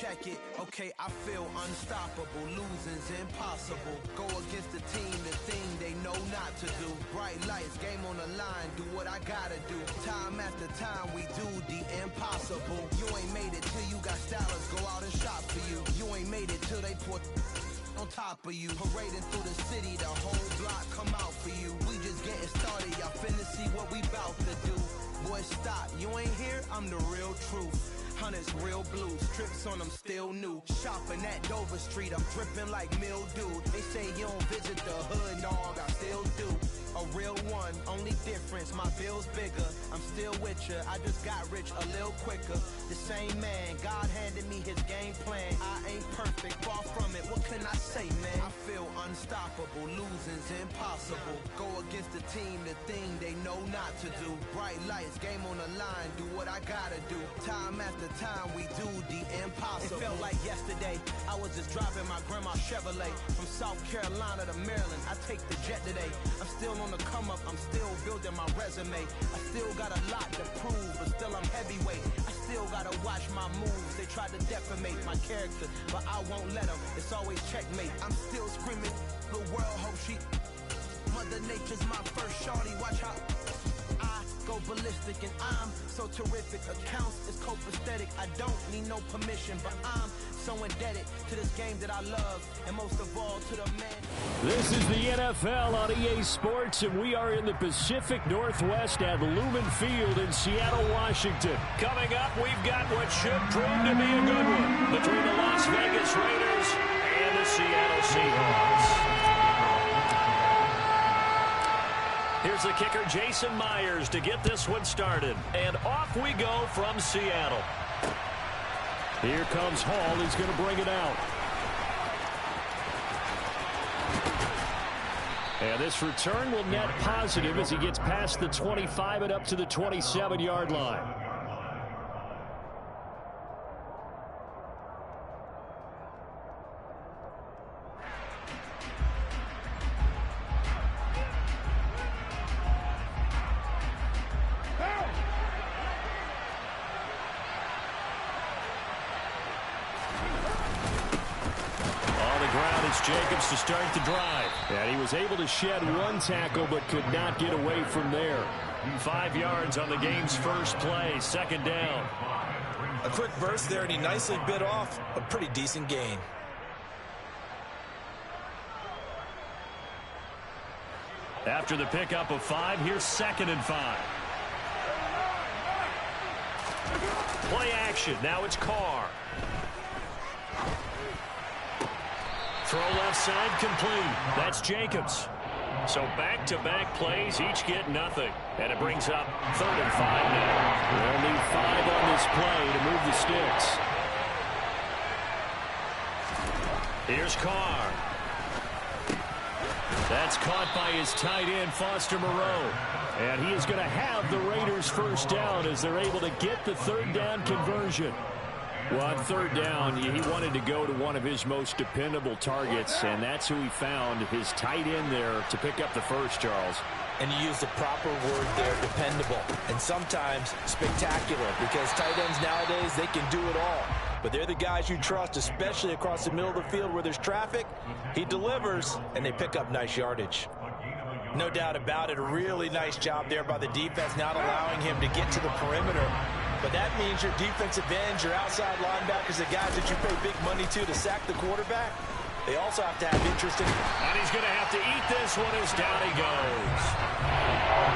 check it. Okay, I feel unstoppable. Losing's impossible. Go against the thing they know not to do. Bright lights, game on the line, do what I gotta do. Time after time, we do the impossible. You ain't made it till you got stylists go out and shop for you. You ain't made it till they put on top of you. Parading through the city, the whole block come out for you. We just getting started, y'all finna see what we bout to do. Boy, stop, you ain't here, I'm the real truth. Hunters, real blues, trips on them still new. Shopping at Dover Street, I'm dripping like mildew. They say you don't visit the hood, dog, I still do. A real one, only difference, my bill's bigger. I'm still with ya, I just got rich a little quicker. The same man, God handed me his game plan. I ain't perfect, far from it, what can I say, man? I feel unstoppable, losing's impossible. Go against the thing they know not to do. Bright lights, game on the line, do what I gotta do. Time after time, we do the impossible. It felt like yesterday, I was just driving my grandma's Chevrolet. From South Carolina to Maryland, I take the jet today. I'm still on the come up, I'm still building my resume. I still got a lot to prove, but still I'm heavyweight. I still gotta watch my moves. They try to defamate my character, but I won't let them. It's always checkmate. I'm still screaming, the world hope she. Mother Nature's my first shorty, watch how I go ballistic and I'm so terrific. Accounts is copacetic. I don't need no permission, but I'm so indebted to this game that I love, and most of all to the man. This is the NFL on EA Sports, and we are in the Pacific Northwest at Lumen Field in Seattle, Washington. Coming up, we've got what should prove to be a good one between the Las Vegas Raiders and the Seattle Seahawks. Here's the kicker, Jason Myers, to get this one started. And off we go from Seattle. Here comes Hall. He's going to bring it out. And this return will net positive as he gets past the 25 and up to the 27-yard line. Jacobs to start the drive. And he was able to shed one tackle but could not get away from there. 5 yards on the game's first play, second down. A quick burst there, and he nicely bit off a pretty decent gain. After the pickup of 5, here's 2nd and 5. Play action. Now it's Carr. Throw left side complete. That's Jacobs. So back-to-back plays, each get nothing. And it brings up 3rd and 5 now. They'll need 5 on this play to move the sticks. Here's Carr. That's caught by his tight end, Foster Moreau. And he is going to have the Raiders first down as they're able to get the 3rd down conversion. Well, on 3rd down, he wanted to go to one of his most dependable targets, and that's who he found, his tight end there, to pick up the first, Charles. And you used the proper word there, dependable, and sometimes spectacular, because tight ends nowadays, they can do it all. But they're the guys you trust, especially across the middle of the field where there's traffic. He delivers, and they pick up nice yardage. No doubt about it, a really nice job there by the defense, not allowing him to get to the perimeter. But that means your defensive ends, your outside linebackers, the guys that you pay big money to sack the quarterback, they also have to have interest in. And he's going to have to eat this one as down he goes.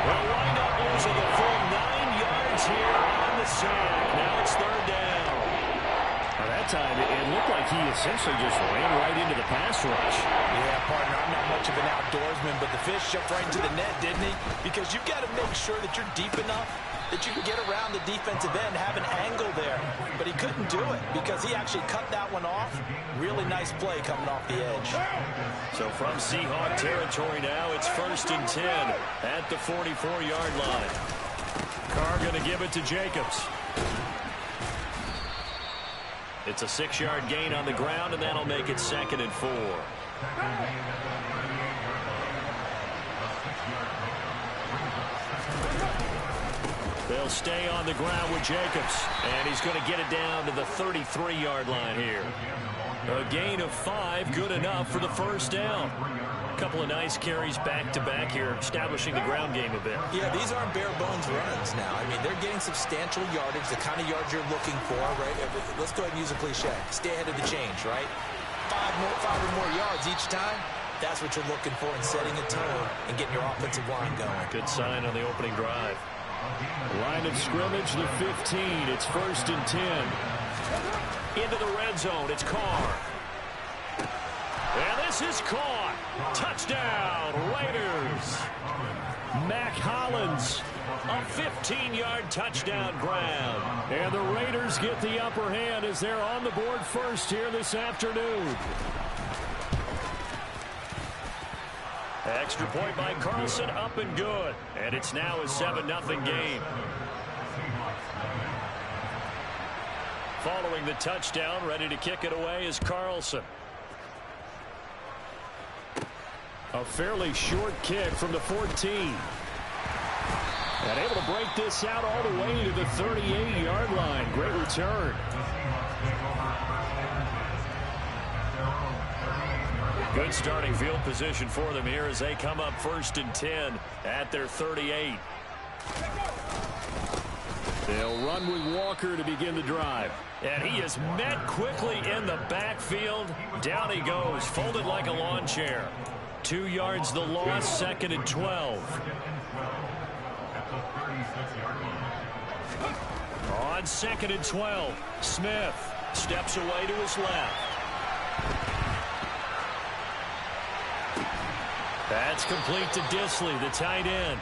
We'll wind up losing the full 9 yards here on the sack. Now it's 3rd down. By that time, it looked like he essentially just ran right into the pass rush. Yeah, partner, I'm not much of an outdoorsman, but the fish jumped right into the net, didn't he? Because you've got to make sure that you're deep enough that you can get around the defensive end, have an angle there. But he couldn't do it because he actually cut that one off. Really nice play coming off the edge. So from Seahawk territory now, it's 1st and 10 at the 44-yard line. Carr going to give it to Jacobs. It's a 6-yard gain on the ground, and that'll make it 2nd and 4. They'll They'll stay on the ground with Jacobs. And he's going to get it down to the 33-yard line here. A gain of 5, good enough for the first down. A couple of nice carries back-to-back here, establishing the ground game a bit. Yeah, these aren't bare-bones runs now. I mean, they're getting substantial yardage, the kind of yards you're looking for, right? Let's go ahead and use a cliche. Stay ahead of the change, right? Five or more yards each time. That's what you're looking for in setting a tone and getting your offensive line going. Good sign on the opening drive. Line of scrimmage, the 15. It's 1st and 10. Into the red zone, it's Carr. And this is caught. Touchdown, Raiders. Mac Hollins, a 15-yard touchdown grab. And the Raiders get the upper hand as they're on the board first here this afternoon. Extra point by Carlson, up and good. And it's now a 7-0 game. Following the touchdown, ready to kick it away is Carlson. A fairly short kick from the 14. And able to break this out all the way to the 38-yard line. Great return. Good starting field position for them here as they come up 1st and 10 at their 38. They'll run with Walker to begin the drive. And he is met quickly in the backfield. Down he goes, folded like a lawn chair. 2 yards the loss, 2nd and 12. On 2nd and 12, Smith steps away to his left. That's complete to Disley, the tight end.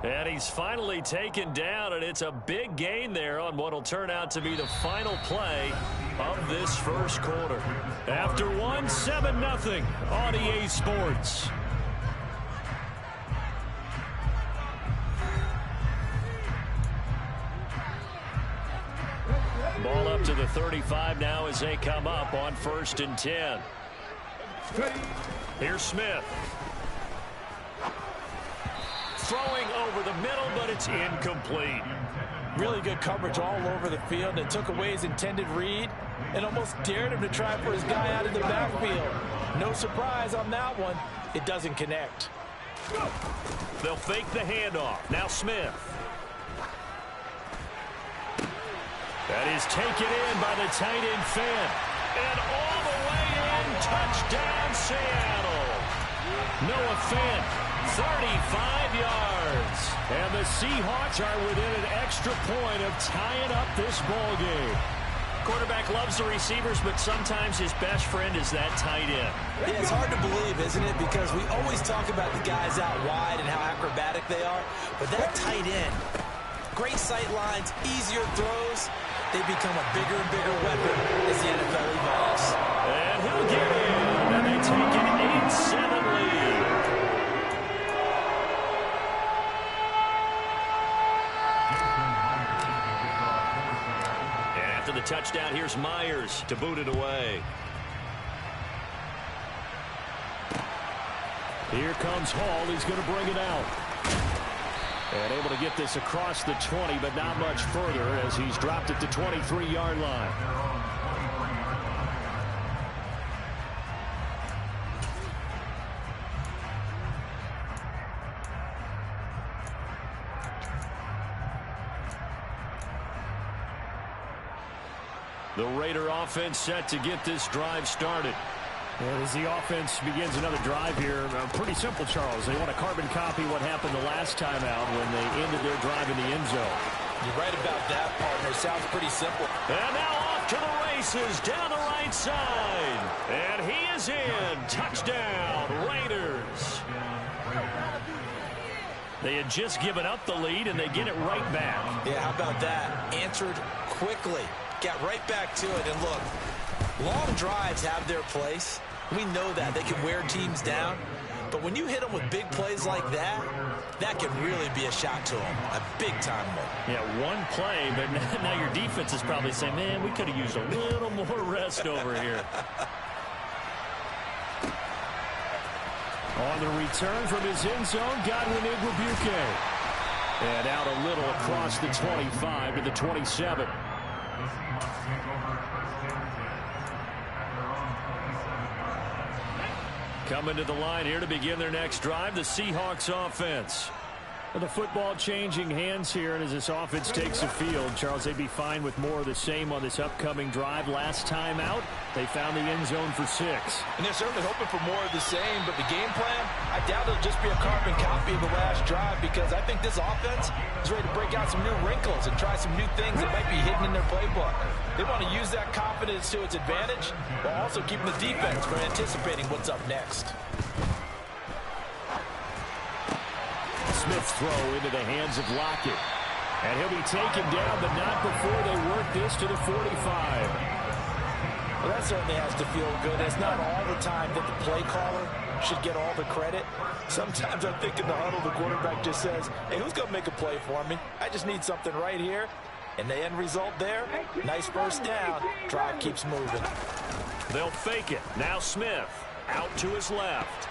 And he's finally taken down, and it's a big gain there on what will turn out to be the final play of this first quarter. After one, 7-0 on EA Sports. Ball up to the 35 now as they come up on 1st and 10. Here's Smith. Throwing over the middle, but it's incomplete. Really good coverage all over the field. It took away his intended read and almost dared him to try for his guy out of the backfield. No surprise on that one. It doesn't connect. They'll fake the handoff. Now Smith. That is taken in by the tight end Finn. And all the way in, touchdown Seattle. Noah Finn, 35 yards. And the Seahawks are within an extra point of tying up this ball game. Quarterback loves the receivers, but sometimes his best friend is that tight end. Yeah, it's hard to believe, isn't it? Because we always talk about the guys out wide and how acrobatic they are. But that tight end, great sight lines, easier throws. They become a bigger and bigger weapon as the NFL evolves. And he'll get in, and they take an 8-7 lead. And after the touchdown, here's Myers to boot it away. Here comes Hall. He's going to bring it out. And able to get this across the 20, but not much further as he's dropped it to 23-yard line. The Raider offense set to get this drive started. And as the offense begins another drive here, pretty simple, Charles. They want to carbon copy what happened the last time out when they ended their drive in the end zone. You're right about that, partner. Sounds pretty simple. And now off to the races down the right side. And he is in. Touchdown, Raiders. They had just given up the lead, and they get it right back. Yeah, how about that? Answered quickly. Got right back to it. And look, long drives have their place. We know that. They can wear teams down. But when you hit them with big plays like that, that can really be a shot to them. A big-time one. Yeah, one play, but now your defense is probably saying, man, we could have used a little more rest over here. On the return from his end zone, Godwin Igwebuike. And out a little across the 25 to the 27. Coming to the line here to begin their next drive, the Seahawks offense. The football changing hands here, and as this offense takes the field, Charles, they'd be fine with more of the same on this upcoming drive. Last time out, they found the end zone for 6. And they're certainly hoping for more of the same, but the game plan, I doubt it'll just be a carbon copy of the last drive, because I think this offense is ready to break out some new wrinkles and try some new things that might be hidden in their playbook. They want to use that confidence to its advantage, while also keeping the defense from anticipating what's up next. Smith's throw into the hands of Lockett. And he'll be taken down, but not before they work this to the 45. Well, that certainly has to feel good. It's not all the time that the play caller should get all the credit. Sometimes I think in the huddle, the quarterback just says, hey, who's going to make a play for me? I just need something right here. And the end result there, nice first down. Drive keeps moving. They'll fake it. Now Smith out to his left.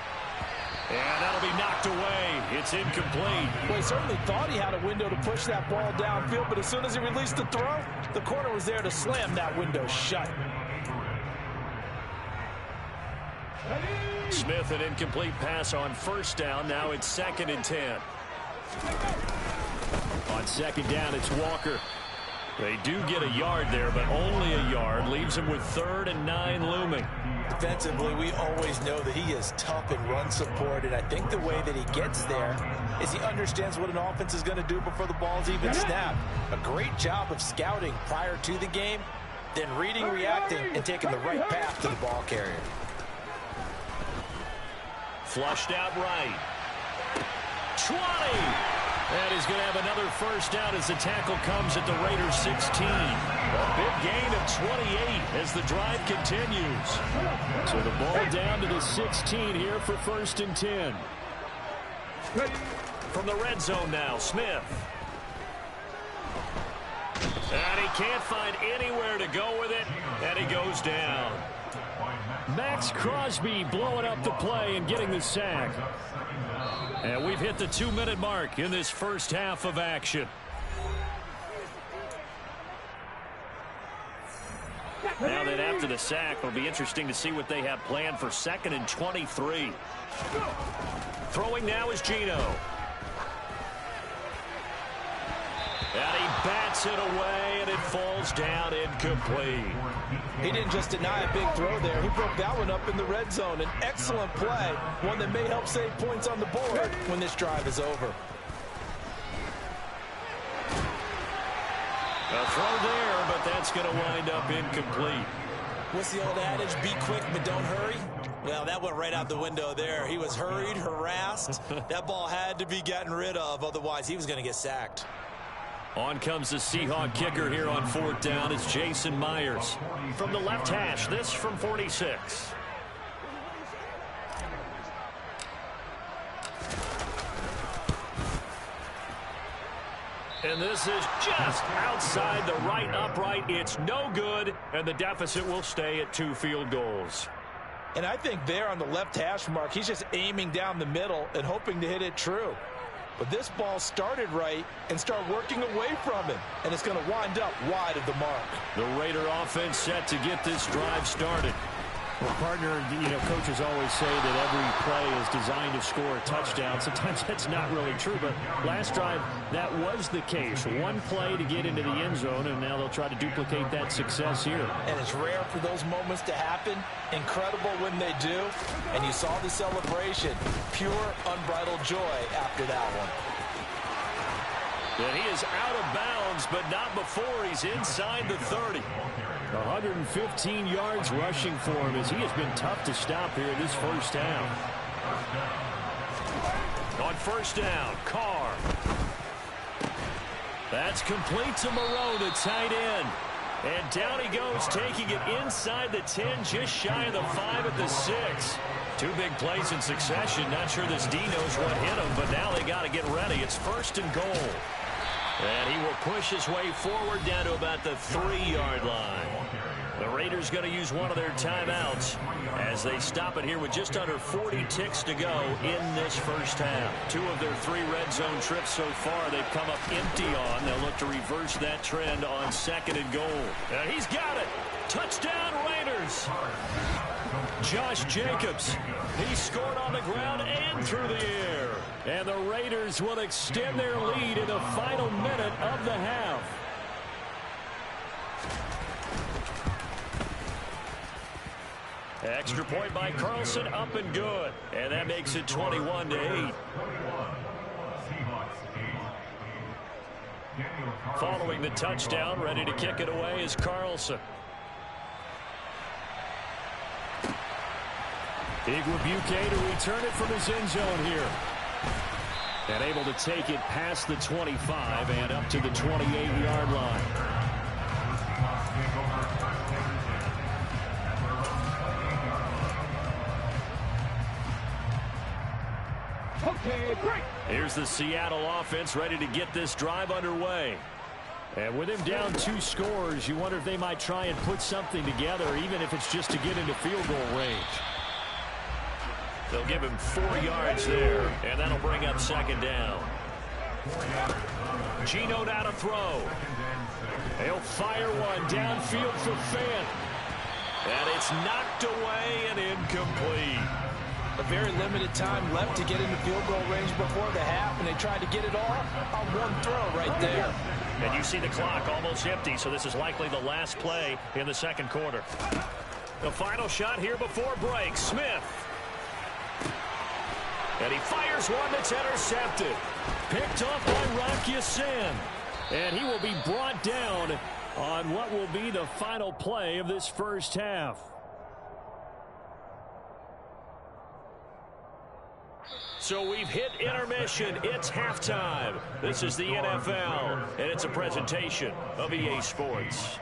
And that'll be knocked away. It's incomplete. Well, he certainly thought he had a window to push that ball downfield, but as soon as he released the throw, the corner was there to slam that window shut. Smith, an incomplete pass on first down. Now it's 2nd and 10. On 2nd down, it's Walker. They do get a yard there, but only a yard. Leaves him with 3rd and 9 looming. Defensively, we always know that he is tough in run support, and I think the way that he gets there is he understands what an offense is going to do before the ball's even snapped. A great job of scouting prior to the game, then reading, reacting, and taking the right path to the ball carrier. Flushed out right. 20! And he's going to have another first down as the tackle comes at the Raiders' 16. A big gain of 28 as the drive continues. So the ball down to the 16 here for 1st and 10. From the red zone now, Smith. And he can't find anywhere to go with it, and he goes down. Max Crosby blowing up the play and getting the sack. And we've hit the 2-minute mark in this first half of action. Now that after the sack, it'll be interesting to see what they have planned for 2nd and 23. Throwing now is Geno. And he bats it away, and it falls down incomplete. He didn't just deny a big throw there. He broke that one up in the red zone. An excellent play, one that may help save points on the board when this drive is over. A throw there, but that's going to wind up incomplete. What's the old adage? Be quick, but don't hurry. Well, that went right out the window there. He was hurried, harassed. That ball had to be gotten rid of, otherwise he was going to get sacked. On comes the Seahawk kicker here on 4th down. It's Jason Myers. From the left hash, this from 46. And this is just outside the right upright. It's no good, and the deficit will stay at 2 field goals. And I think there on the left hash mark, he's just aiming down the middle and hoping to hit it true. But this ball started right and started working away from him, and it's going to wind up wide of the mark. The Raider offense set to get this drive started. Well, partner, coaches always say that every play is designed to score a touchdown. Sometimes that's not really true, but last drive, that was the case. One play to get into the end zone, and now they'll try to duplicate that success here. And it's rare for those moments to happen. Incredible when they do. And you saw the celebration. Pure, unbridled joy after that one. And he is out of bounds, but not before he's inside the 30. 115 yards rushing for him as he has been tough to stop here in this first half. On first down, Carr. That's complete to Moreau, the tight end. And down he goes, taking it inside the 10, just shy of the 5 at the 6. 2 big plays in succession. Not sure this D knows what hit him, but now they got to get ready. It's 1st and goal. And he will push his way forward down to about the 3-yard line. The Raiders going to use one of their timeouts as they stop it here with just under 40 ticks to go in this first half. 2 of their 3 red zone trips so far they've come up empty on. They'll look to reverse that trend on 2nd and goal. And he's got it. Touchdown Raiders. Josh Jacobs. He scored on the ground and through the air. And the Raiders will extend their lead in the final minute of the half. Extra point by Carlson, up and good. And that makes it 21-8. Following the touchdown, ready to kick it away is Carlson. Igwebuike to return it from his end zone here. And able to take it past the 25 and up to the 28-yard line. Okay, great. Here's the Seattle offense ready to get this drive underway. And with him down 2 scores, you wonder if they might try and put something together, even if it's just to get into field goal range. They'll give him 4 yards there, and that'll bring up 2nd down. Geno now to throw. He'll fire one downfield for Fant. And it's knocked away and incomplete. A very limited time left to get into field goal range before the half, and they tried to get it all on 1 throw right there. And you see the clock almost empty, so this is likely the last play in the 2nd quarter. The final shot here before break. Smith. And he fires one that's intercepted. Picked off by Rock Ya-Sin. And he will be brought down on what will be the final play of this first half. So we've hit intermission. It's halftime. This is the NFL, and it's a presentation of EA Sports.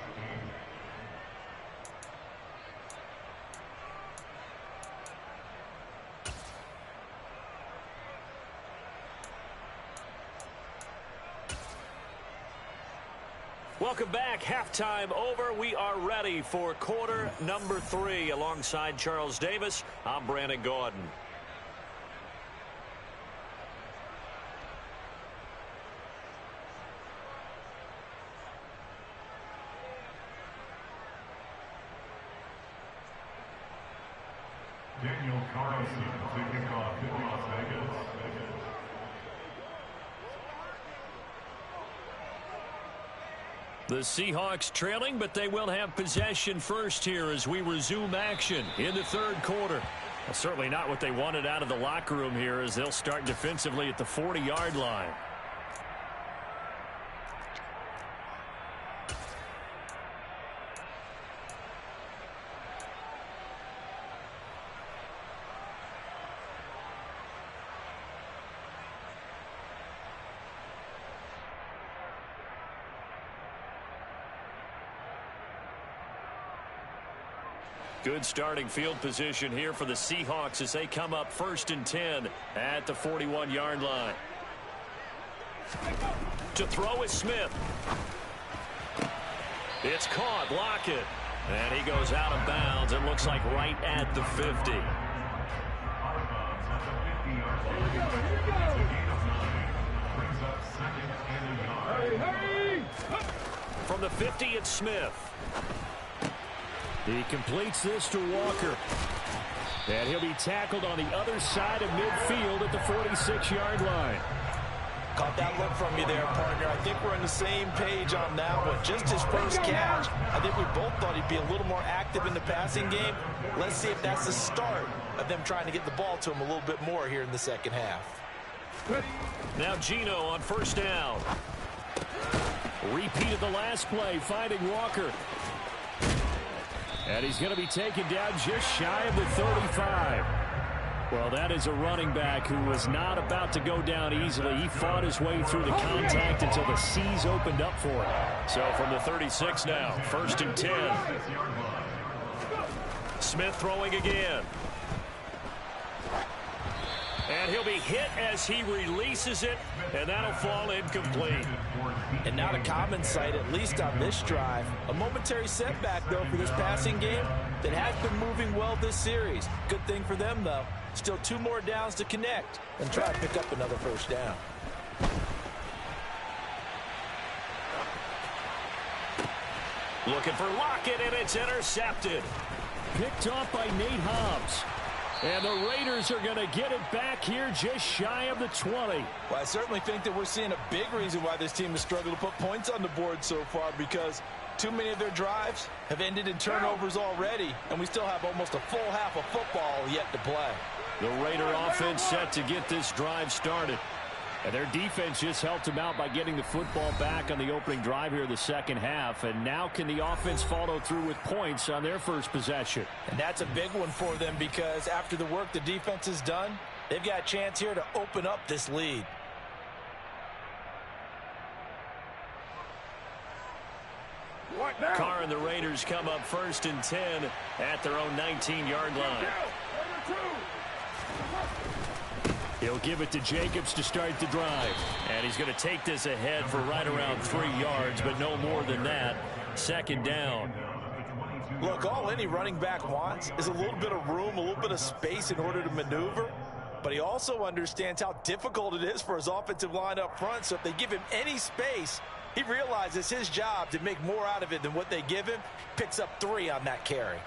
Welcome back. Halftime over. We are ready for quarter number 3. Alongside Charles Davis, I'm Brandon Gaudin. Daniel Carlson to kick off in Las Vegas. The Seahawks trailing, but they will have possession first here as we resume action in the 3rd quarter. Well, certainly not what they wanted out of the locker room here as they'll start defensively at the 40-yard line. Good starting field position here for the Seahawks as they come up 1st and 10 at the 41-yard line. To throw is Smith. It's caught. Lockett. And he goes out of bounds. It looks like right at the 50. From the 50, it's Smith. He completes this to Walker. And he'll be tackled on the other side of midfield at the 46-yard line. Caught that look from you there, partner. I think we're on the same page on that one. Just his first catch. I think we both thought he'd be a little more active in the passing game. Let's see if that's the start of them trying to get the ball to him a little bit more here in the 2nd half. Now Geno on 1st down. Repeated the last play, finding Walker. And he's going to be taken down just shy of the 35. Well, that is a running back who was not about to go down easily. He fought his way through the contact until the C's opened up for him. So from the 36 now, 1st and 10. Smith throwing again. And he'll be hit as he releases it, and that'll fall incomplete. And not a common sight, at least on this drive. A momentary setback, though, for this passing game that has been moving well this series. Good thing for them, though. Still 2 more downs to connect and try to pick up another first down. Looking for Lockett, and it's intercepted. Picked off by Nate Hobbs. And the Raiders are going to get it back here just shy of the 20. Well, I certainly think that we're seeing a big reason why this team has struggled to put points on the board so far, because too many of their drives have ended in turnovers already, and we still have almost a full half of football yet to play. The Raider offense set to get this drive started. And their defense just helped them out by getting the football back on the opening drive here in the second half. And now can the offense follow through with points on their first possession? And that's a big one for them, because after the work the defense has done, they've got a chance here to open up this lead. Carr and the Raiders come up 1st and 10 at their own 19-yard line. He'll give it to Jacobs to start the drive. And he's going to take this ahead for right around 3 yards, but no more than that. 2nd down. Look, all any running back wants is a little bit of room, a little bit of space in order to maneuver. But he also understands how difficult it is for his offensive line up front. So if they give him any space, he realizes his job to make more out of it than what they give him. Picks up 3 on that carry.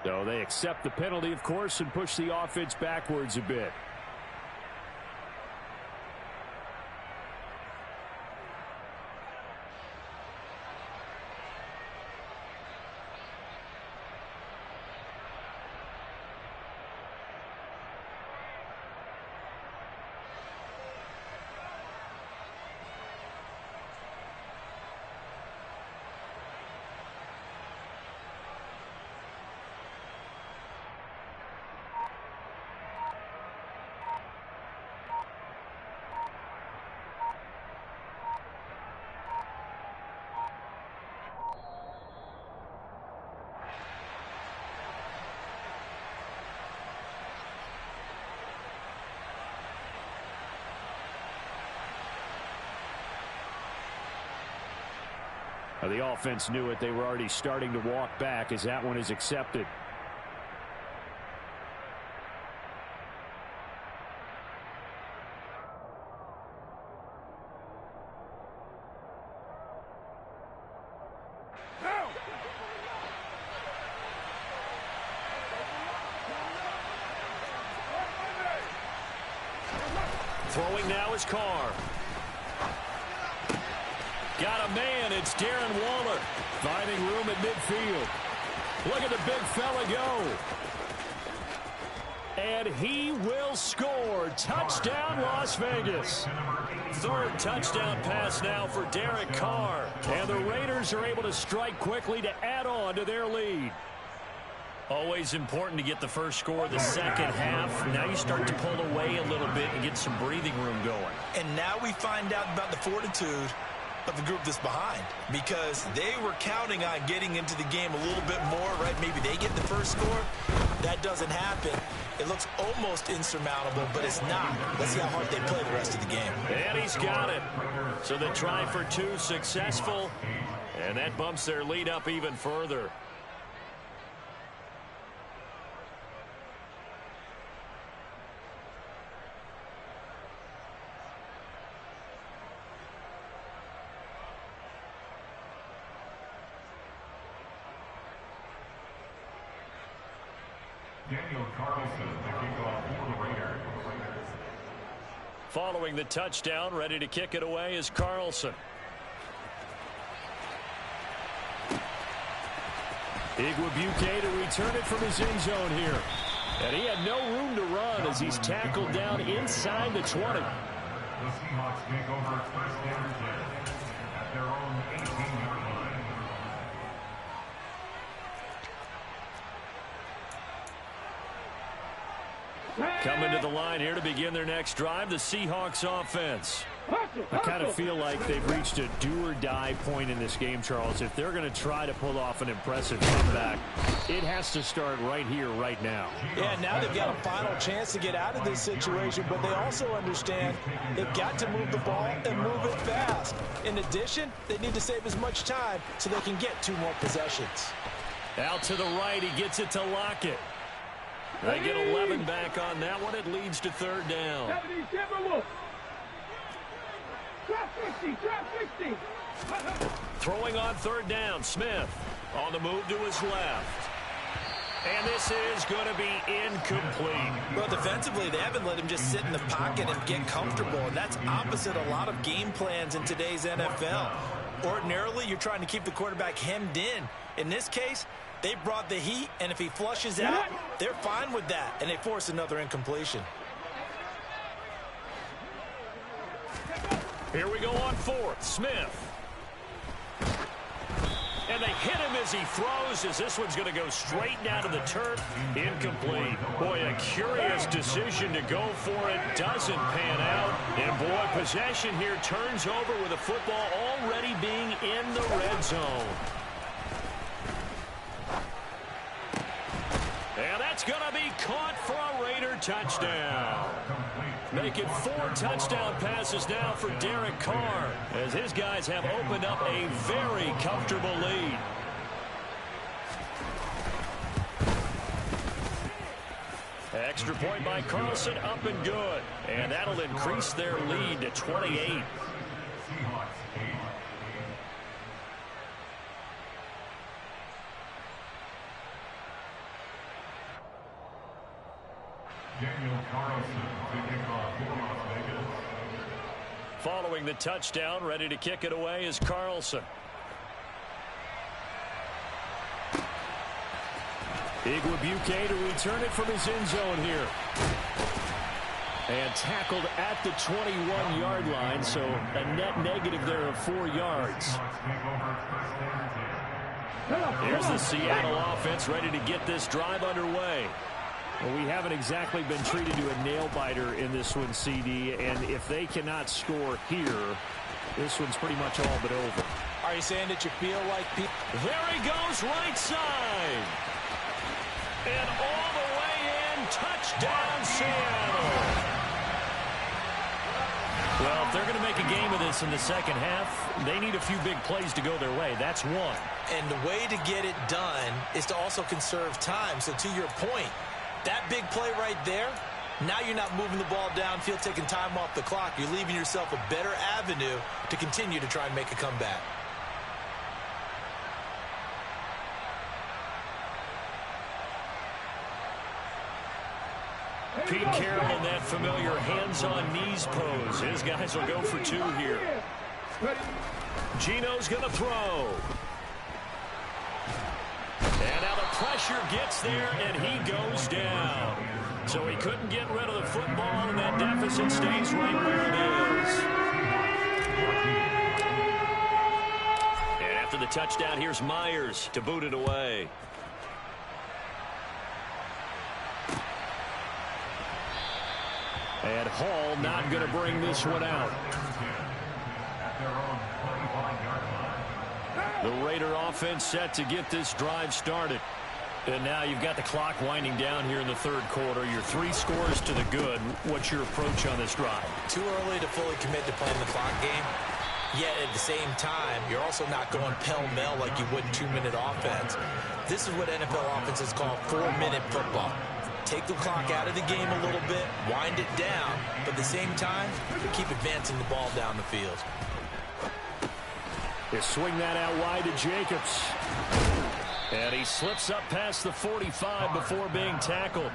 So they accept the penalty, of course, and push the offense backwards a bit. The offense knew it. They were already starting to walk back as that one is accepted. Throwing now is Carr. Got a man. It's Darren Waller finding room at midfield. Look at the big fella go. And he will score. Touchdown, Las Vegas. 3rd touchdown pass now for Derek Carr. And the Raiders are able to strike quickly to add on to their lead. Always important to get the first score of the second half. Now you start to pull away a little bit and get some breathing room going. And now we find out about the fortitude of the group that's behind, because they were counting on getting into the game a little bit more, right? Maybe they get the first score. That doesn't happen. It looks almost insurmountable, but it's not. Let's see how hard they play the rest of the game. And he's got it. So the try for 2 successful, and that bumps their lead up even further. Following the touchdown, ready to kick it away is Carlson. Igwebuike to return it from his end zone here. And he had no room to run as he's tackled down inside the 20. The Seahawks take over 1st and 10. at their own 18-yard line. Coming to the line here to begin their next drive, the Seahawks offense. I kind of feel like they've reached a do-or-die point in this game, Charles. If they're going to try to pull off an impressive comeback, it has to start right here, right now. Yeah, now they've got a final chance to get out of this situation, but they also understand they've got to move the ball and move it fast. In addition, they need to save as much time so they can get 2 more possessions. Out to the right, he gets it to Lockett. They get 11 back on that one. It leads to 3rd down. Throwing on 3rd down, Smith on the move to his left. And this is going to be incomplete. Well, defensively, they haven't let him just sit in the pocket and get comfortable, and that's opposite a lot of game plans in today's NFL. Ordinarily, you're trying to keep the quarterback hemmed in. In this case, they brought the heat, and if he flushes out, they're fine with that, and they force another incompletion. Here we go on 4th. Smith. And they hit him as he throws, as this one's going to go straight down to the turf. Incomplete. Boy, a curious decision to go for it. Doesn't pan out. And boy, possession here turns over with the football already being in the red zone. And that's going to be caught for a Raider touchdown. Making 4 touchdown passes now for Derek Carr, as his guys have opened up a very comfortable lead. Extra point by Carlson, up and good. And that'll increase their lead to 28. Daniel Carlson to kick off for Las Vegas. Following the touchdown, ready to kick it away is Carlson. Igwebuike to return it from his end zone here. And tackled at the 21-yard line, so a net negative there of 4 yards. Here's the Seattle offense ready to get this drive underway. Well, we haven't exactly been treated to a nail-biter in this one, CD, and if they cannot score here, this one's pretty much all but over. Are you saying that you feel like people... There he goes, right side. And all the way in, touchdown, Seattle. Well, if they're going to make a game of this in the second half, they need a few big plays to go their way. That's one. And the way to get it done is to also conserve time. So to your point, that big play right there, now you're not moving the ball downfield, taking time off the clock. You're leaving yourself a better avenue to continue to try and make a comeback. Pete Carroll in that familiar hands-on knees pose. His guys will go for 2 here. Gino's going to throw. And now the pressure gets there, and he goes down. So he couldn't get rid of the football, and that deficit stays right where it is. And after the touchdown, here's Myers to boot it away. And Hall not going to bring this one out. The Raider offense set to get this drive started. And now you've got the clock winding down here in the third quarter. You're 3 scores to the good. What's your approach on this drive? Too early to fully commit to playing the clock game. Yet at the same time, you're also not going pell-mell like you would 2-minute offense. This is what NFL offenses call 4-minute football. Take the clock out of the game a little bit, wind it down, but at the same time, keep advancing the ball down the field. They swing that out wide to Jacobs. And he slips up past the 45 before being tackled.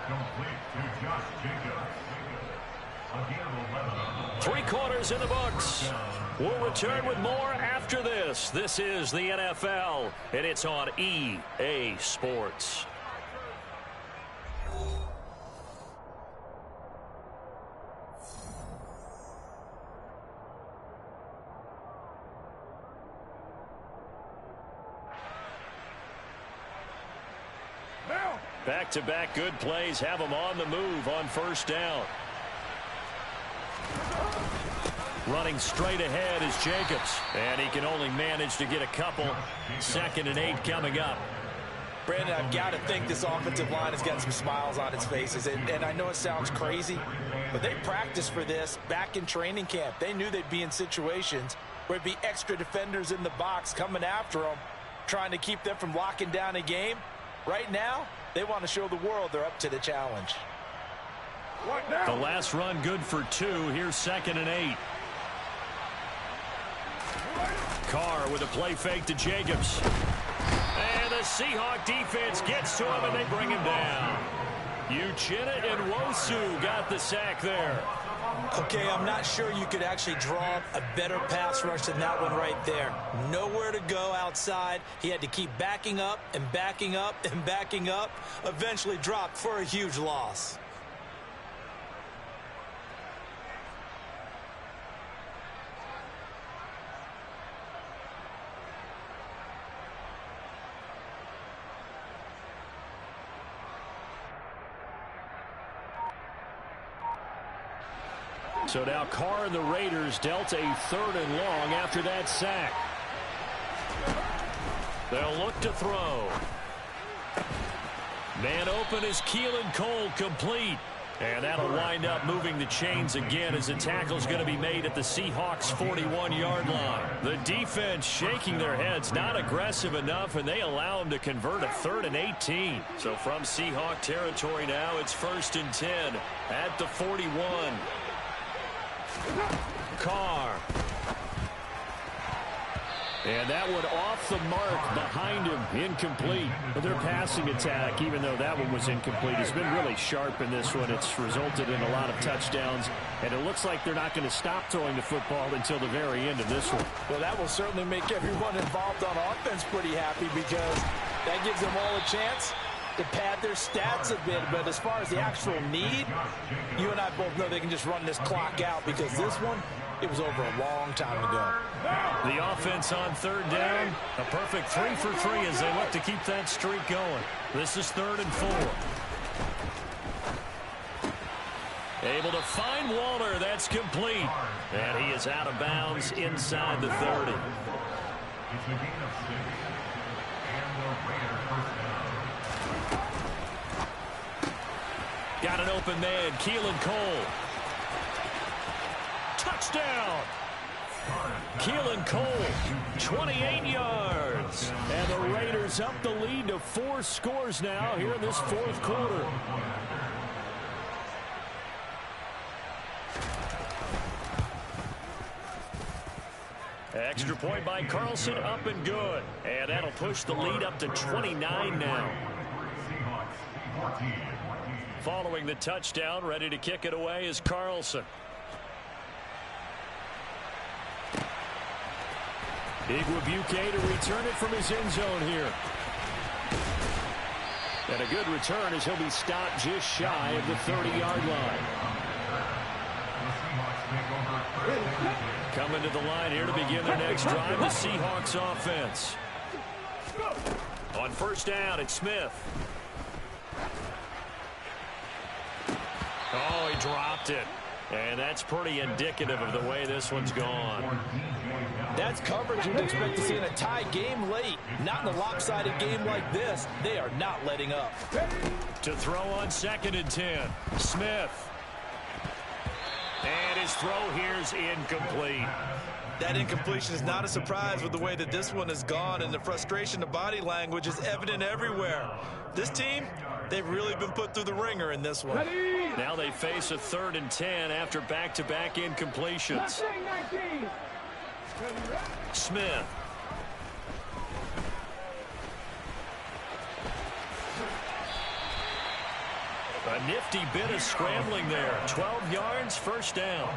3 quarters in the books. We'll return with more after this. This is the NFL, and it's on EA Sports. Back-to-back good plays have them on the move on first down. Running straight ahead is Jacobs. And he can only manage to get a couple. 2nd and 8 coming up. Brandon, I've got to think this offensive line has got some smiles on its faces. And I know it sounds crazy, but they practiced for this back in training camp. They knew they'd be in situations where there'd be extra defenders in the box coming after them, trying to keep them from locking down a game. Right now, they want to show the world they're up to the challenge. The last run good for 2. Here's 2nd and 8. Carr with a play fake to Jacobs. And the Seahawk defense gets to him, and they bring him down. Uchenna and Nwosu got the sack there. Okay, I'm not sure you could actually draw a better pass rush than that one right there. Nowhere to go outside. He had to keep backing up and backing up and backing up. Eventually dropped for a huge loss. So now Carr and the Raiders dealt a 3rd and long after that sack. They'll look to throw. Man open is Keelan Cole, complete. And that'll wind up moving the chains again as the tackle's going to be made at the Seahawks' 41-yard line. The defense shaking their heads, not aggressive enough, and they allow them to convert a 3rd and 18. So from Seahawk territory now, it's 1st and 10 at the 41. Carr. And that one off the mark behind him, incomplete. But their passing attack, even though that one was incomplete, has been really sharp in this one. It's resulted in a lot of touchdowns, and it looks like they're not going to stop throwing the football until the very end of this one. Well, that will certainly make everyone involved on offense pretty happy, because that gives them all a chance to pad their stats a bit. But as far as the actual need, you and I both know they can just run this clock out, because this one, it was over a long time ago. The offense on 3rd down, a perfect 3 for 3 as they look to keep that streak going. This is 3rd and 4. Able to find Waller. That's complete. And he is out of bounds inside the 30. It's a gain of 6. And the Raiders first down. Got an open man, Keelan Cole. Touchdown! Keelan Cole, 28 yards. And the Raiders up the lead to 4 scores now here in this 4th quarter. Extra point by Carlson, up and good. And that'll push the lead up to 29 now. Following the touchdown, ready to kick it away is Carlson. Igwebuike to return it from his end zone here. And a good return as he'll be stopped just shy of the 30-yard line. Coming to the line here to begin their next drive, the Seahawks offense. On 1st down, it's Smith. Oh, he dropped it. And that's pretty indicative of the way this one's gone. That's coverage you'd expect to see in a tie game late. Not in a lopsided game like this. They are not letting up. To throw on 2nd and 10. Smith. And his throw here's incomplete. That incompletion is not a surprise with the way that this one has gone, and the frustration of body language is evident everywhere. This team, they've really been put through the ringer in this one. Now they face a 3rd and 10 after back-to-back incompletions. Smith. A nifty bit of scrambling there. 12 yards, 1st down.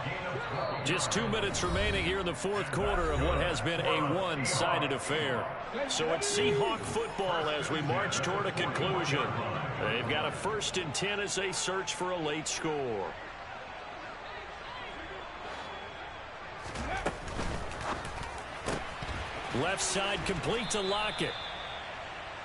Just 2 minutes remaining here in the 4th quarter of what has been a one-sided affair. So it's Seahawk football as we march toward a conclusion. They've got a 1st and 10 as they search for a late score. Left side complete to Lockett.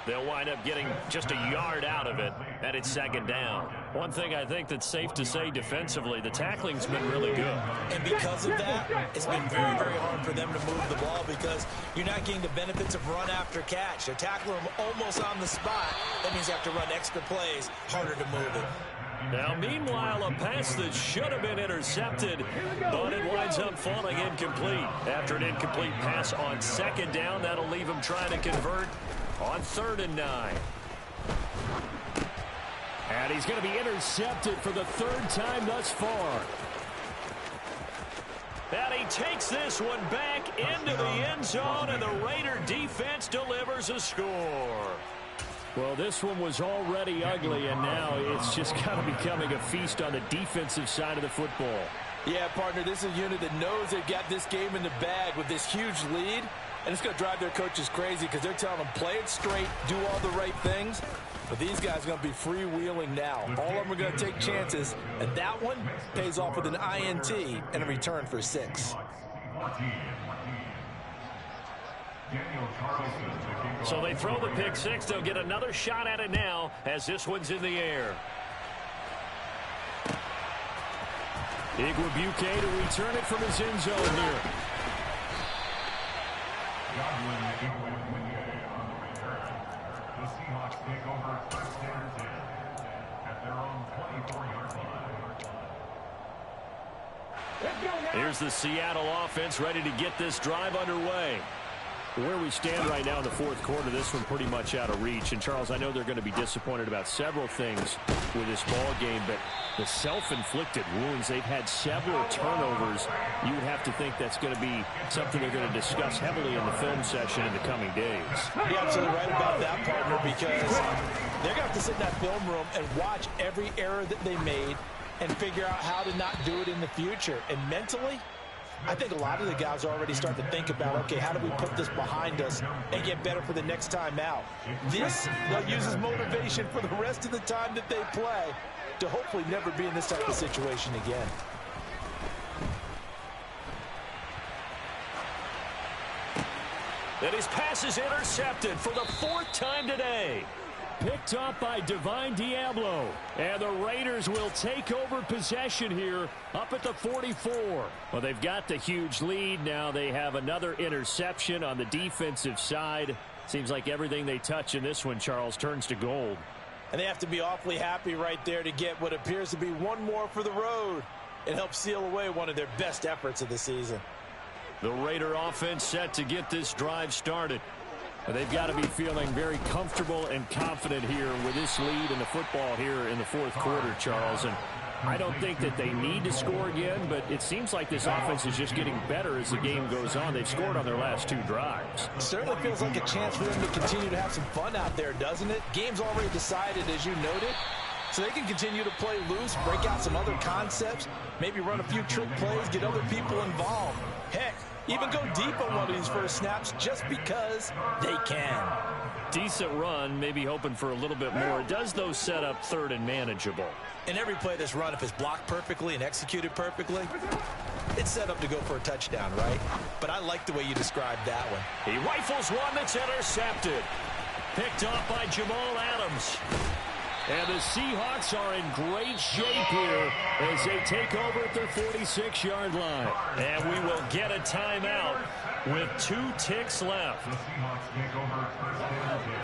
They'll wind up getting just a yard out of it, and it's second down. One thing I think that's safe to say defensively, the tackling's been really good. And because of that, it's been very, very hard for them to move the ball because you're not getting the benefits of run after catch. They're tackling them almost on the spot. That means you have to run extra plays, harder to move it. Now, meanwhile, a pass that should have been intercepted, but it winds up falling incomplete. After an incomplete pass on second down, that'll leave him trying to convert on 3rd and 9. And he's going to be intercepted for the 3rd time thus far. And he takes this one back into the end zone, and the Raider defense delivers a score. Well, this one was already ugly, and now it's just kind of becoming a feast on the defensive side of the football. Yeah, partner, this is a unit that knows they've got this game in the bag with this huge lead, and it's going to drive their coaches crazy because they're telling them, play it straight, do all the right things. But these guys are going to be freewheeling now. All of them are going to take chances, and that one pays off with an INT and a return for 6. So they throw the pick 6. They'll get another shot at it now as this one's in the air. Igwebuike to return it from his end zone here. The Seahawks take over 1st and 10 at their own 24-yard line. Here's the Seattle offense ready to get this drive underway. Where we stand right now in the 4th quarter, this one pretty much out of reach. And, Charles, I know they're going to be disappointed about several things with this ball game, but the self-inflicted wounds, they've had several turnovers. You would have to think that's going to be something they're going to discuss heavily in the film session in the coming days. You're absolutely right about that, partner, because they're going to have to sit in that film room and watch every error that they made and figure out how to not do it in the future. And mentally, I think a lot of the guys already start to think about, okay, how do we put this behind us and get better for the next time out? This, they'll use as motivation for the rest of the time that they play to hopefully never be in this type of situation again. And his pass is intercepted for the 4th time today. Picked up by Divine Diablo. And the Raiders will take over possession here up at the 44. Well, they've got the huge lead. Now they have another interception on the defensive side. Seems like everything they touch in this one, Charles, turns to gold. And they have to be awfully happy right there to get what appears to be one more for the road. It helps seal away one of their best efforts of the season. The Raider offense set to get this drive started. They've got to be feeling very comfortable and confident here with this lead in the football here in the 4th quarter, Charles. And I don't think that they need to score again, but it seems like this offense is just getting better as the game goes on. They've scored on their last 2 drives. It certainly feels like a chance for them to continue to have some fun out there, doesn't it? Game's already decided, as you noted. So they can continue to play loose, break out some other concepts, maybe run a few trick plays, get other people involved. Heck, even go deep on one of these first snaps just because they can. Decent run, maybe hoping for a little bit more. It does, though, set up 3rd and manageable. And every play that's run, if it's blocked perfectly and executed perfectly, it's set up to go for a touchdown, right? But I like the way you described that one. He rifles one that's intercepted. Picked off by Jamal Adams. And the Seahawks are in great shape here as they take over at their 46-yard line. And we will get a timeout with 2 ticks left.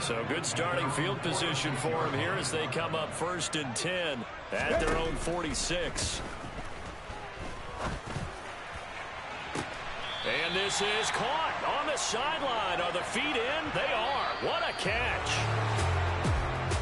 So good starting field position for them here as they come up 1st and 10 at their own 46. And this is caught on the sideline. Are the feet in? They are. What a catch.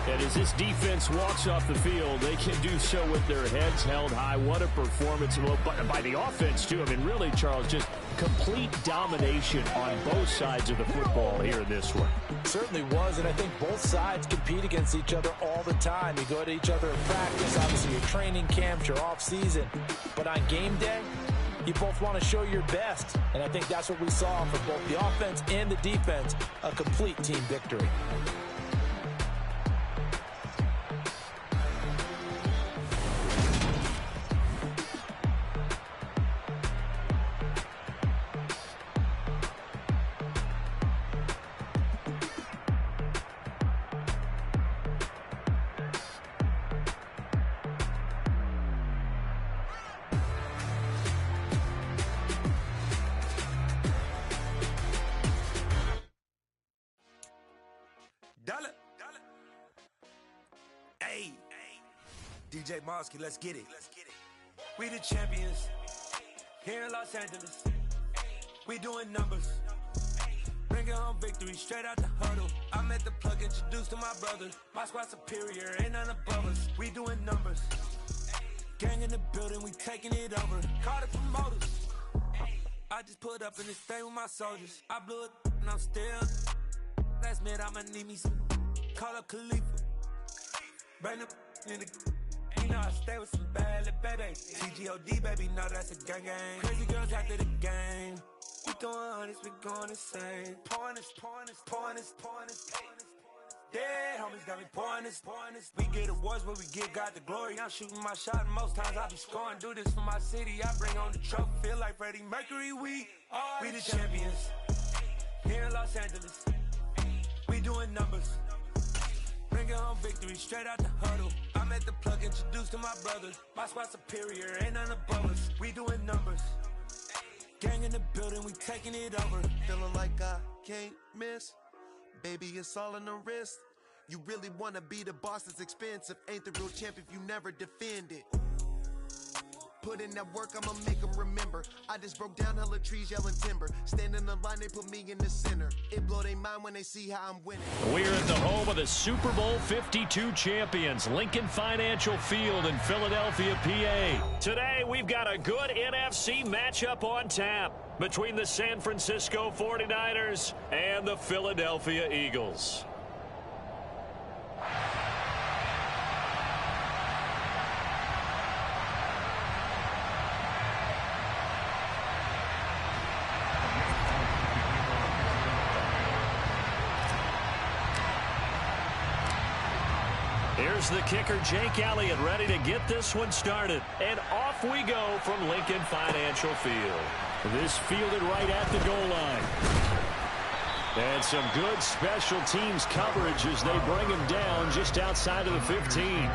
And as this defense walks off the field, they can do so with their heads held high. What a performance by the offense, too. I mean, really, Charles, just complete domination on both sides of the football here in this one. Certainly was, and I think both sides compete against each other all the time. You go to each other in practice, obviously your training camps, your off-season. But on game day, you both want to show your best. And I think that's what we saw for both the offense and the defense, a complete team victory. Dollar. Hey, DJ Mosky, let's get it. We the champions here in Los Angeles. We doing numbers. Bringing home victory straight out the huddle. I'm at the plug, introduced to my brothers. My squad superior, ain't none above us. We doing numbers. Gang in the building, we taking it over. Call the promoters. I just put up in this thing with my soldiers. I blew it and I'm still. Last minute I'ma need me some. Call up Khalifa. Bring the in the. You know I stay with some bad little baby. TGOD baby, know that's a gang gang. Crazy girls after the game. We doing hundreds, we going insane. Pouring this. Dead homies got me pouring this. We get awards, but we give God the glory. I'm shooting my shot, and most times I be scoring. Do this for my city, I bring on the trophy. Feel like Freddie Mercury, we the champions here in Los Angeles. We doing numbers. Bringing home victory straight out the huddle. I'm at the plug, introduced to my brothers. My squad superior, ain't none above us. We doing numbers. Gang in the building, we taking it over. Feeling like I can't miss. Baby, it's all in the wrist. You really wanna be the boss, it's expensive. Ain't the real champ if you never defend it. Put in that work, I'ma make them remember. I just broke down hella trees, yelling timber. Stand in the line, they put me in the center. It blow their mind when they see how I'm winning. We're at the home of the Super Bowl 52 champions, Lincoln Financial Field in Philadelphia, PA. Today, we've got a good NFC matchup on tap between the San Francisco 49ers and the Philadelphia Eagles. Here's the kicker, Jake Elliott, ready to get this one started. And off we go from Lincoln Financial Field. This fielded right at the goal line. And some good special teams coverage as they bring him down just outside of the 15.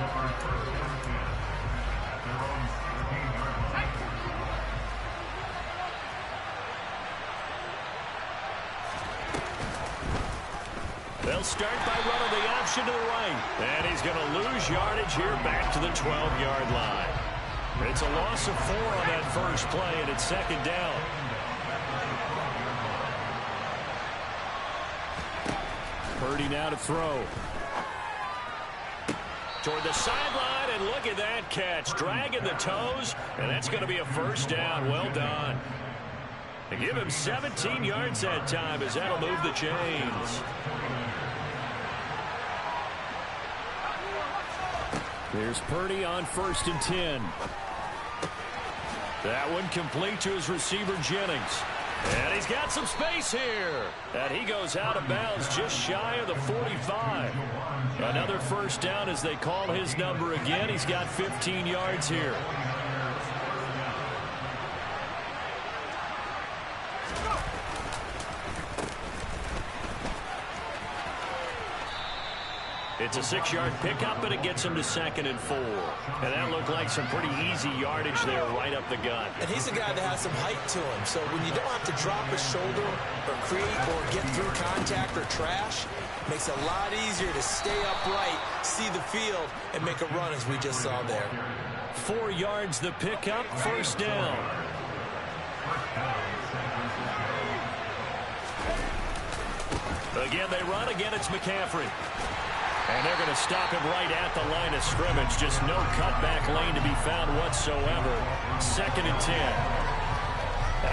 They'll start by running the option to the right. And he's going to lose yardage here back to the 12-yard line. It's a loss of 4 on that first play, and it's second down. Purdy now to throw. Toward the sideline, and look at that catch. Dragging the toes, and that's going to be a first down. Well done. They give him 17 yards that time as that'll move the chains. There's Purdy on 1st and 10. That one complete to his receiver, Jennings. And he's got some space here. And he goes out of bounds just shy of the 45. Another first down as they call his number again. He's got 15 yards here. It's a 6-yard pickup, and it gets him to 2nd and 4. And that looked like some pretty easy yardage there right up the gut. And he's a guy that has some height to him. So when you don't have to drop his shoulder or create or get through contact or trash, it makes it a lot easier to stay upright, see the field, and make a run as we just saw there. 4 yards the pickup, first down. Again, they run. Again, it's McCaffrey. And they're going to stop him right at the line of scrimmage. Just no cutback lane to be found whatsoever. 2nd and 10.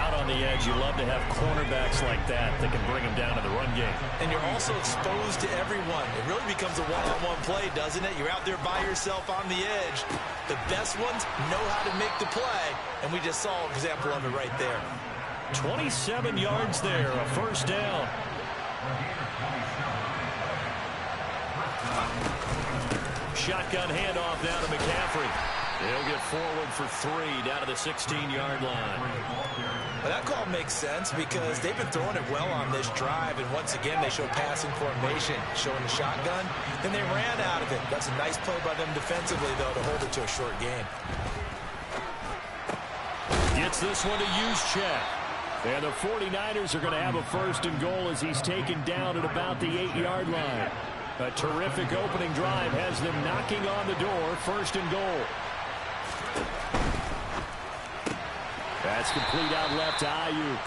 Out on the edge, you love to have cornerbacks like that that can bring him down in the run game. And you're also exposed to everyone. It really becomes a one-on-one play, doesn't it? You're out there by yourself on the edge. The best ones know how to make the play, and we just saw an example of it right there. 27 yards there, a first down. Shotgun handoff down to McCaffrey. He'll get forward for 3 down to the 16-yard line. Well, that call makes sense because they've been throwing it well on this drive, and once again they show passing formation, showing the shotgun. Then they ran out of it. That's a nice play by them defensively, though, to hold it to a short game. Gets this one to Juszczyk. And the 49ers are going to have a 1st and goal as he's taken down at about the 8-yard line. A terrific opening drive has them knocking on the door. First and goal. That's complete out left to Ayuk.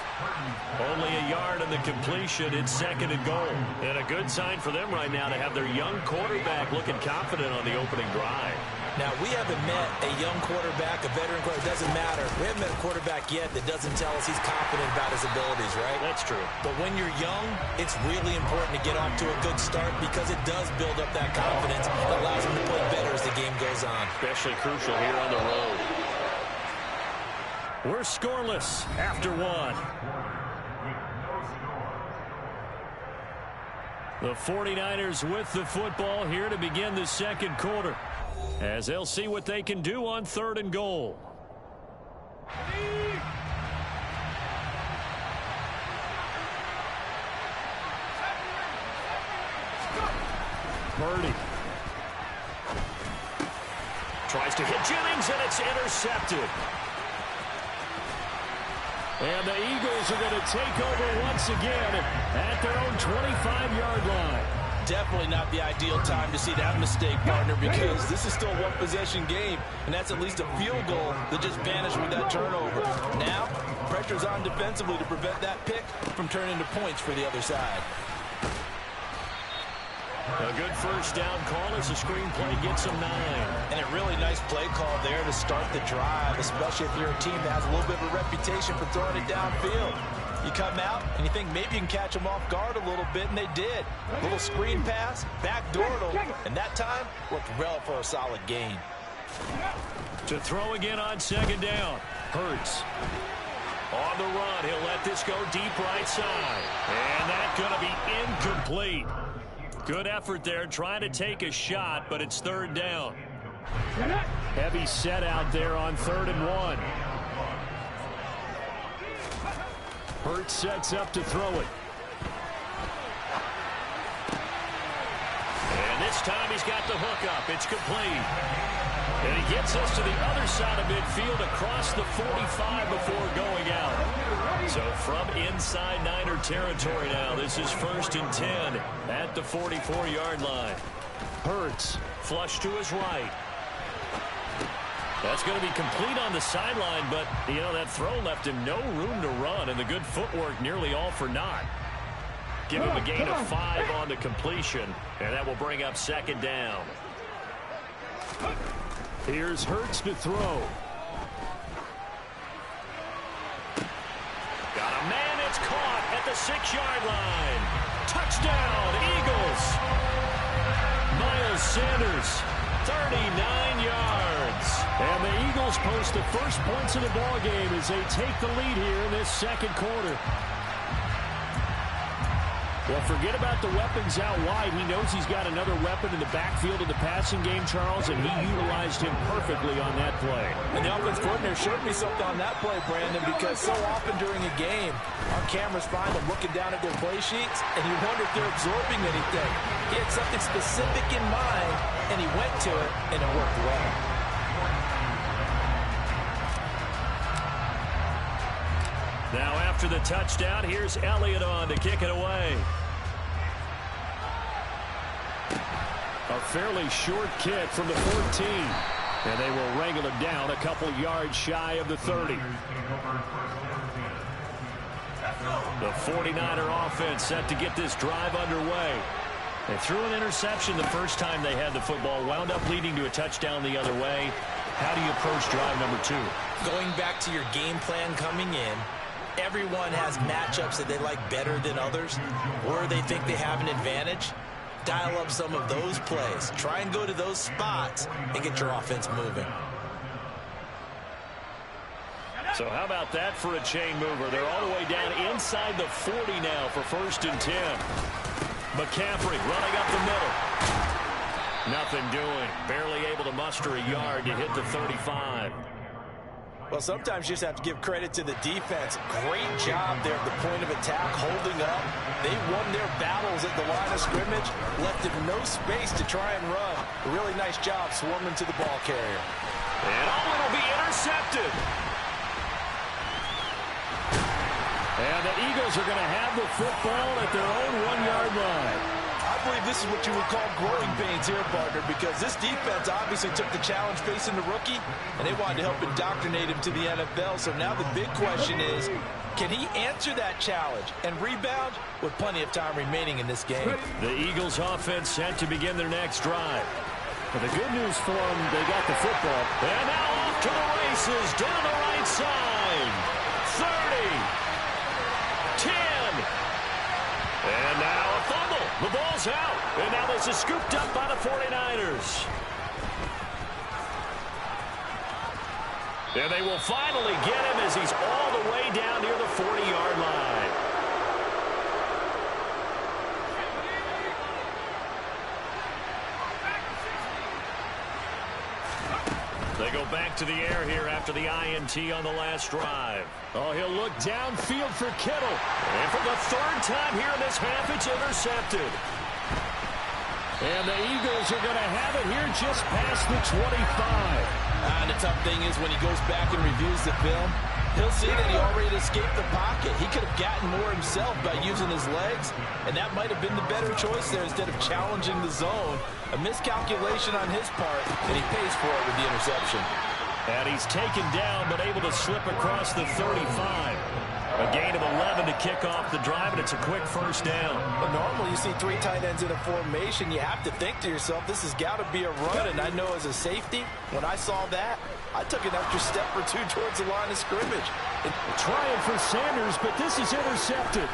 Only a yard on the completion. It's second and goal. And a good sign for them right now to have their young quarterback looking confident on the opening drive. Now, we haven't met a young quarterback, a veteran quarterback. It doesn't matter. We haven't met a quarterback yet that doesn't tell us he's confident about his abilities, right? That's true. But when you're young, it's really important to get off to a good start because it does build up that confidence that allows him to play better as the game goes on. Especially crucial here on the road. We're scoreless after one. The 49ers with the football here to begin the second quarter, as they'll see what they can do on third and goal. Purdy tries to hit Jennings, and it's intercepted. And the Eagles are going to take over once again at their own 25-yard line. Definitely not the ideal time to see that mistake, partner, because this is still a one-possession game, and that's at least a field goal that just vanished with that turnover. Now, pressure's on defensively to prevent that pick from turning into points for the other side. A good first down call as the screenplay gets them 9. And a really nice play call there to start the drive, especially if you're a team that has a little bit of a reputation for throwing it downfield. You come out, and you think maybe you can catch them off guard a little bit, and they did. A little screen pass, backdoored them, and that time worked well for a solid gain. To throw again on second down. Hurts. On the run, he'll let this go deep right side. And that's going to be incomplete. Good effort there, trying to take a shot, but it's third down. Heavy set out there on 3rd and 1. Hurts sets up to throw it. And this time he's got the hook up. It's complete. And he gets us to the other side of midfield across the 45 before going out. So from inside Niner territory now, this is 1st and 10 at the 44-yard line. Hurts flush to his right. That's going to be complete on the sideline, but, you know, that throw left him no room to run, and the good footwork nearly all for naught. Give him a gain of 5 on the completion, and that will bring up second down. Here's Hurts to throw. Got a man, it's caught at the 6-yard line. Touchdown, Eagles. Miles Sanders, 39 yards. And the Eagles post the first points of the ball game as they take the lead here in this second quarter. Well, forget about the weapons out wide. He knows he's got another weapon in the backfield of the passing game, Charles, and he utilized him perfectly on that play. And the offense coordinator showed me something on that play, Brandon, because so often during a game, our cameras find them looking down at their play sheets, and you wonder if they're absorbing anything. He had something specific in mind, and he went to it, and it worked well. Now after the touchdown, here's Elliott on to kick it away. A fairly short kick from the 14. And they will wrangle him down a couple yards shy of the 30. The 49er offense set to get this drive underway. They threw an interception the first time they had the football, wound up leading to a touchdown the other way. How do you approach drive number 2? Going back to your game plan coming in, everyone has matchups that they like better than others, or they think they have an advantage. Dial up some of those plays. Try and go to those spots and get your offense moving. So how about that for a chain mover? They're all the way down inside the 40 now for 1st and 10. McCaffrey running up the middle. Nothing doing. Barely able to muster a yard to hit the 35. Well, sometimes you just have to give credit to the defense. Great job there at the point of attack, holding up. They won their battles at the line of scrimmage, left them no space to try and run. A really nice job swarming to the ball carrier. And it'll be intercepted. And the Eagles are going to have the football at their own 1-yard line. I believe this is what you would call growing pains here, partner, because this defense obviously took the challenge facing the rookie, and they wanted to help indoctrinate him to the NFL. So now the big question is, can he answer that challenge and rebound with plenty of time remaining in this game? The Eagles offense set to begin their next drive. But the good news for them, they got the football. And now off to the races down the right side. 30. 10. And now a fumble. The ball's out. And now this is scooped up by the 49ers. And they will finally get him as he's all the way down near the 40-yard line. They go back to the air here after the INT on the last drive. Oh, he'll look downfield for Kittle. And for the third time here in this half, it's intercepted. And the Eagles are going to have it here just past the 25. And the tough thing is when he goes back and reviews the film, he'll see that he already escaped the pocket. He could have gotten more himself by using his legs, and that might have been the better choice there instead of challenging the zone. A miscalculation on his part, and he pays for it with the interception. And he's taken down, but able to slip across the 35. A gain of 11 to kick off the drive, and it's a quick first down. But normally you see three tight ends in a formation, you have to think to yourself, this has got to be a run. And I know as a safety, when I saw that, I took an extra step or two towards the line of scrimmage. Trying for Sanders, but this is intercepted.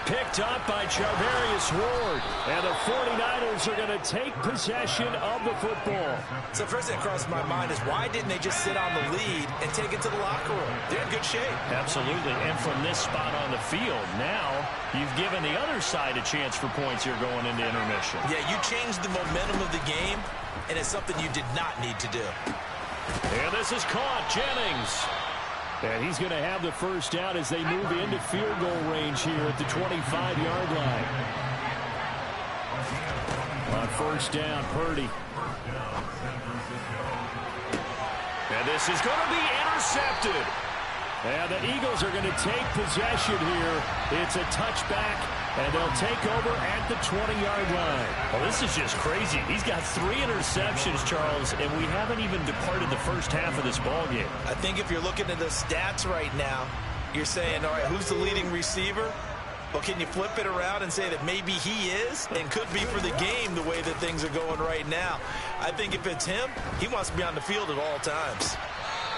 Picked up by Charvarius Ward. And the 49ers are going to take possession of the football. So first thing that crossed my mind is why didn't they just sit on the lead and take it to the locker room? They're in good shape. Absolutely. And from this spot on the field, now you've given the other side a chance for points here going into intermission. Yeah, you changed the momentum of the game, and it's something you did not need to do. And this is caught. Jennings. And he's going to have the first down as they move into field goal range here at the 25-yard line. On first down, Purdy. And this is going to be intercepted. And the Eagles are going to take possession here. It's a touchback, and they'll take over at the 20-yard line. Well, this is just crazy. He's got 3 interceptions, Charles, and we haven't even departed the first half of this ballgame. I think if you're looking at the stats right now, you're saying, all right, who's the leading receiver? Well, can you flip it around and say that maybe he is and could be for the game the way that things are going right now? I think if it's him, he wants to be on the field at all times.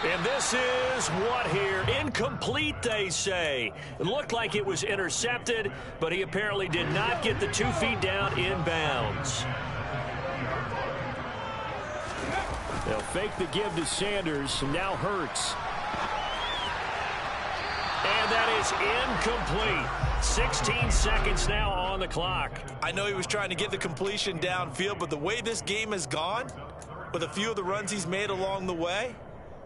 And this is what here? Incomplete, they say. It looked like it was intercepted, but he apparently did not get the 2 feet down in bounds. They'll fake the give to Sanders, and now Hurts. And that is incomplete. 16 seconds now on the clock. I know he was trying to get the completion downfield, but the way this game has gone, with a few of the runs he's made along the way,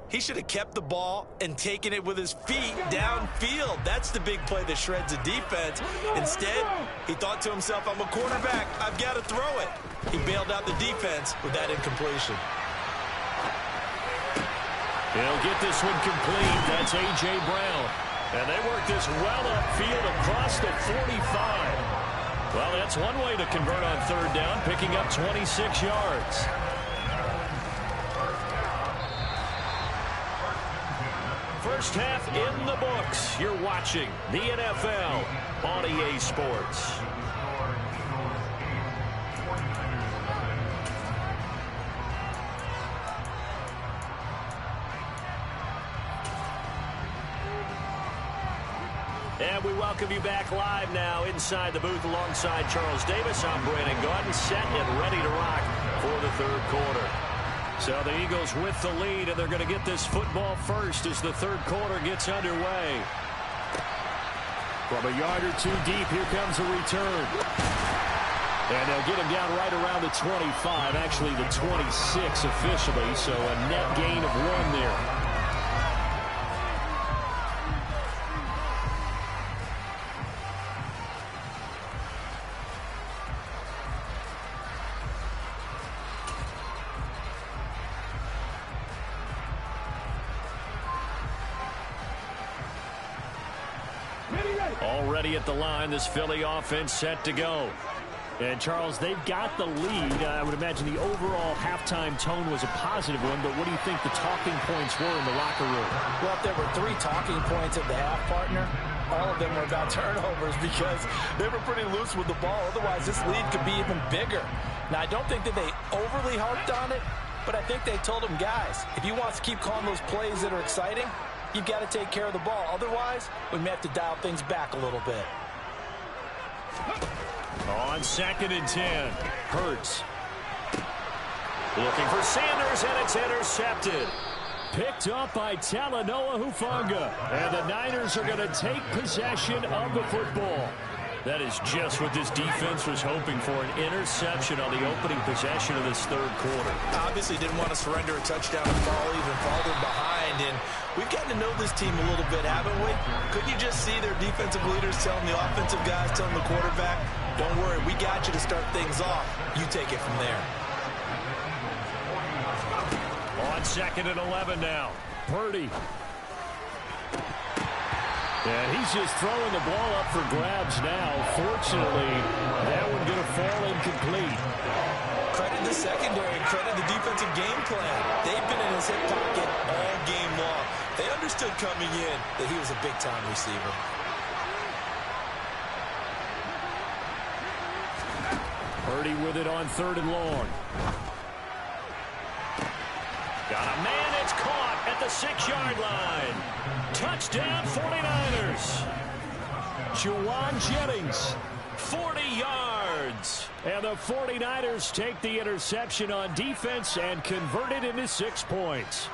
he should have kept the ball and taken it with his feet downfield. That's the big play that shreds the defense. Instead, he thought to himself, I'm a quarterback. I've got to throw it. He bailed out the defense with that incompletion. He'll get this one complete. That's A.J. Brown. And they work this well upfield across the 45. Well, that's one way to convert on third down, picking up 26 yards. First half in the books. You're watching the NFL on EA Sports. And we welcome you back live now inside the booth alongside Charles Davis. I'm Brandon Gaudin, set and ready to rock for the third quarter. So the Eagles with the lead, and they're going to get this football first as the third quarter gets underway. From a yard or two deep, here comes a return. And they'll get him down right around the 25, actually the 26 officially, so a net gain of 1 there. Already at the line, this Philly offense set to go. And, Charles, they've got the lead. I would imagine the overall halftime tone was a positive one, but what do you think the talking points were in the locker room? Well, if there were 3 talking points at the half, partner, all of them were about turnovers because they were pretty loose with the ball. Otherwise, this lead could be even bigger. Now, I don't think that they overly harped on it, but I think they told them, guys, if you want to keep calling those plays that are exciting, you've got to take care of the ball. Otherwise, we may have to dial things back a little bit. On 2nd and 10, Hurts. Looking for Sanders, and it's intercepted. Picked up by Talanoa Hufanga. And the Niners are going to take possession of the football. That is just what this defense was hoping for, an interception on the opening possession of this third quarter. Obviously didn't want to surrender a touchdown and fall even farther behind. And we've gotten to know this team a little bit, haven't we? Couldn't you just see their defensive leaders telling the offensive guys, telling the quarterback, don't worry, we got you to start things off. You take it from there. On 2nd and 11 now, Purdy. And he's just throwing the ball up for grabs now. Fortunately, that one going to fall incomplete. Credit the secondary, credit the defensive game plan. They've been in his hip pocket all game long. They understood coming in that he was a big-time receiver. Purdy with it on 3rd and long. Got a man, it's caught at the 6-yard line. Touchdown 49ers. Juwan Jennings, 40 yards. And the 49ers take the interception on defense and convert it into 6 points.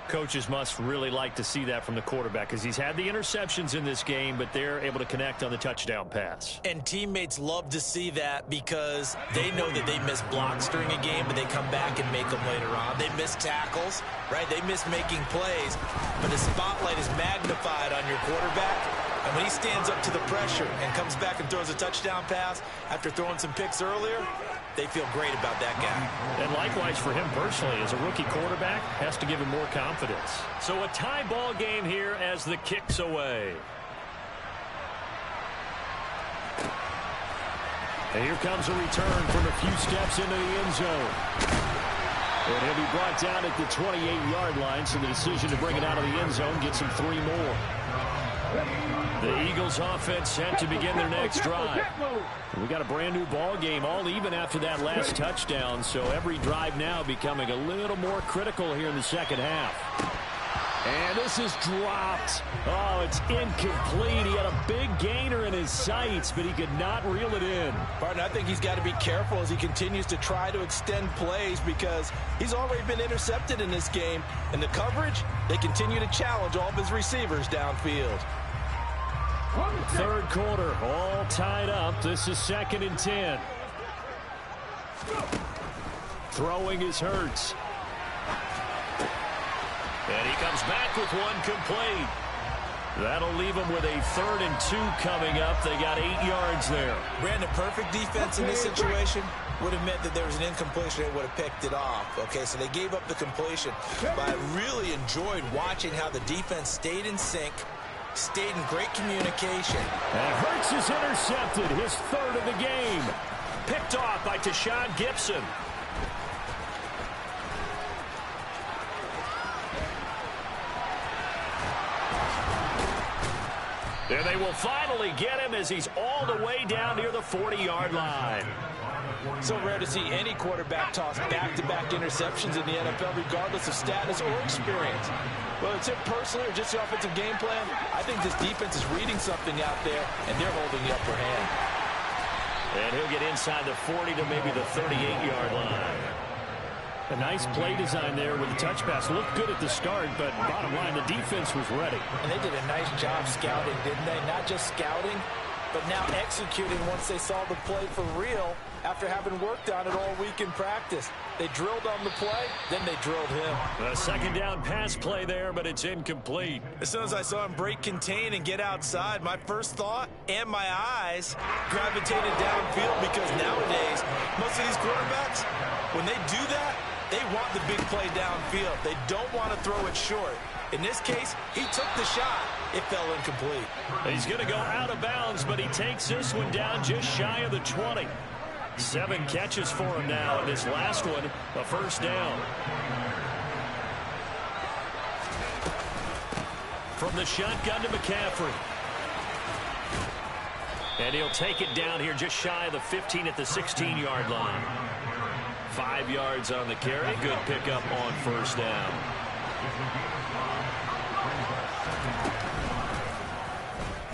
Coaches must really like to see that from the quarterback because he's had the interceptions in this game, but they're able to connect on the touchdown pass. And teammates love to see that because they know that they miss blocks during a game, but they come back and make them later on. They miss tackles, right? They miss making plays, but the spotlight is magnified on your quarterback. And when he stands up to the pressure and comes back and throws a touchdown pass after throwing some picks earlier, they feel great about that guy. And likewise for him personally, as a rookie quarterback, has to give him more confidence. So a tie ball game here as the kick's away. And here comes a return from a few steps into the end zone. And he'll be brought down at the 28-yard line, so the decision to bring it out of the end zone gets him 3 more. The Eagles offense set to begin their next drive. We got a brand new ball game, all even after that last touchdown, so every drive now becoming a little more critical here in the second half. And this is dropped. Oh, it's incomplete. He had a big gainer in his sights, but he could not reel it in. Partner, I think he's got to be careful as he continues to try to extend plays because he's already been intercepted in this game. And the coverage, they continue to challenge all of his receivers downfield. Third quarter, all tied up. This is 2nd and 10. Throwing is Hurts. And he comes back with one complete. That'll leave him with a 3rd and 2 coming up. They got 8 yards there. Brandon, perfect defense in this situation would have meant that there was an incompletion. They would have picked it off. Okay, so they gave up the completion. But I really enjoyed watching how the defense stayed in sync, stayed in great communication. And Hurts is intercepted, his 3rd of the game. Picked off by Tashawn Gibson. And they will finally get him as he's all the way down near the 40-yard line. So rare to see any quarterback toss back-to-back interceptions in the NFL, regardless of status or experience. Whether it's him personally or just the offensive game plan, I think this defense is reading something out there, and they're holding the upper hand. And he'll get inside the 40 to maybe the 38-yard line. A nice play design there with the touch pass. Looked good at the start, but bottom line, the defense was ready. And they did a nice job scouting, didn't they? Not just scouting, but now executing once they saw the play for real after having worked on it all week in practice. They drilled on the play, then they drilled him. A second down pass play there, but it's incomplete. As soon as I saw him break contain and get outside, my first thought and my eyes gravitated downfield because nowadays, most of these quarterbacks, when they do that, they want the big play downfield. They don't want to throw it short. In this case, he took the shot. It fell incomplete. He's going to go out of bounds, but he takes this one down just shy of the 20. 7 catches for him now, and this last one, a first down. From the shotgun to McCaffrey. And he'll take it down here just shy of the 15 at the 16-yard line. 5 yards on the carry. Good pickup on first down.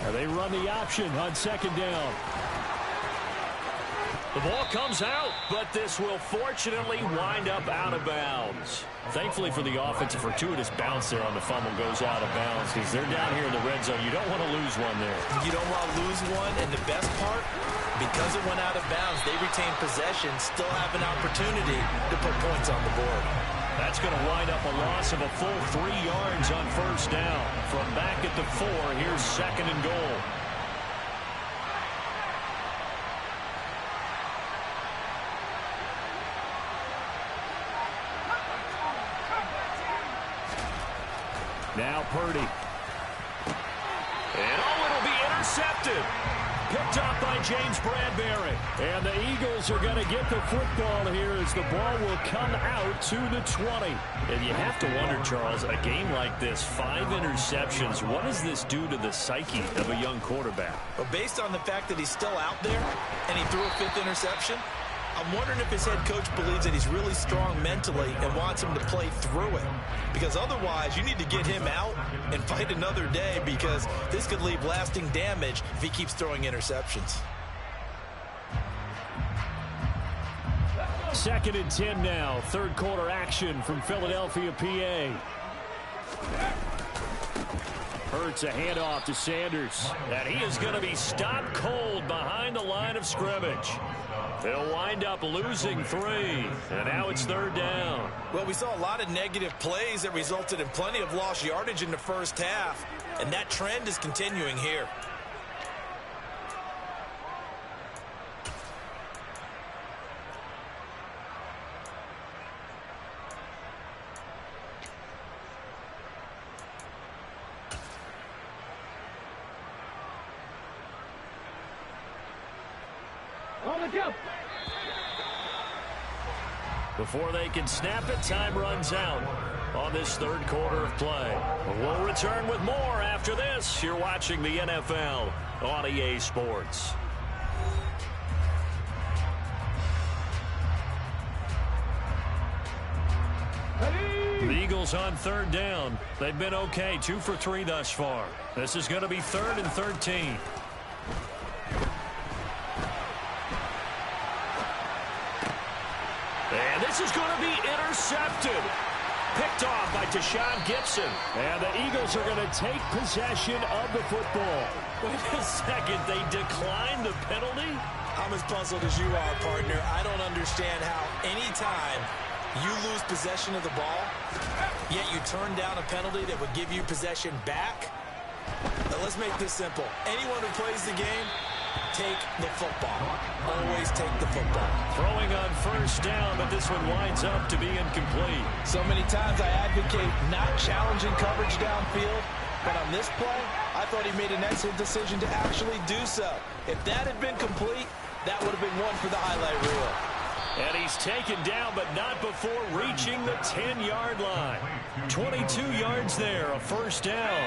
And they run the option on second down. The ball comes out, but this will fortunately wind up out of bounds. Thankfully for the offense, a fortuitous bounce there on the fumble goes out of bounds because they're down here in the red zone. You don't want to lose one there. You don't want to lose one, and the best part, because it went out of bounds, they retain possession, still have an opportunity to put points on the board. That's going to wind up a loss of a full 3 yards on first down. From back at the 4, here's second and goal. Now Purdy. And it'll be intercepted. Picked up by James Bradbury. And the Eagles are going to get the football here as the ball will come out to the 20. And you have to wonder, Charles, a game like this, 5 interceptions, what does this do to the psyche of a young quarterback? Well, based on the fact that he's still out there and he threw a 5th interception, I'm wondering if his head coach believes that he's really strong mentally and wants him to play through it. Because otherwise, you need to get him out and fight another day because this could leave lasting damage if he keeps throwing interceptions. 2nd and 10 now. Third quarter action from Philadelphia, PA. Hurts a handoff to Sanders. And he is going to be stopped cold behind the line of scrimmage. They'll wind up losing 3. And now it's 3rd down. Well, we saw a lot of negative plays that resulted in plenty of lost yardage in the first half. And that trend is continuing here. Before they can snap it, time runs out on this third quarter of play. We'll return with more after this. You're watching the NFL on EA Sports. The Eagles on 3rd down. They've been okay, 2 for 3 thus far. This is going to be 3rd and 13. And this is going to be intercepted. Picked off by Deshaun Gibson. And the Eagles are going to take possession of the football. Wait a second, they declined the penalty? I'm as puzzled as you are, partner. I don't understand how any time you lose possession of the ball, yet you turn down a penalty that would give you possession back. Now let's make this simple. Anyone who plays the game, take the football. Always take the football. Throwing on first down, but this one winds up to be incomplete. So many times I advocate not challenging coverage downfield, but on this play, I thought he made an excellent decision to actually do so. If that had been complete, that would have been one for the highlight reel. And he's taken down, but not before reaching the 10-yard line. 22 yards there, a first down.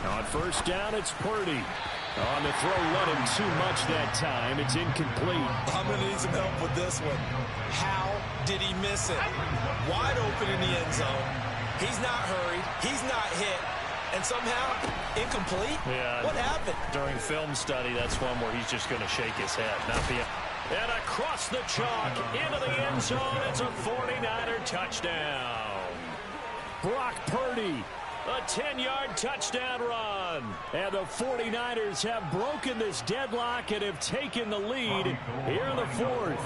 On first down, it's Purdy. On the throw, let him too much that time. It's incomplete. I'm going to need some help with this one. How did he miss it? Wide open in the end zone. He's not hurried. He's not hit. And somehow, incomplete? Yeah. What happened? During film study, that's one where he's just going to shake his head. Not be and across the chalk, into the end zone. It's a 49er touchdown. Brock Purdy. A 10-yard touchdown run. And the 49ers have broken this deadlock and have taken the lead here in the 4th.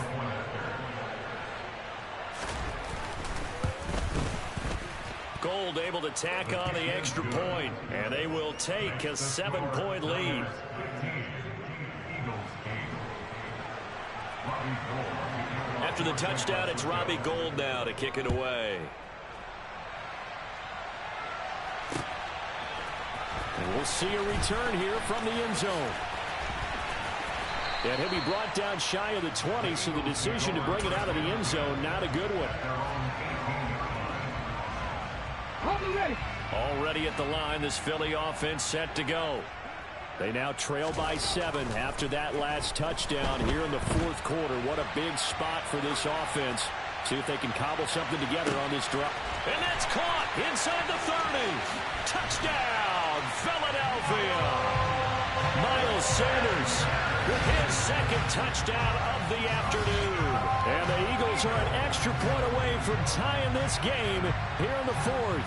Gold able to tack on the extra point, and they will take a 7-point lead. At after the touchdown, it's Robbie Gould now to kick it away. And we'll see a return here from the end zone. And he'll be brought down shy of the 20, so the decision to bring it out of the end zone, not a good one. Already at the line, this Philly offense set to go. They now trail by 7 after that last touchdown here in the fourth quarter. What a big spot for this offense. See if they can cobble something together on this drive. And that's caught inside the 30. Touchdown, Philadelphia. Miles Sanders with his second touchdown of the afternoon. And the Eagles are an extra point away from tying this game here in the fourth.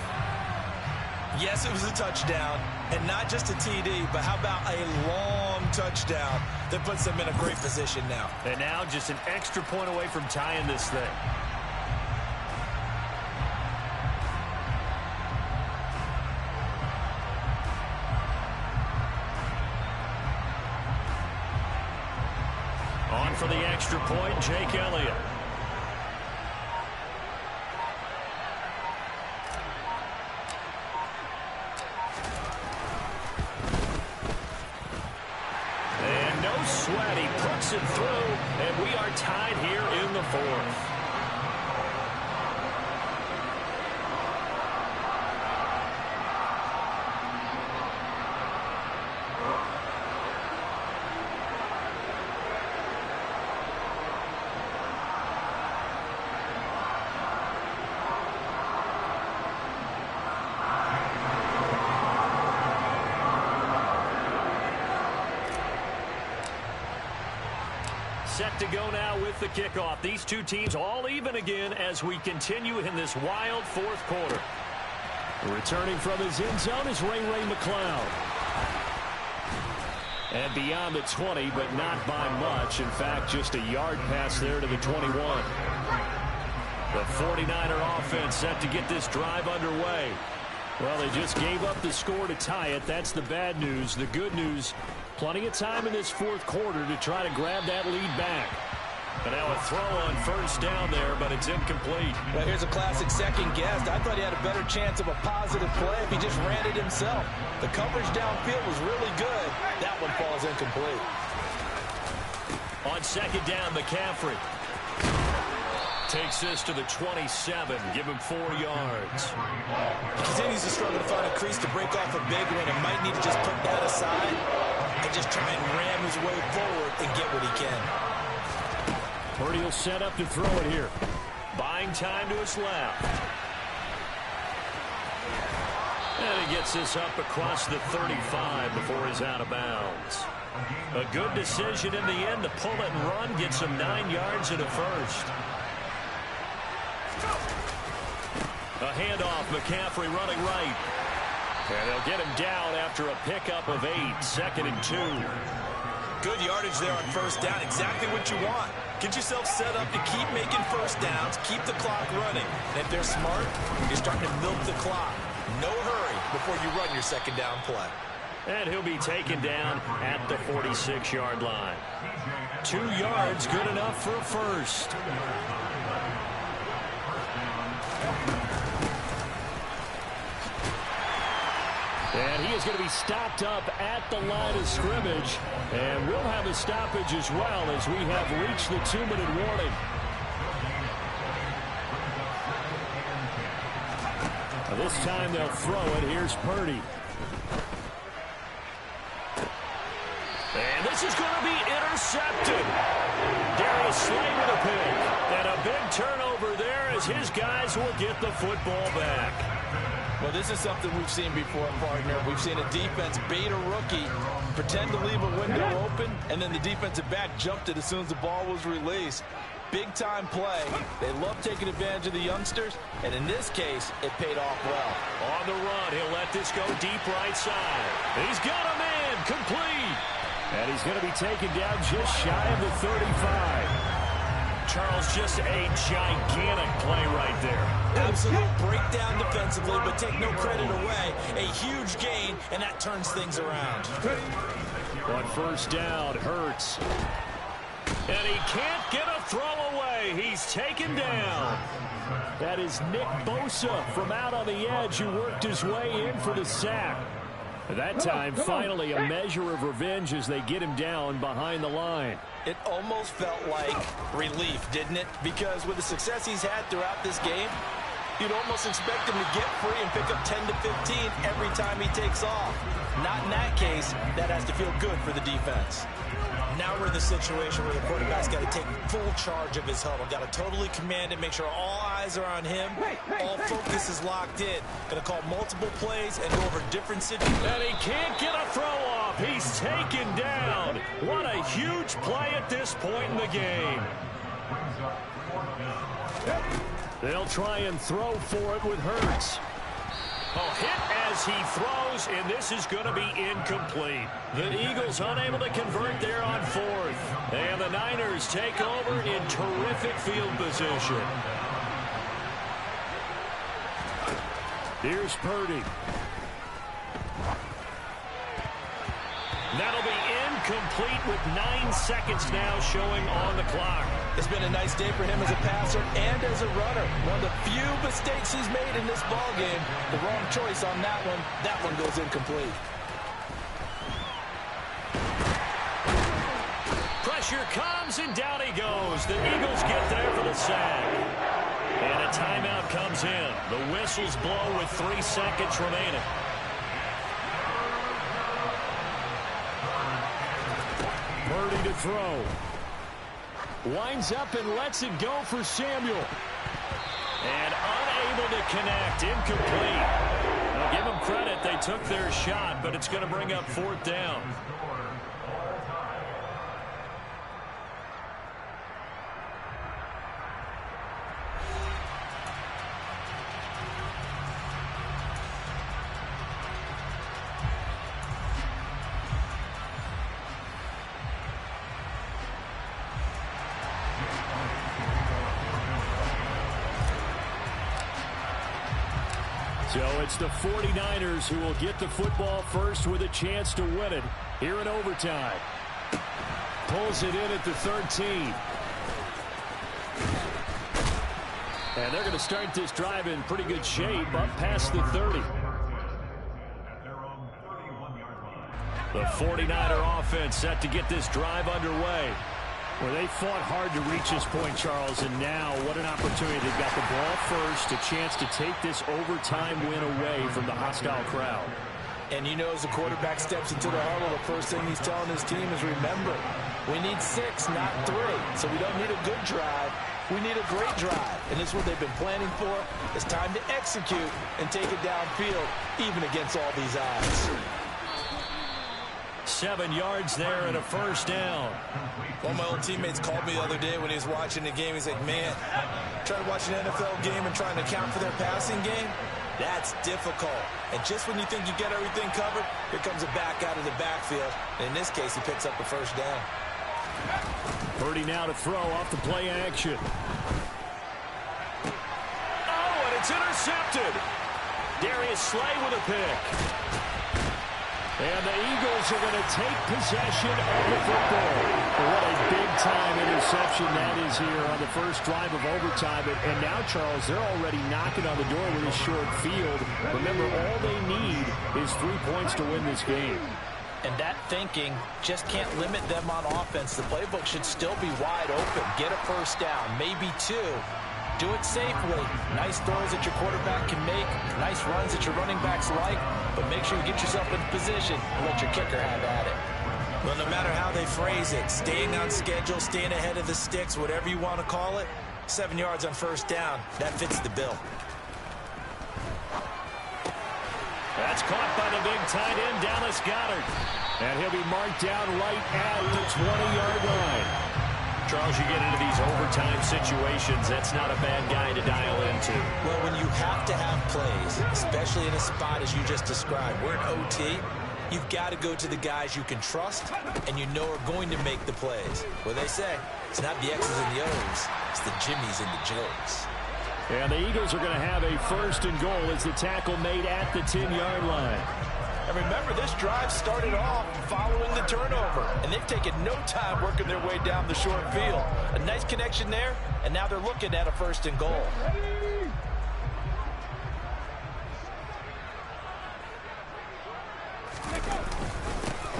Yes, it was a touchdown, and not just a TD, but how about a long touchdown that puts them in a great position now. And now just an extra point away from tying this thing. On for the extra point, Jake Elliott. And no sweat, he puts it through, and we are tied here in the fourth. Set to go now with the kickoff. These two teams all even again as we continue in this wild fourth quarter. Returning from his end zone is Ray McCloud. And beyond the 20, but not by much. In fact, just a yard pass there to the 21. The 49er offense set to get this drive underway. Well, they just gave up the score to tie it. That's the bad news. The good news, plenty of time in this fourth quarter to try to grab that lead back. And now a throw on first down there, but it's incomplete. Well, here's a classic second guess. I thought he had a better chance of a positive play if he just ran it himself. The coverage downfield was really good. That one falls incomplete. On second down, McCaffrey takes this to the 27. Give him 4 yards. He continues to struggle to find a crease to break off a big one and might need to just put that aside and just try and ram his way forward and get what he can. Purdy will set up to throw it here. Buying time to his left. And he gets this up across the 35 before he's out of bounds. A good decision in the end to pull it and run. Gets him 9 yards and a first. A handoff, McCaffrey running right. And they'll get him down after a pickup of 8, 2nd and 2. Good yardage there on first down, exactly what you want. Get yourself set up to keep making first downs, keep the clock running. And if they're smart, you're starting to milk the clock. No hurry before you run your second down play. And he'll be taken down at the 46-yard line. 2 yards, good enough for a first. And he is going to be stopped up at the line of scrimmage. And we'll have a stoppage as well as we have reached the 2-minute warning. This time they'll throw it. Here's Purdy. And this is going to be intercepted. Darius Slay with a pick. And a big turnover there as his guys will get the football back. Well, this is something we've seen before, partner. We've seen a defense bait a rookie, pretend to leave a window open, and then the defensive back jumped it as soon as the ball was released. Big-time play. They love taking advantage of the youngsters, and in this case, it paid off well. On the run, he'll let this go deep right side. He's got a man, complete. And he's going to be taken down just shy of the 35. Charles, just a gigantic play right there. Absolute breakdown defensively, but take no credit away. A huge gain, and that turns things around. On first down, Hurts. And he can't get a throw away. away. He's taken down. That is Nick Bosa from out on the edge who worked his way in for the sack. That time, finally, a measure of revenge as they get him down behind the line. It almost felt like relief, didn't it? Because with the success he's had throughout this game, you'd almost expect him to get free and pick up 10 to 15 every time he takes off. Not in that case. That has to feel good for the defense. Now we're in the situation where the quarterback's got to take full charge of his huddle. Got to totally command it, make sure all eyes are on him. All focus is locked in. Going to call multiple plays and go over different situations. And he can't get a throw off. He's taken down. What a huge play at this point in the game. They'll try and throw for it with Hurts. A hit as he throws, and this is going to be incomplete. The Eagles unable to convert there on fourth. And the Niners take over in terrific field position. Here's Purdy. That'll be incomplete with 9 seconds now showing on the clock. It's been a nice day for him as a passer and as a runner. One of the few mistakes he's made in this ballgame. The wrong choice on that one. That one goes incomplete. Pressure comes, and down he goes. The Eagles get there for the sack. And a timeout comes in. The whistles blow with 3 seconds remaining. Purdy to throw. Winds up and lets it go for Samuel. And unable to connect. Incomplete. Now give them credit. They took their shot, but it's going to bring up 4th down. So it's the 49ers who will get the football first with a chance to win it here in overtime. Pulls it in at the 13. And they're going to start this drive in pretty good shape up past the 30. The 49er offense set to get this drive underway. Well, they fought hard to reach this point, Charles, and now what an opportunity. They've got the ball first, a chance to take this overtime win away from the hostile crowd. And you know, as the quarterback steps into the huddle, the first thing he's telling his team is, remember, we need 6, not 3. So we don't need a good drive. We need a great drive. And this is what they've been planning for. It's time to execute and take it downfield, even against all these odds. 7 yards there and a 1st down. One of my old teammates called me the other day when he was watching the game. He's like, man, trying to watch an NFL game and trying to account for their passing game, that's difficult. And just when you think you get everything covered, here comes a back out of the backfield. And in this case, he picks up the 1st down. Purdy now to throw off the play action. Oh, and it's intercepted. Darius Slay with a pick. And the Eagles are going to take possession of the football. What a big-time interception that is here on the first drive of overtime. And now, Charles, they're already knocking on the door with a short field. Remember, all they need is 3 points to win this game. And that thinking just can't limit them on offense. The playbook should still be wide open. Get a 1st down, maybe 2. Do it safely. Nice throws that your quarterback can make. Nice runs that your running backs like. But make sure you get yourself in position and let your kicker have at it. Well, no matter how they phrase it, staying on schedule, staying ahead of the sticks, whatever you want to call it, 7 yards on 1st down, that fits the bill. That's caught by the big tight end, Dallas Goedert. And he'll be marked down right at the 20-yard line. Charles, you get into these overtime situations, that's not a bad guy to dial into. Well, when you have to have plays, especially in a spot as you just described, we're in OT, you've got to go to the guys you can trust and you know are going to make the plays. Well, they say, it's not the X's and the O's, it's the Jimmies and the Joes. And the Eagles are going to have a 1st and goal as the tackle made at the 10-yard line. And remember, this drive started off following the turnover, and they've taken no time working their way down the short field. A nice connection there, and now they're looking at a 1st and goal.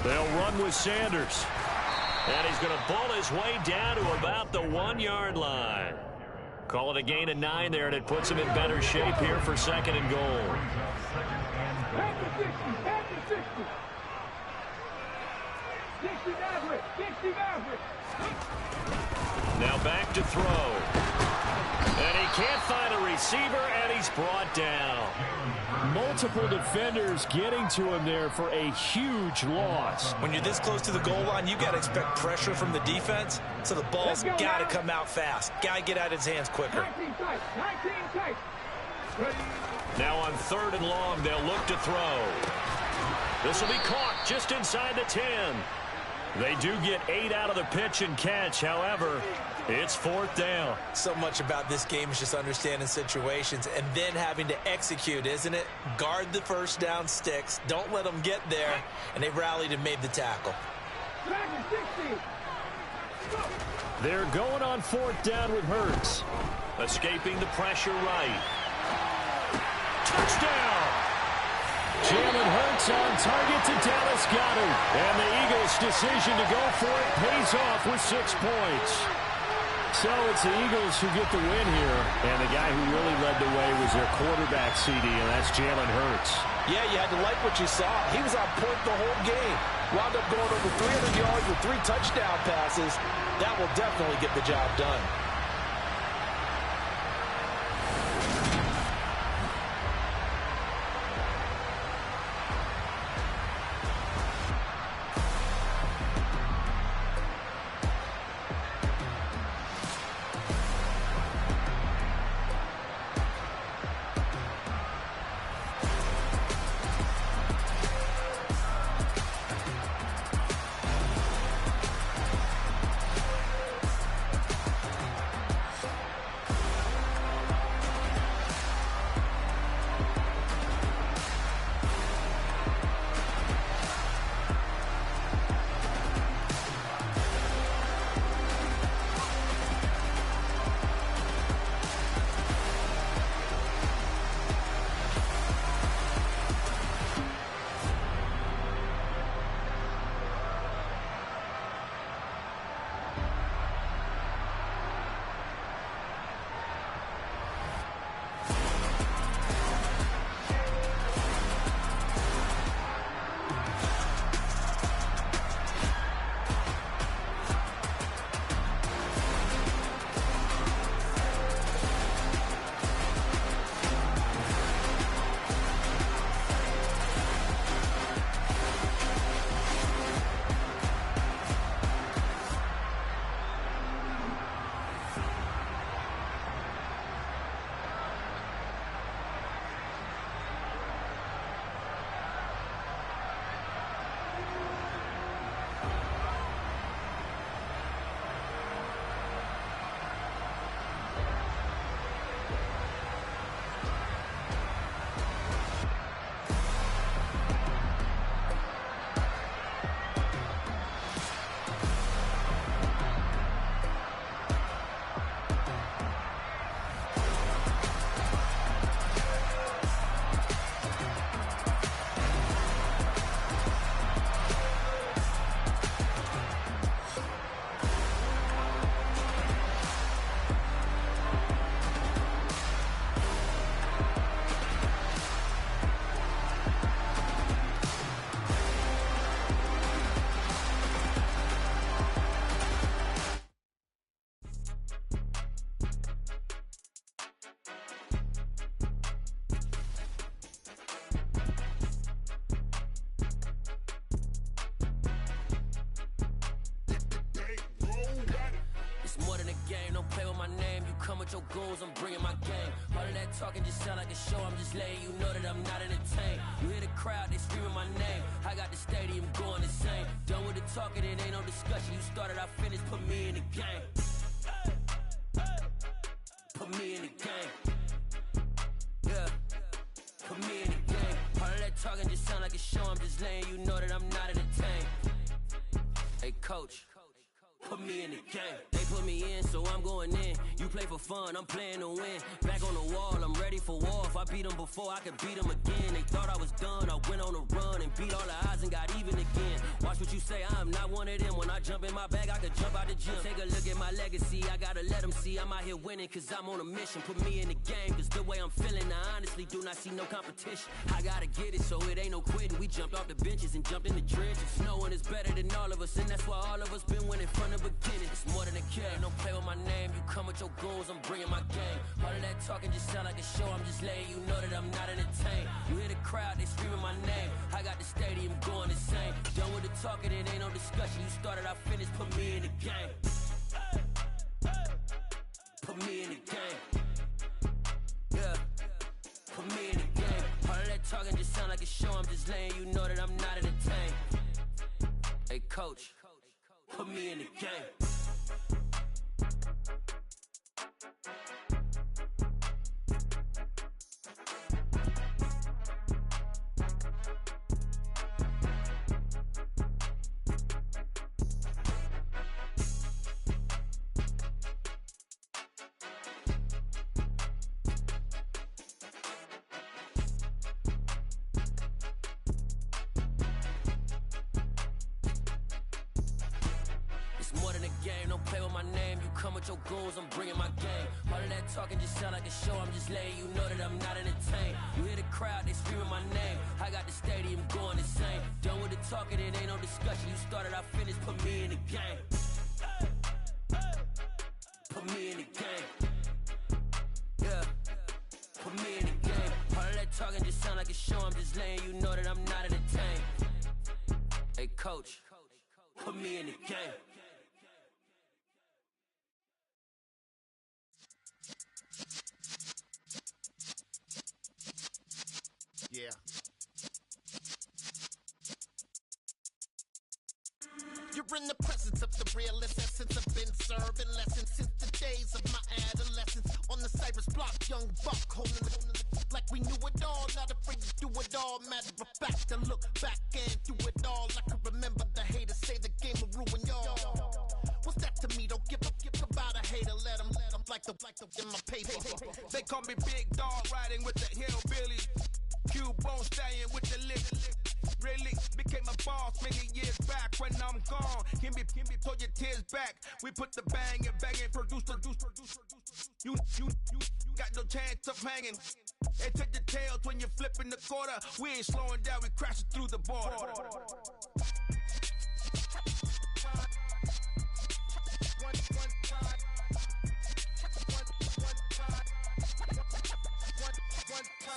They'll run with Sanders. And he's going to pull his way down to about the 1-yard line. Call it a gain of 9 there, and it puts him in better shape here for 2nd and goal. Now back to throw. And he can't find a receiver, and he's brought down. Multiple defenders getting to him there for a huge loss. When you're this close to the goal line, you got to expect pressure from the defense, so the ball's got to come out fast. Got to get out of his hands quicker. Now on 3rd and long, they'll look to throw. This will be caught just inside the 10. They do get 8 out of the pitch and catch. However, it's 4th down. So much about this game is just understanding situations and then having to execute, isn't it? Guard the 1st down sticks. Don't let them get there. And they rallied and made the tackle. They're going on 4th down with Hurts. Escaping the pressure right. Touchdown! Jalen Hurts on target to Dallas Goedert. And the Eagles' decision to go for it pays off with 6 points. So it's the Eagles who get the win here. And the guy who really led the way was their quarterback, CD, and that's Jalen Hurts. Yeah, you had to like what you saw. He was on point the whole game. Wound up going over 300 yards with 3 touchdown passes. That will definitely get the job done. with your goons, I'm bringing my game. All of that talking just sound like a show, I'm just letting you know that I'm not entertained. You hear the crowd, they screaming my name. I got the stadium going insane. Done with the talking, it ain't no discussion. You started, I finished, put me in the game. Put me in the game. Yeah. Put me in the game. All of that talking. talking just sound like a show. I'm just letting you know that I'm not entertained. Hey, coach, put me in the game. They put me in, so I'm going in. You play for fun, I'm playing to win. Back on the wall, I'm ready for war. If I beat them before, I could beat them again. They thought I was done, I went on a run and beat all the odds and got even again. Watch what you say, I'm not one of them. When I jump in my bag, I could jump out the gym. Take a look at my legacy, I gotta let them see I'm out here winning, cause I'm on a mission. Put me in the game, cause the way I'm feeling, I honestly do not see no competition. I gotta get it, so it ain't no quitting. We jumped off the benches and jumped in the trenches. No one is better than all of us, and that's why all of us been winning from the beginning. It's more than a game, don't play with my name. You come with your goons, I'm bringing my game. All of that talking just sound like a show. I'm just letting you know that I'm not entertained. You hear the crowd, they screaming my name. I got the stadium going insane. Done with the talking, it ain't no discussion. You started, I finished, put me in the game. Put me in the game. Yeah, put me in the game. All of that talking just sound like a show. I'm just letting you know that I'm not entertained. Hey, coach, put me in the game. Your goals, I'm bringing my game. All of that talking just sound like a show. I'm just letting you know that I'm not entertained. You hear the crowd, they screaming my name. I got the stadium going insane. Done with the talking, it ain't no discussion. You started, I finished, put me in the game. Put me in the game. Yeah, put me in the game. All of that talking just sound like a show. I'm just letting you know that I'm not entertained. Hey, coach, put me in the game. Yeah. You're in the presence of the realest essence. I've been serving lessons since the days of my adolescence. On the Cypress block, young buck holding it like we knew it all. Not afraid to do it all. Matter of fact, to look back and do it all. I can remember the haters say the game will ruin y'all. What's that to me? Don't give about a hater. Let them like the in my paper. They call me Big Dog, riding with the hillbillies. Cubone staying with the lick. Really became a boss many years back. When I'm gone, can be pull your tears back. We put the bang and produce. You got no chance of hanging. They take the tails when you're flipping the quarter. We ain't slowing down, we crashing through the border.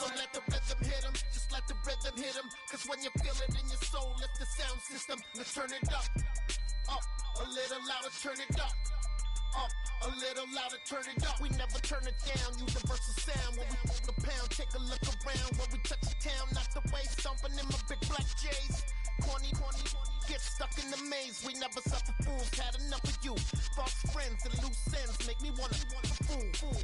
So let the rhythm hit him, just let the rhythm hit him. Cause when you feel it in your soul, lift the sound system. Let's turn it up, a little louder, turn it up, a little louder, turn it up. We never turn it down, universal sound. When we hold the pound, take a look around. When we touch the town, not the way, stomping in my big black J's. Corny, get stuck in the maze. We never suffer fools, had enough of you. False friends and loose ends make me wanna fool.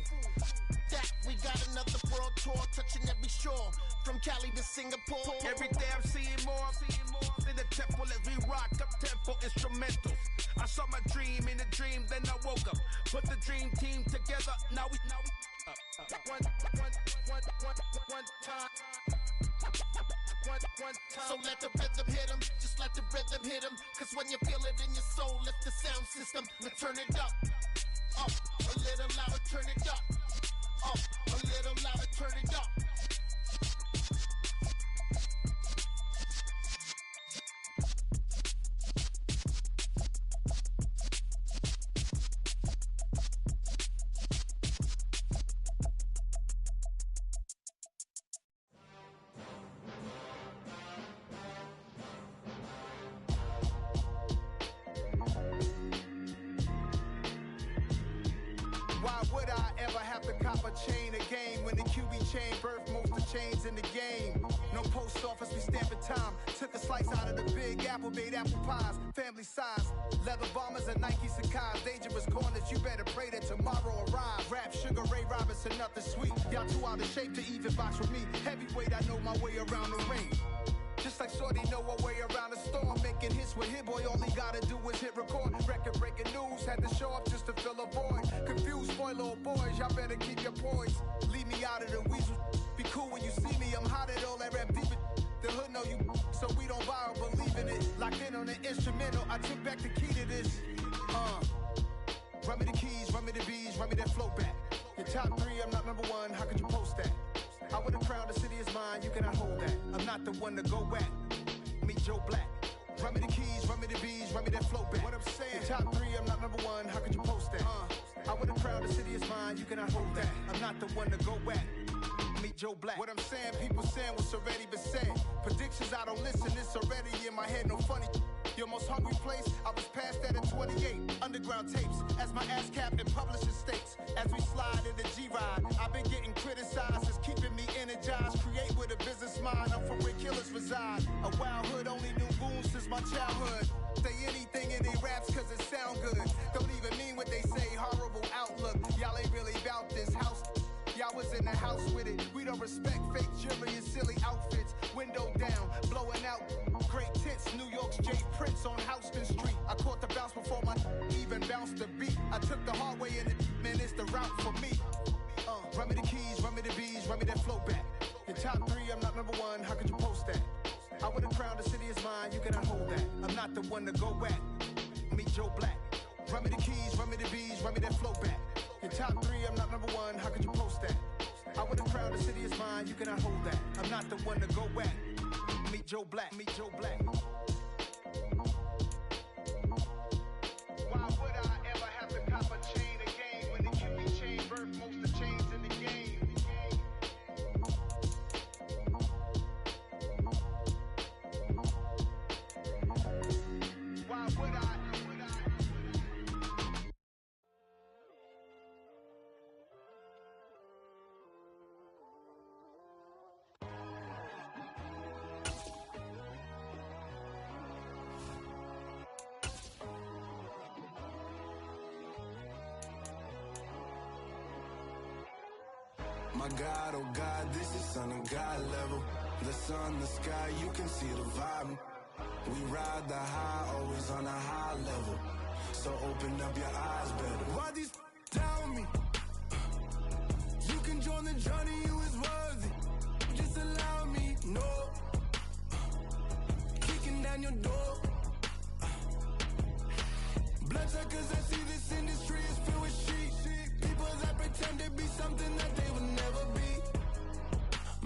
That we got another world tour, touching every shore, from Cali to Singapore. Every day I'm seeing more in the temple as we rock up tempo instrumentals. I saw my dream in a dream, then I woke up. Put the dream team together, now we one time. So let the rhythm hit him, just let the rhythm hit him. Cause when you feel it in your soul, lift the sound system. Let's turn it up, a little louder, turn it up, a little louder, turn it up. Why would I ever have to cop a chain again when the QB chain birthed most of chains in the game? No post office, we stamping time. Took a slice out of the big apple, made apple pies, family size. Leather bombers and Nike Sacai's. Dangerous corners, you better pray that tomorrow arrives. Rap, Sugar Ray Robinson, nothing sweet. Y'all too out of shape to even box with me. Heavyweight, I know my way around the ring. Just like Shorty know a way around the storm. Making hits with Hit Boy, all he gotta do is hit record. Record breaking news, had to show up just to fill a void. Confused boy, little boys, y'all better keep your poise. Leave me out of the weasel. Be cool when you see me, I'm hot at all that rap deep. The hood know you, so we don't buy or believe in it. Locked in on the instrumental, I took back the key to this. Run me the keys, run me the bees, run me that flow back. Your top 3, I'm not number 1, how could you post that? I would've crowned the city is mine, you cannot hold that. I'm not the one to go back. Meet Joe Black. Run me the keys, run me the bees, run me that flow back. What I'm saying, your top 3, I'm not number 1, how could you post that? I would've crowned the city is mine, you cannot hold that. I'm not the one to go back. Meet Joe Black. What I'm saying, people saying what's already been said. Predictions, I don't listen, it's already in my head, no funny. Your most hungry place, I was past that at 28. Underground tapes, as my ass cap and publishing states. As we slide in the G-Ride, I've been getting criticized, it's keeping me energized. Create with a business mind, I'm from where killers reside. A wild hood, only knew goons since my childhood. Say anything in they raps cause it sound good. Don't even mean what they say, horrible outlook. Y'all ain't really about this house. Y'all was in the house with it. We don't respect fake jewelry and silly outfits. Window down, blowing out. Great tits, New York's J. Prince on Houston Street. I caught the bounce before my even bounced the beat. I took the hard way in it, man, it's the route for me. Run me the keys, run me the bees, run me that flow back. Your top 3, I'm not number 1, how could you post that? I would've crowned the city is mine, you cannot hold that. I'm not the one to go back. Meet Joe Black. Run me the keys, run me the bees, run me that flow back. Your top 3, I'm not number 1, how could you post that? I would've crowned the city is mine, you cannot hold that. I'm not the one to go back. Meet Joe Black, meet Joe Black. Why would I ever have to cop a chain again when the QB chain birthed most of the chains in the game? Why would I? My God, oh God, this is son of God level. The sun, the sky, you can see the vibe. We ride the high, always on a high level. So open up your eyes better. Why these tell me? You can join the journey, you is worthy. Just allow me, no. Kicking down your door. Bloodsuckers, I see this industry is filled with sheep. People that pretend to be something that they will never be.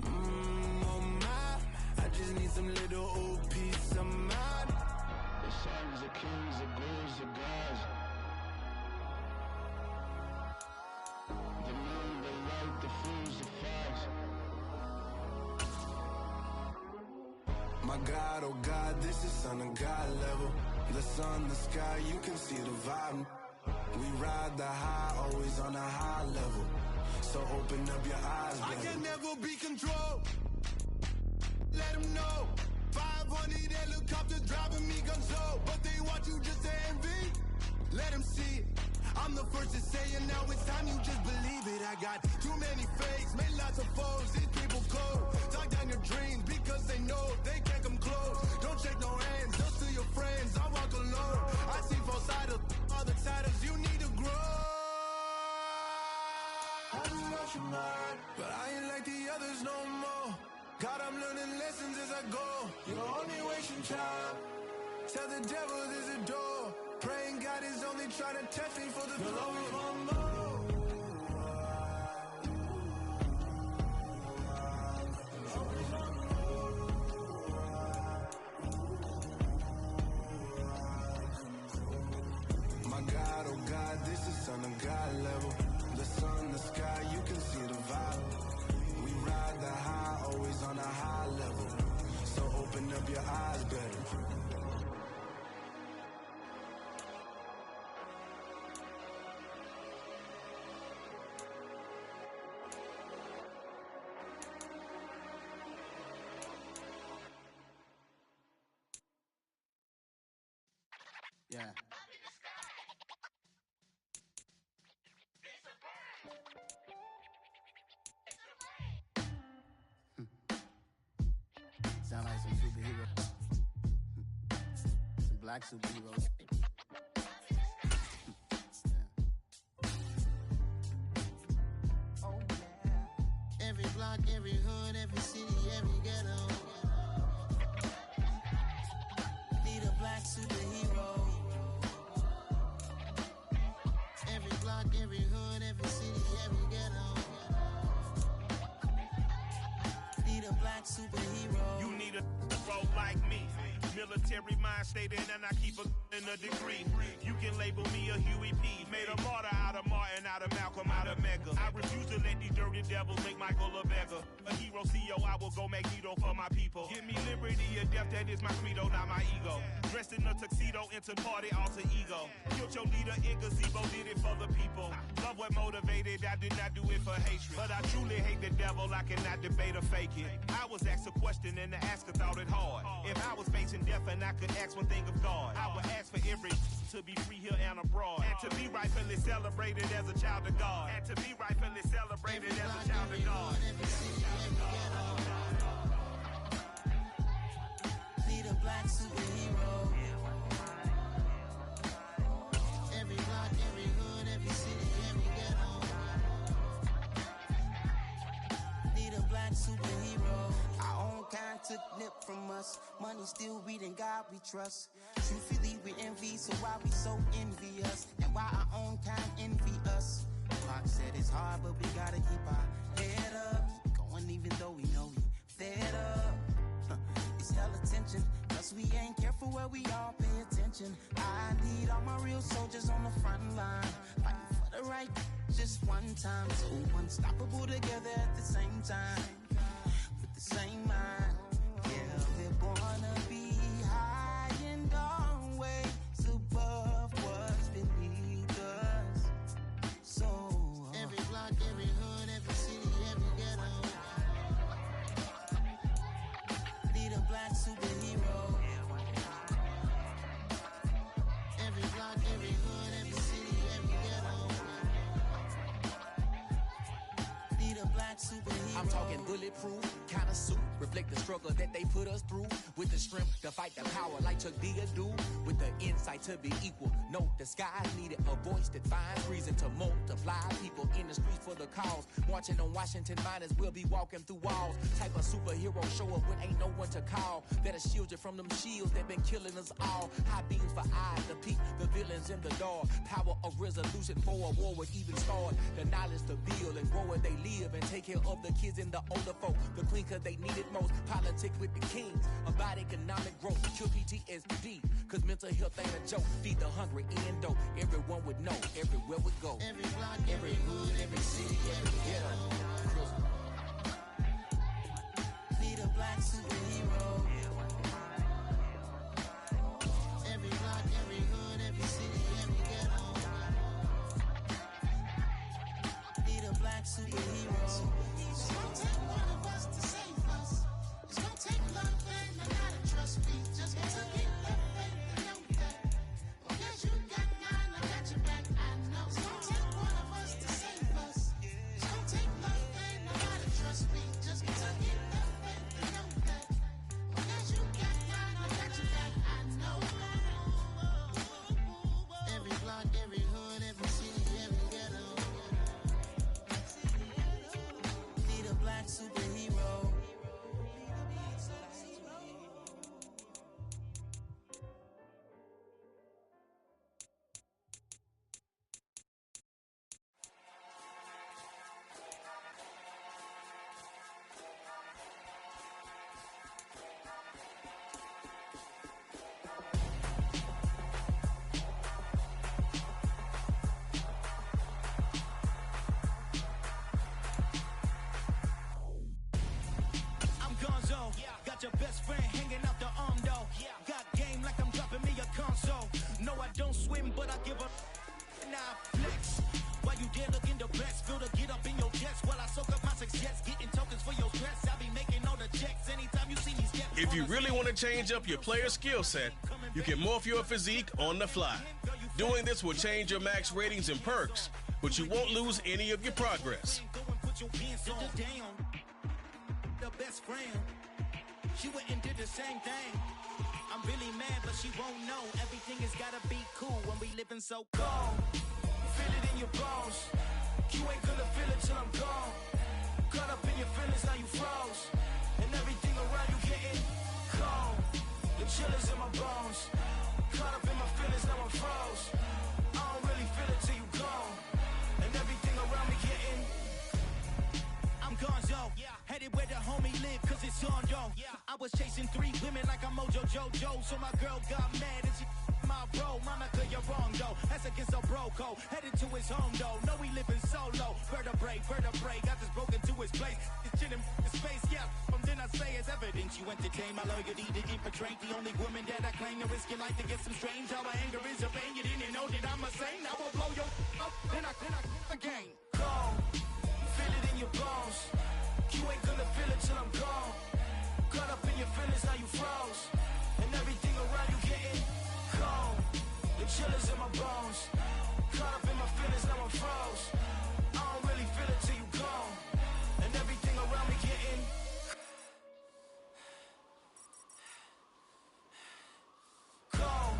Oh my, I just need some little old peace of mind. The sons are kings, the gurus are gods. The moon, the light, the fools, the facts. My God, oh God, this is son of God level. The sun, the sky, you can see the vibe. We ride the high, always on a high level. So open up your eyes, baby. I can never be controlled. Let them know. 500 helicopters driving me gonzo. But they want you just to envy. Let them see it. I'm the first to say it, now it's time you just believe it. I got too many fakes, made lots of foes. These people cold. Talk down your dreams because they know they can't come close. Don't shake no hands, just to your friends. I walk alone. I see both sides of other titles. You need to grow. I lost your mind, but I ain't like the others no more. God, I'm learning lessons as I go. You're only wasting time. Tell the devil there's a door. Praying God is only trying to test me for the glory of my My God, oh God, this is son of God level. The sun, the sky, you can see the vibe. We ride the high, always on a high level. So open up your eyes better. Yeah. Sound like some 2 superheroes. The black superheroes. Oh, yeah. Every block, every hood, every city, every ghetto. Need a black superhero. Every block, every hood, every city, every ghetto. Need a black superhero. You need a hero like me. Military mind stated, and I keep in a degree. You can label me a Huey P. Made a martyr out of Martin, out of Malcolm, out of Mega. I refuse to let these dirty devils make Michael a beggar. A hero CEO, I will go Magneto for my people. Give me liberty or death, that is my credo, not my ego. Dressed in a tuxedo, into party, alter ego. Killed your leader in gazebo, did it for the people. Love what motivated, I did not do it for hatred. But I truly hate the devil, I cannot debate or fake it. I was asked a question and the asker thought it hard. If I was facing death and I could ask one thing of God, I would ask for every to be free here and abroad, and to be rightfully celebrated as a child of God, and to be rightfully celebrated as a child of God. Need a black superhero. Every block, every hood, every city, every ghetto. Need a black superhero. Our own kind took nip from us. Money still reading, God we trust. Truthfully we envy, so why we so envious? And why our own kind envy us? Pac said it's hard, but we gotta keep our head up. Going even though we know we fed up. It's hell attention, cause we ain't careful where we all pay attention. I need all my real soldiers on the front line, fighting for the right just one time. So unstoppable together at the same time, with the same mind. Yeah, we're gonna be high and always above what's beneath us. So every block, every hood, every city, every ghetto. Need a black superhero. Every block, every hood, every city, every ghetto. Need a black superhero. I'm talking bulletproof kind of suit, reflect the struggle that they put us through, with the strength to fight the power like Chuck D do, with the insight to be equal. No, the sky needed a voice that finds reason to multiply people in the streets for the cause. Marching on Washington, might as well be walking through walls. Type of superhero show up when ain't no one to call, that'll shield you from them shields that been killing us all. High beams for eyes to peek the villains in the dark. Power of resolution for a war would even start. The knowledge to build and grow where they live, and take care of the kids and the older folk. The queen cause they need it most. Politics with the kings about economic growth. Kill PTSD cause mental health ain't a joke. Feed the hungry and dope. Everyone would know everywhere we go. Every block, every hood, every city, every ghetto. Need a black superhero. Every block, every hood, every city, every ghetto. Need a black superhero. It's gonna take one of us to save us. It's gonna take love and a lot of trust. We just got to get love and know that. Oh, yes, you got mine, I got your back, I know. It's gonna take one of us to save us. It's gonna take love and a lot of trust. We just got to get love and know that. Oh, yes, you got mine, I got your back, I know. Every block, every hood, every city, every ghetto. Need a black superhero. I'm Gonzo, got your best friend hanging out the arm though. Got game like I'm dropping me a console. No, I don't swim, but I give a now I flex. While you there looking the best, feel to get up in your chest while I soak up my success, getting tokens for your stress. I be making all the checks anytime you see me step. If you really want to change up your player skill set, you can morph your physique on the fly. Doing this will change your max ratings and perks, but you won't lose any of your progress. Go and put your pants on. The best friend. She went and did the same thing. I'm really mad, but she won't know. Everything has gotta be cool when we living so cold. Feel it in your bones. You ain't gonna feel it till I'm gone. Caught up in your feelings, now you froze. And everything around you getting cold. The chill is in my bones. Caught up in my feelings, now I'm froze. I don't really feel it till you gone. And everything around me getting. I'm gonzo. Headed where the homie live, cause it's on though. I was chasing 3 women like I'm Mojo Jojo. So my girl got mad and she my bro. Mama, cause you're wrong though. That's against a bro code. Headed to his home though. No, we living solo. Vertebrae. Got this broken to his place. It's chillin' his face, yeah. From then I say it's evidence. You entertain my loyalty to infiltrate. The only woman that I claim to risk your life to get some strange. How my anger is a vein. You didn't know that I'm a saint. I will blow your up. Then I again. Cold. Feel it in your bones. You ain't gonna feel it till I'm gone. Caught up in your feelings, now you froze. And everything around you getting cold. The chill is in my bones. Caught up in my feelings, now I'm froze. I don't really feel it till you gone. And everything around me getting cold.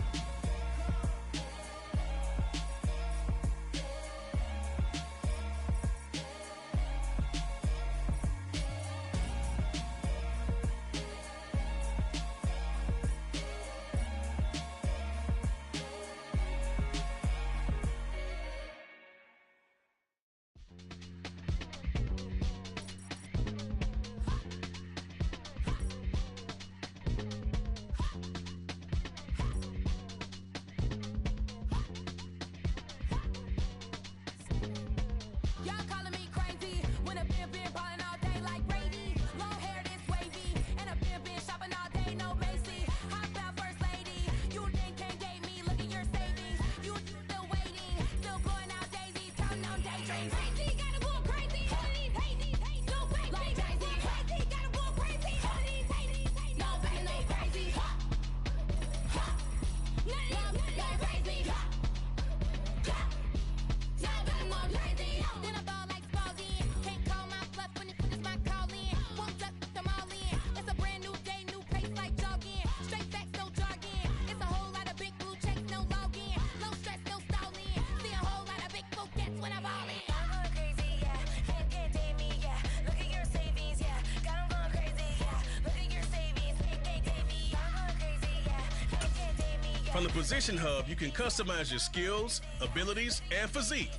From the Position Hub, you can customize your skills, abilities, and physique.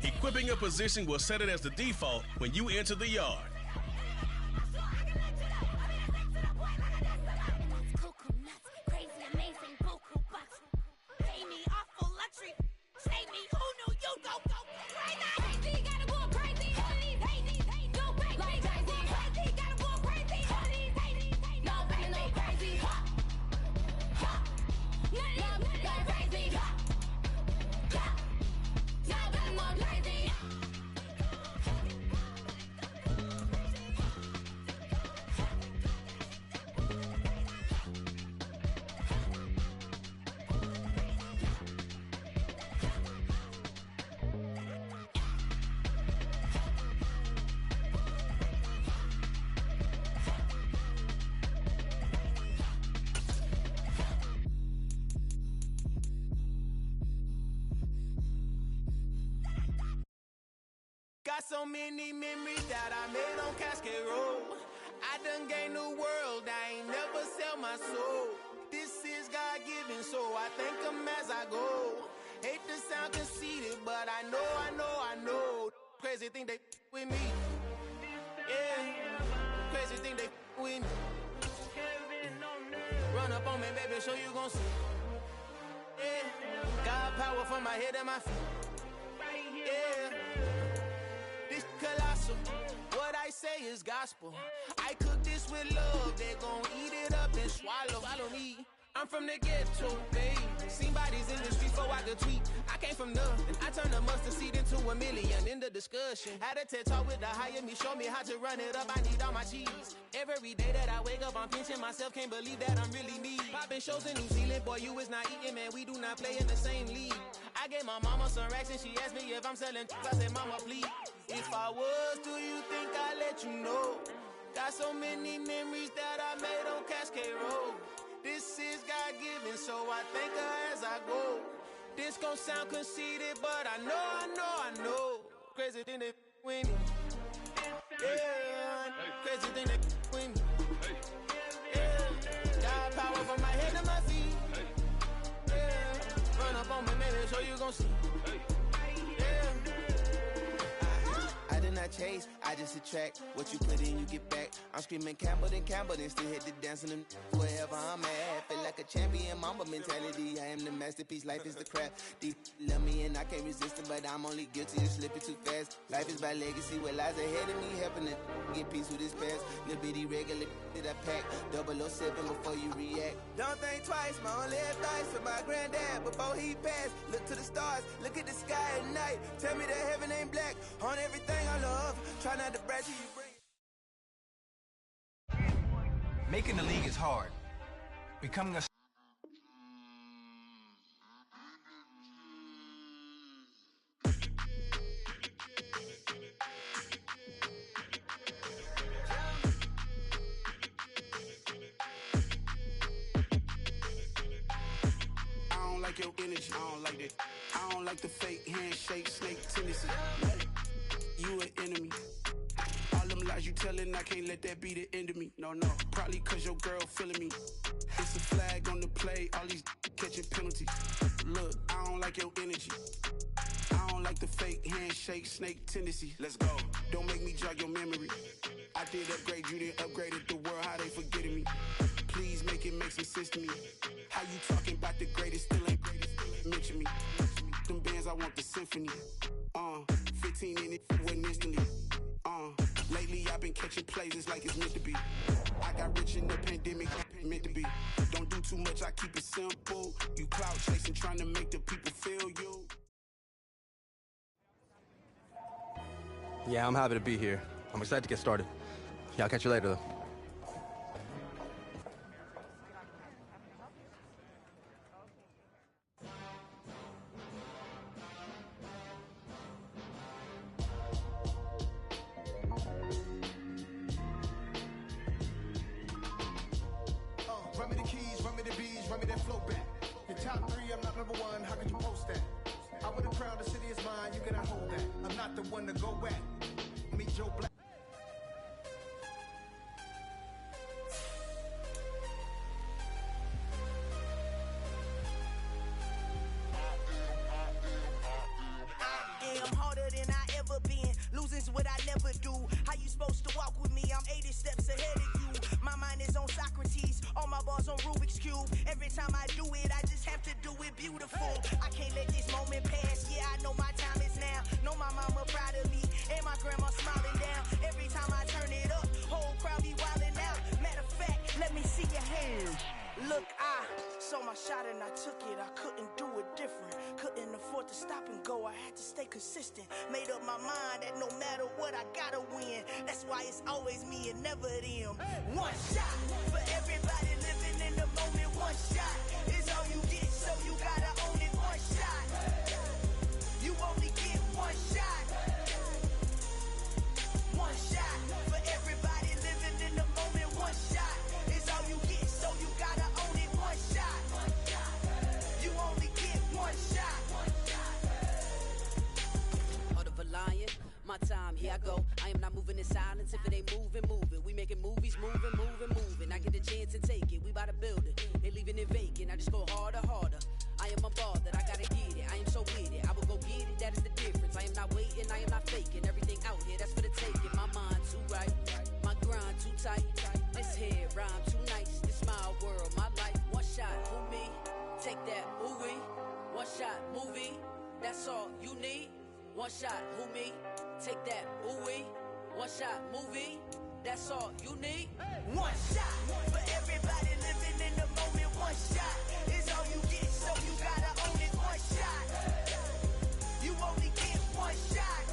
Equipping a position will set it as the default when you enter the yard. Got so many memories that I made on Cascade Road. I done gained the world, I ain't never sell my soul. This is God-given, so I thank him as I go. Hate to sound conceited, but I know. Crazy thing they with me. Yeah, crazy thing they with me. Run up on me, baby, show you gon' see. Yeah, God power from my head and my feet. Yeah. This colossal, what I say is gospel. I cook this with love, they gon' eat it up and swallow me. I'm from the ghetto, babe. Seen bodies in the streets before I could tweet. I came from nothing, I turned a mustard seed into a million in the discussion. Had a TED talk with the higher me, show me how to run it up, I need all my cheese. Every day that I wake up, I'm pinching myself, can't believe that I'm really me. Popping shows in New Zealand, boy, you is not eating, man, we do not play in the same league. I gave my mama some racks and she asked me if I'm selling, I said, mama, please. If I was, do you think I'd let you know? God Got so many memories that I made on Cascade Road. This is God-given, so I thank her as I go. This gon' sound conceited, but I know. Crazy than they win. Yeah, crazy than they win. Yeah, got power from my head to my feet. Yeah, run up on me, maybe, so you gon' see. I did not chase, I just attract. What you put in, you get back. I'm screaming Campbell, then still hit the dancing and wherever I'm at. Feel like a champion, mamba mentality. I am the masterpiece, life is the crap. Deep love me and I can't resist it, but I'm only guilty of slipping too fast. Life is by legacy, what lies ahead of me, helping to get peace with this past. Little bitty regular that I pack, 007 before you react. Don't think twice, my only advice for my granddad before he passed. Look to the stars, look at the sky at night. Tell me that heaven ain't black on everything I love. Try not to brag till you bring. Making the league is hard. Becoming a I don't like your energy. I don't like that. I don't like the fake handshake, snake tendency. You an enemy. All them lies you telling, I can't let that be the end of me. No, probably cause your girl feeling me. It's a flag on the play, all these catching penalties. Look, I don't like your energy. I don't like the fake handshake, snake tendency. Let's go. Don't make me jog your memory. I did upgrade, you didn't upgrade it. The world, how they forgetting me. Please make it make some sense to me. How you talking about the greatest, still ain't greatest, mention me. Them bands, I want the symphony. 15 in it, wasn't instantly. Lately I've been catching plays, it's like it's meant to be. I got rich in the pandemic, meant to be. Don't do too much, I keep it simple. You clout chasing, trying to make the people feel you. Yeah, I'm happy to be here. I'm excited to get started. Yeah, I'll catch you later, though. Run me the keys, run me the bees, run me that flow back. Your top three, I'm not number one, how could you post that? I would have crowned the city is mine, you cannot hold that. I'm not the one to go back. Meet Joe Black. I am harder than I ever been. Losing's what I never do. How you supposed to walk with me? I'm 80 steps ahead of you. My mind is on Socrates. All my bars on Rubik's Cube. Every time I do it, I just have to do it beautiful. I can't let this moment pass. Yeah, I know my time is now. Know my mama proud of me. And my grandma smiling down. Every time I turn it up, whole crowd be wildin' out. Matter of fact, let me see your hands. Look, I saw my shot and I took it. I couldn't do it different. Couldn't afford to stop and go. I had to stay consistent. Made up my mind that no matter what, I gotta win. That's why it's always me and never them. One shot for everybody living in the moment. One shot is all you get, so you gotta own it. One shot. You only get one shot. One shot for everybody living in the moment. One shot is all you get, so you gotta own it. One shot. You only get one shot. Heart of a lion, my time, here I go. I am not moving in silence. If it ain't moving, moving. We making movies, moving. I get the chance to take it. We bout to build it. They leaving it vacant. I just go harder. I am a ball that I gotta get it. I am so with it. I will go get it. That is the difference. I am not waiting. I am not faking. Everything out here, that's for the taking. My mind too right. My grind too tight. This head rhyme too nice. This my world, my life. One shot, who me? Take that, movie. One shot, movie. That's all you need. One shot, who me? Take that, ooh-wee. One shot, movie. That's all you need. One shot for everybody living in the moment. One shot is all you get, so you gotta own it. One shot. You only get one shot.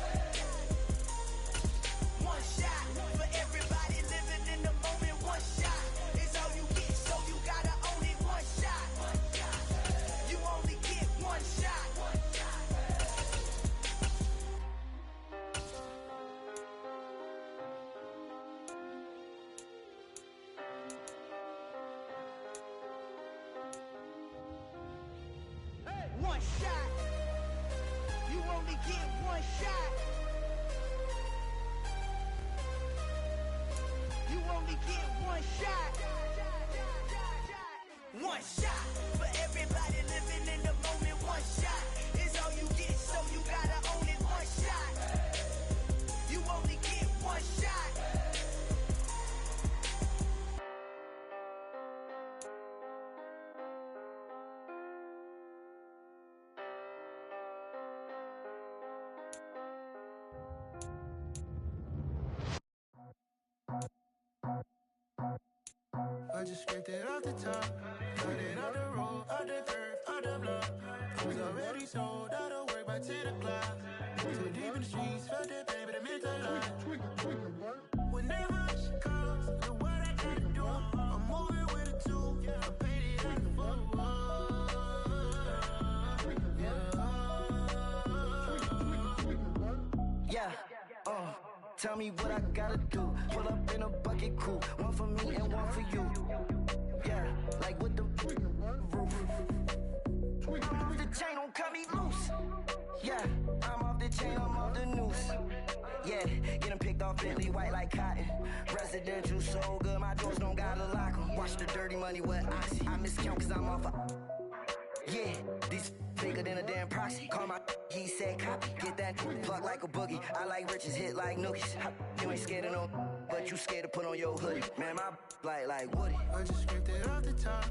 One shot for everybody living in the moment. One shot is all you get, so you gotta own it. One shot. You only get one shot. one shot. You only get one shot. You only get one shot. One shot for everybody living in the moment. One shot is all you get, so you gotta own it. One shot. You only get one shot. I just scraped it off the top, cut it off the road, off the curve, off the block. I was already sold out of work by 10 o'clock. Too deep in the streets, felt that pain, but it meant a lot. Whenever she calls, know what I gotta do. I'm moving with a two, I paid it out the full. Yeah, tell me what I gotta do. Pull up in a bucket crew, one for me and one for you. Yeah, like with the roof. I'm off the chain, don't cut me loose. Yeah, I'm off the chain, I'm off the noose. Yeah, getting picked off Bentley white like cotton. Residential so good, my doors don't gotta lock 'em. Watch the dirty money with oxy. I miscount cause I'm off yeah, these bigger than a damn proxy. Call my he said copy. Get that plug like a boogie. I like riches, hit like nookies. You ain't scared of no, but you scared to put on your hoodie. Man, my like Woody. I just scraped it off the top,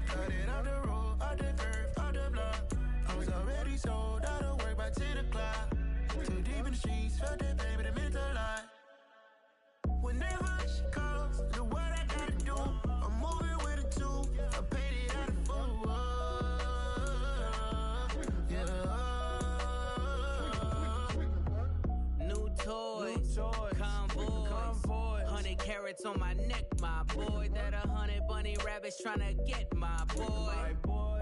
cut it off the road, off the curve, off the block. I was already sold out of work by 10 o'clock. Too deep in the streets, felt that pain, but it meant a lot. Whenever she calls, know what I gotta do. I'm moving with a two, I paid it out of full. New toys, convoys, 100 carats on my neck, my boy. That 100 bunny rabbits tryna get my boy.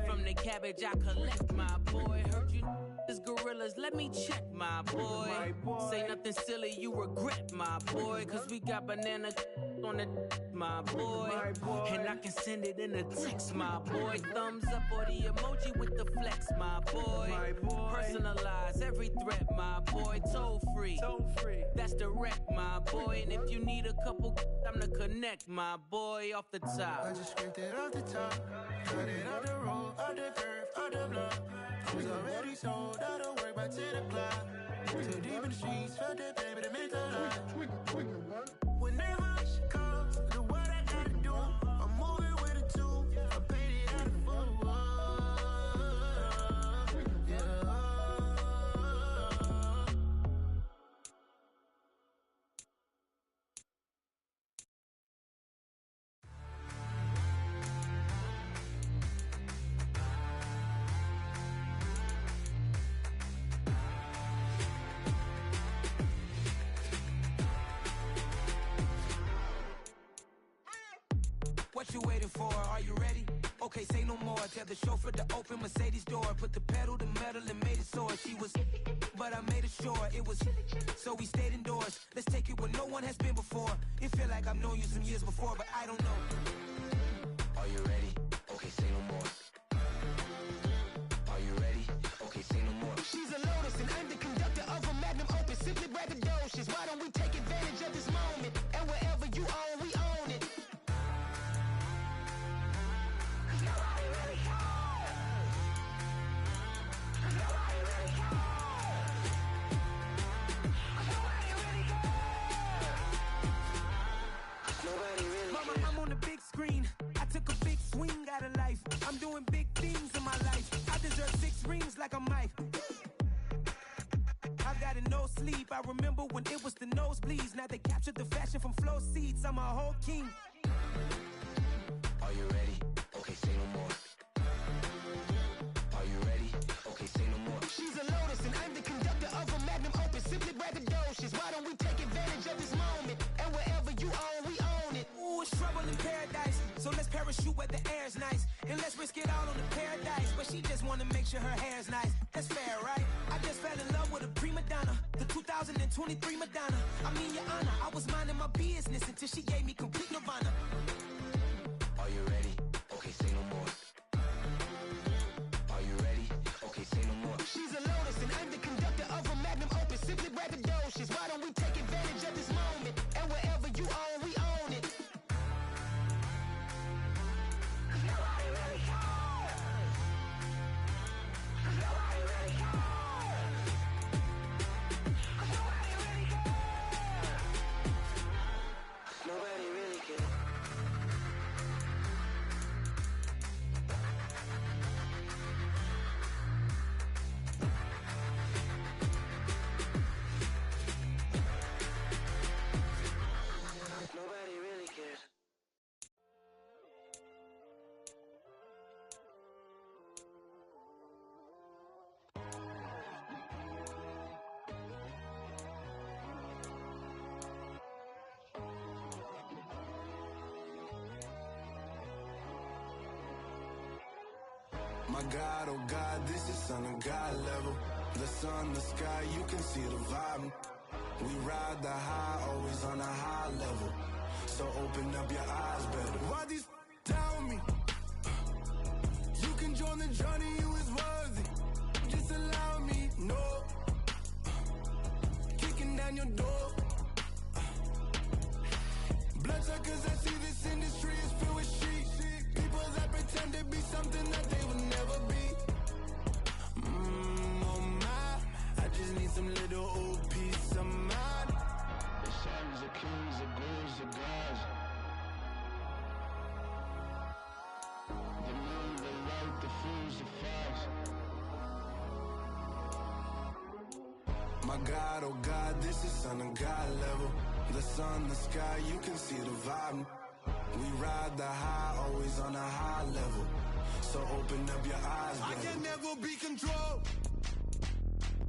From the cabbage I collect, my boy. Heard you is gorillas, let me check, my boy. Say nothing silly, you regret, my boy. Cause we got banana on the my boy. And I can send it in a text, my boy. Thumbs up or the emoji with the flex, my boy. Personalize every threat, my boy. Toll free, that's direct, my boy. And if you need a couple, I'm the connect, my boy. Off the top, I just scraped it off the top, cut it off the road, off the curve, off the block. I was already sold out of work by 10 o'clock. Too deep in the streets, felt that pain, but it meant a lot. Whenever she calls, know what I gotta do. I'm moving with a two, I paid it out of full. What you waiting for? Are you ready? Okay, say no more. Tell the chauffeur to open Mercedes door. Put the pedal to metal and made it soar. She was, but I made it sure it was. So we stayed indoors. Let's take it where no one has been before. It feel like I've known you some years before, but I don't know. Are you ready? Okay, say no more. Are you ready? Okay, say no more. She's a Lotus and I'm the conductor of a magnum opus. Simply braggadocious. Why don't we take advantage of this moment? And wherever you own, we own it. Mama, I'm on the big screen. I took a big swing out of life. I'm doing big things in my life. I deserve 6 rings like I'm Mike. I've got no sleep. I remember when it was the nosebleeds. Now they captured the fashion from flow seats. I'm a whole king. Are you ready? Okay, say no more. Are you ready? Okay, say no more. She's a Lotus and I'm the conductor of a magnum opus. Simply braggadocious. Why don't we take advantage of this moment? And wherever you own, we own it. Ooh, it's trouble in paradise. So let's parachute where the air's nice. And let's risk it all on the paradise. But she just wanna make sure her hair's nice. That's fair, right? I just fell in love with a prima donna. The 2023 Madonna. I mean, your honor, I was minding my business until she gave me complete nirvana. Are you ready? Okay, say no more. Are you ready? Okay, My God, oh God, this is son of God level. The sun, the sky, you can see the vibe. We ride the high, always on a high level. So open up your eyes better. Why these down me? You can join the journey, you is worthy. Just allow me, no. Kicking down your door. Bloodsuckers, I see this industry is filled with sheep. People that pretend to be something that they will never be. Oh my, I just need some little old peace of mind. The sons, the kings, the ghouls, the gods. The moon, the light, the fools, the facts. My God, oh God, this is son of God level. The sun, the sky, you can see the vibe. We ride the high, always on a high level. So open up your eyes, baby. I can never be controlled.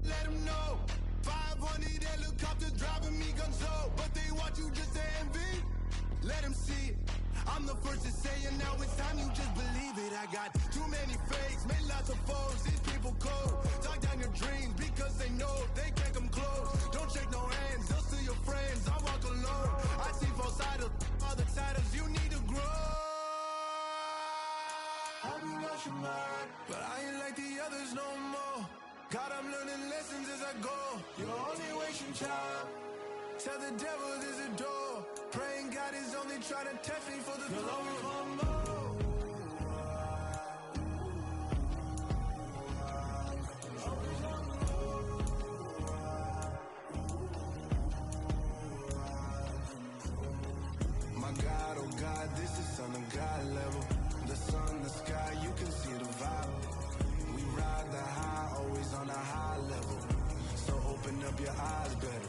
Let them know. 500 helicopters driving me gonzo. But they want you just to envy. Let them see it. I'm the first to say it, now it's time you just believe it. I got too many fakes, made lots of foes. These people cold. Talk down your dreams because they know they can't come close. Don't shake no hands, they'll steal your friends. I walk alone. I see false idols, other titles. You need to grow. Have you lost your mind? But I ain't like the others no more. God, I'm learning lessons as I go. You're only wasting time. Tell the devil there's a door. Praying God is only trying to test me for the glory of more. My God, oh God, this is son of God level. The sun, the sky, you can see the vibe. We ride the high, always on a high level. So open up your eyes better.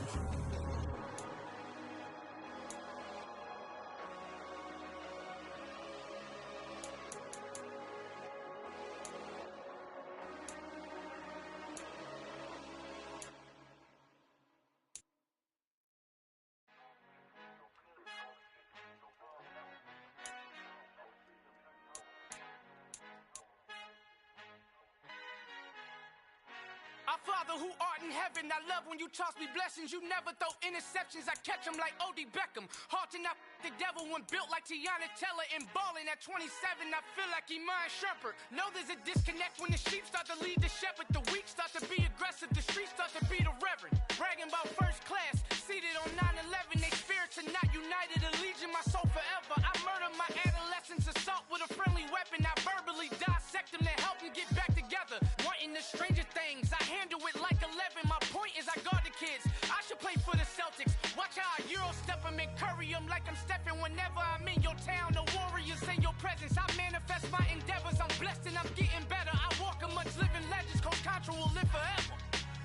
Our Father who art in heaven, I love when you toss me blessings. You never throw interceptions, I catch them like O.D. Beckham. Hard to not the devil when built like Tiana Teller and balling at 27. I feel like Iman Shumpert. Know there's a disconnect when the sheep start to lead the shepherd. The weak start to be aggressive, the streets start to be the reverend. Bragging about first class, seated on 9/11. They spirits are not united, a legion, my soul forever. I murder my adolescence, assault with a friendly weapon. I verbally dissect them to help them get back together. Wanting the stranger things, I handle it like 11. My point is I guard the kids. I should play for the Celtics. Watch how I Euro step them and curry them like I'm stepping. Whenever I'm in your town, the warriors in your presence. I manifest my endeavors. I'm blessed and I'm getting better. I walk amongst living legends. Coach Contra will live forever.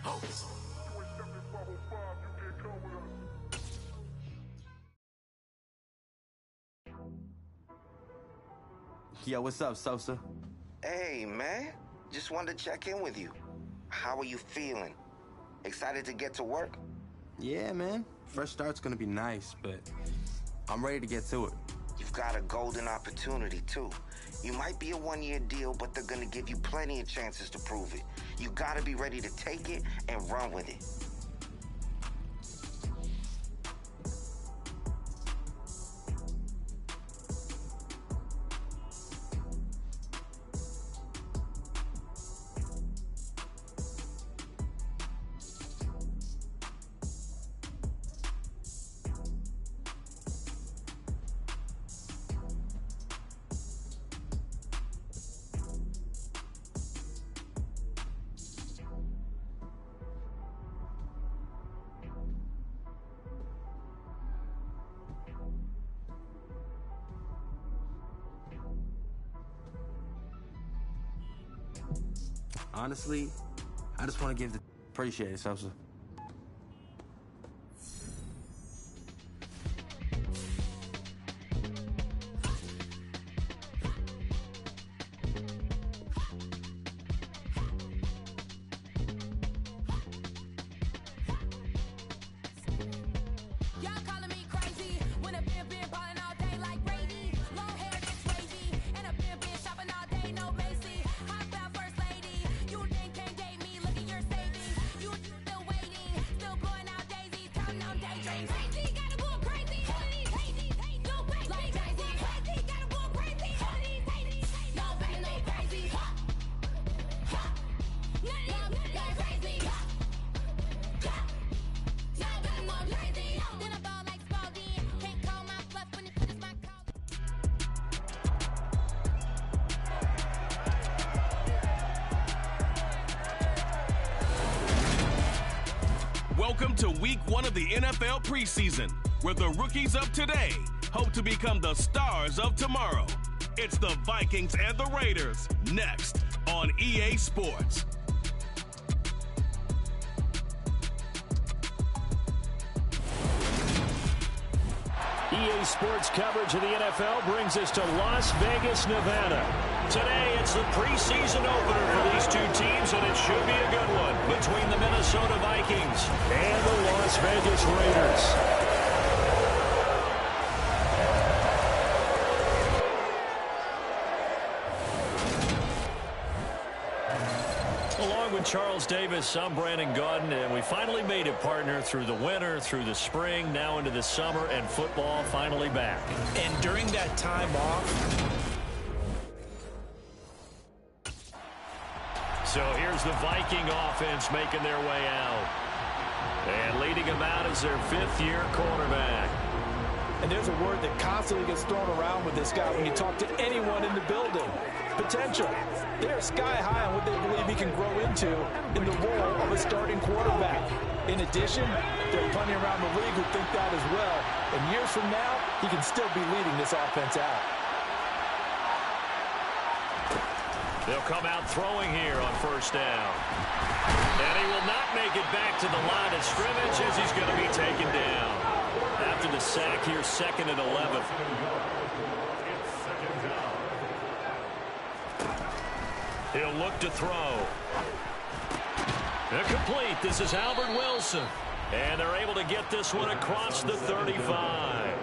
Oh. Yo, what's up, Sosa? Hey, man. Just wanted to check in with you. How are you feeling? Excited to get to work? Yeah, man. Fresh start's gonna be nice, but I'm ready to get to it. You've got a golden opportunity, too. You might be a one-year deal, but they're gonna give you plenty of chances to prove it. You gotta be ready to take it and run with it. Honestly, I just want to give the... Appreciate it, Sosa. Long hair gets wavy, and I've been shopping all day, no Macy. Hop out Welcome to week 1 of the NFL preseason, where the rookies of today hope to become the stars of tomorrow. It's the Vikings and the Raiders, next on EA Sports. EA Sports coverage of the NFL brings us to Las Vegas, Nevada. Today, it's the preseason opener for these two teams, and it should be a good one between the Minnesota Vikings and the Las Vegas Raiders. Along with Charles Davis, I'm Brandon Gaudin, and we finally made it, partner, through the winter, through the spring, now into the summer, and football finally back. And during that time off... So here's the Viking offense making their way out. And leading them out is their fifth-year quarterback. And there's a word that constantly gets thrown around with this guy when you talk to anyone in the building. Potential. They're sky high on what they believe he can grow into in the role of a starting quarterback. In addition, there are plenty around the league who think that as well. And years from now, he can still be leading this offense out. They'll come out throwing here on first down. And he will not make it back to the line of scrimmage as he's going to be taken down. After the sack here, 2nd and 11. He'll look to throw. Incomplete. This is Albert Wilson. And they're able to get this one across the 35.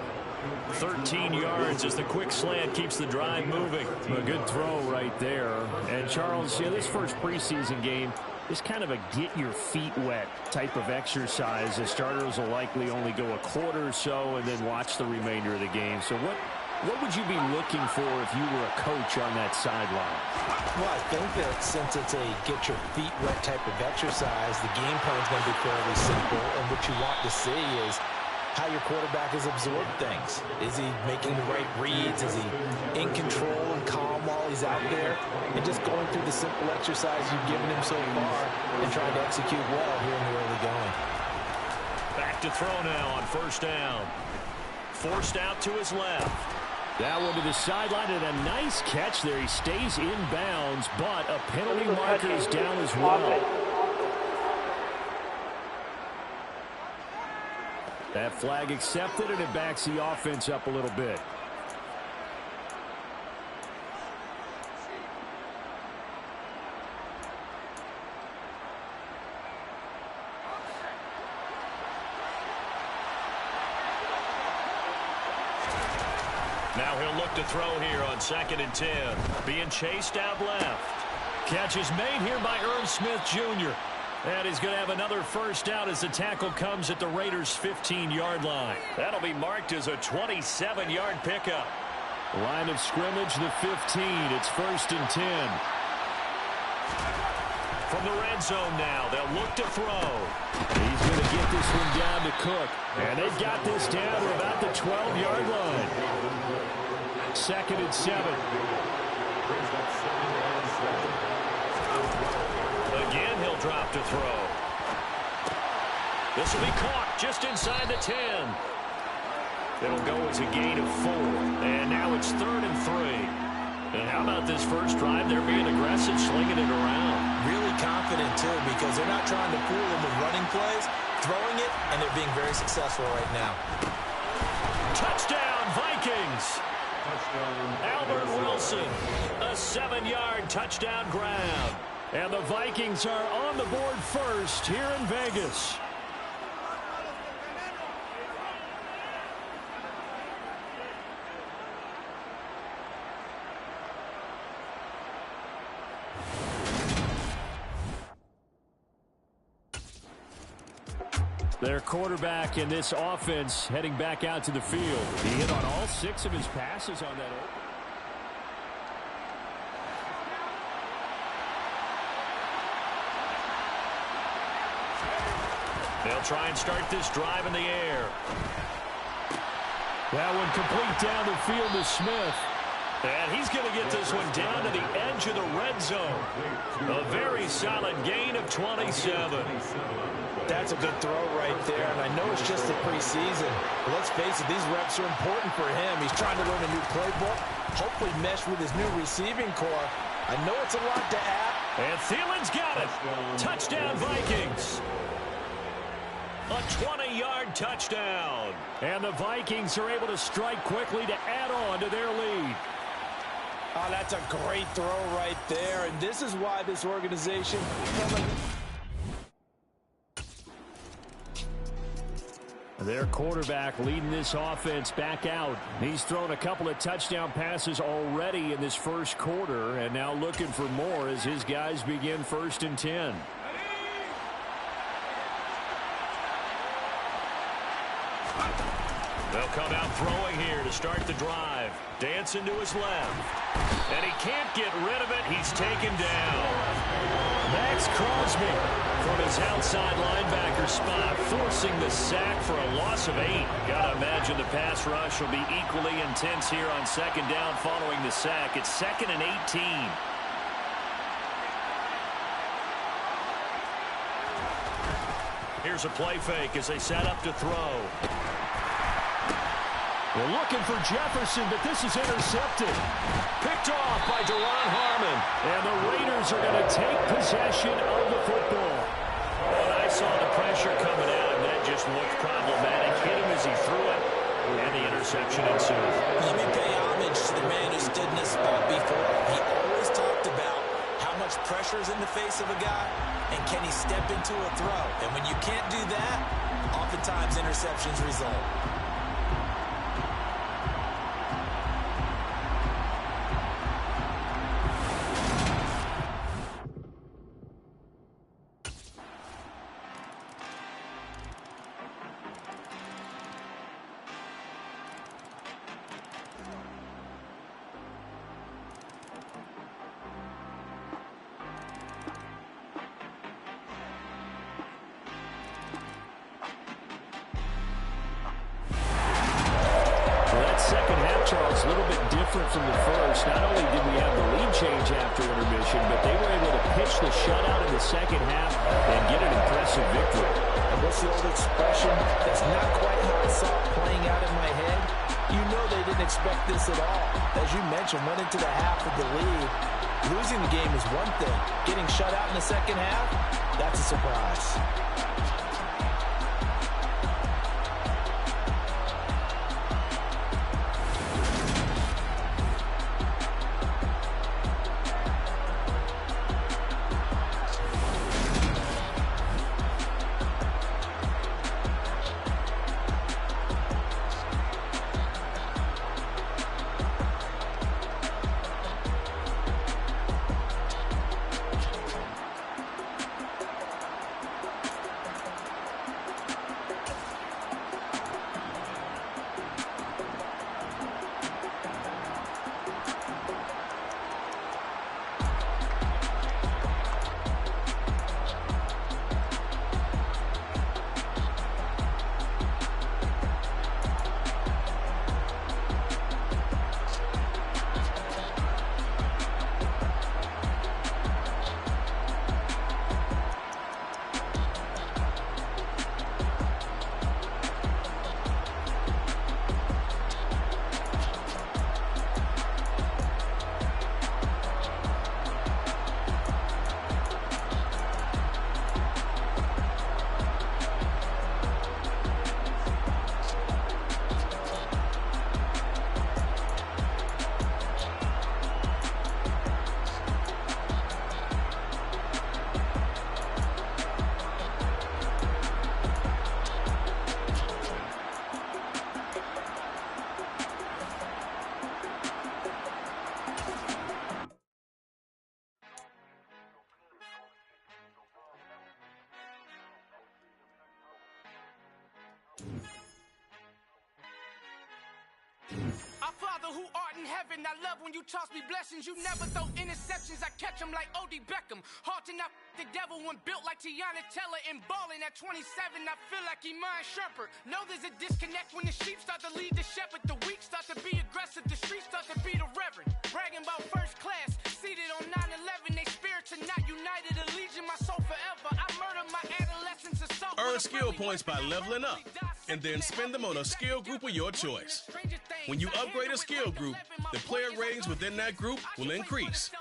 13 yards as the quick slant keeps the drive moving. A good throw right there. And Charles, this first preseason game is kind of a get your feet wet type of exercise. The starters will likely only go a quarter or so and then watch the remainder of the game. So what would you be looking for if you were a coach on that sideline? Well, I think that since it's a get your feet wet type of exercise, the game plan is going to be fairly simple. And what you want to see is how your quarterback has absorbed things. Is he making the right reads? Is he in control and calm while he's out there? And just going through the simple exercise you've given him so far and trying to execute well here in the early going. Back to throw now on first down. Forced out to his left. That one to the sideline, and a nice catch there. He stays in bounds, but a penalty marker is down as well. That flag accepted, and it backs the offense up a little bit. Now he'll look to throw here on 2nd and 10. Being chased out left. Catch is made here by Irv Smith Jr. And he's going to have another first down as the tackle comes at the Raiders' 15-yard line. That'll be marked as a 27-yard pickup. Line of scrimmage, the 15. It's 1st and 10. From the red zone now, they'll look to throw. He's going to get this one down to Cook. And they've got this down to about the 12-yard line. 2nd and 7. Again, he'll drop to throw. This will be caught just inside the 10. It'll go as a gain of 4. And now it's 3rd and 3. And how about this first drive? They're being aggressive, slinging it around. Really confident, too, because they're not trying to fool them with running plays, throwing it, and they're being very successful right now. Touchdown, Vikings! Albert Wilson, a 7-yard touchdown grab. And the Vikings are on the board first here in Vegas. Their quarterback in this offense heading back out to the field. He hit on all 6 of his passes on that open. They'll try and start this drive in the air. That one complete down the field to Smith. And he's going to get this one down to the edge of the red zone. A very solid gain of 27. That's a good throw right there, and I know it's just the preseason, but let's face it, these reps are important for him. He's trying to learn a new playbook, hopefully mesh with his new receiving core. I know it's a lot to add. And Thielen's got it. Touchdown, Vikings. A 20-yard touchdown. And the Vikings are able to strike quickly to add on to their lead. Oh, that's a great throw right there, and this is why this organization... Their quarterback leading this offense back out. He's thrown a couple of touchdown passes already in this first quarter, and now looking for more as his guys begin 1st and 10. They'll come out throwing here to start the drive. Dancing to his left. And he can't get rid of it. He's taken down. Max Crosby from his outside linebacker spot, forcing the sack for a loss of 8. Gotta imagine the pass rush will be equally intense here on 2nd down following the sack. It's 2nd and 18. Here's a play fake as they set up to throw. They're looking for Jefferson, but this is intercepted. Picked off by Deron Harmon. And the Raiders are going to take possession of the football. And I saw the pressure coming out, and that just looked problematic. Hit him as he threw it, and the interception ensued. Let me pay homage to the man who stood in this spot before. He always talked about how much pressure is in the face of a guy, and can he step into a throw. And when you can't do that, oftentimes interceptions result. Charles, a little bit different from the first. Not only did we have the lead change after intermission, but they were able to pitch the shutout in the second half and get an impressive victory. And what's the old expression? That's not quite how I saw it playing out in my head. You know they didn't expect this at all. As you mentioned, went into the half with the lead. Losing the game is one thing. Getting shut out in the second half, that's a surprise. Our Father who art in heaven, I love when you toss me blessings. You never throw interceptions, I catch them like O.D. Beckham. Hard to knock the devil when built like Tiana Teller and balling at 27. I feel like Iman Shumpert. Know there's a disconnect when the sheep start to lead the shepherd. The weak start to be aggressive, the streets start to be the reverend. earn skill points by leveling up, and then spend them on a skill group of your choice. When you upgrade a skill group, the player ratings within that group will increase.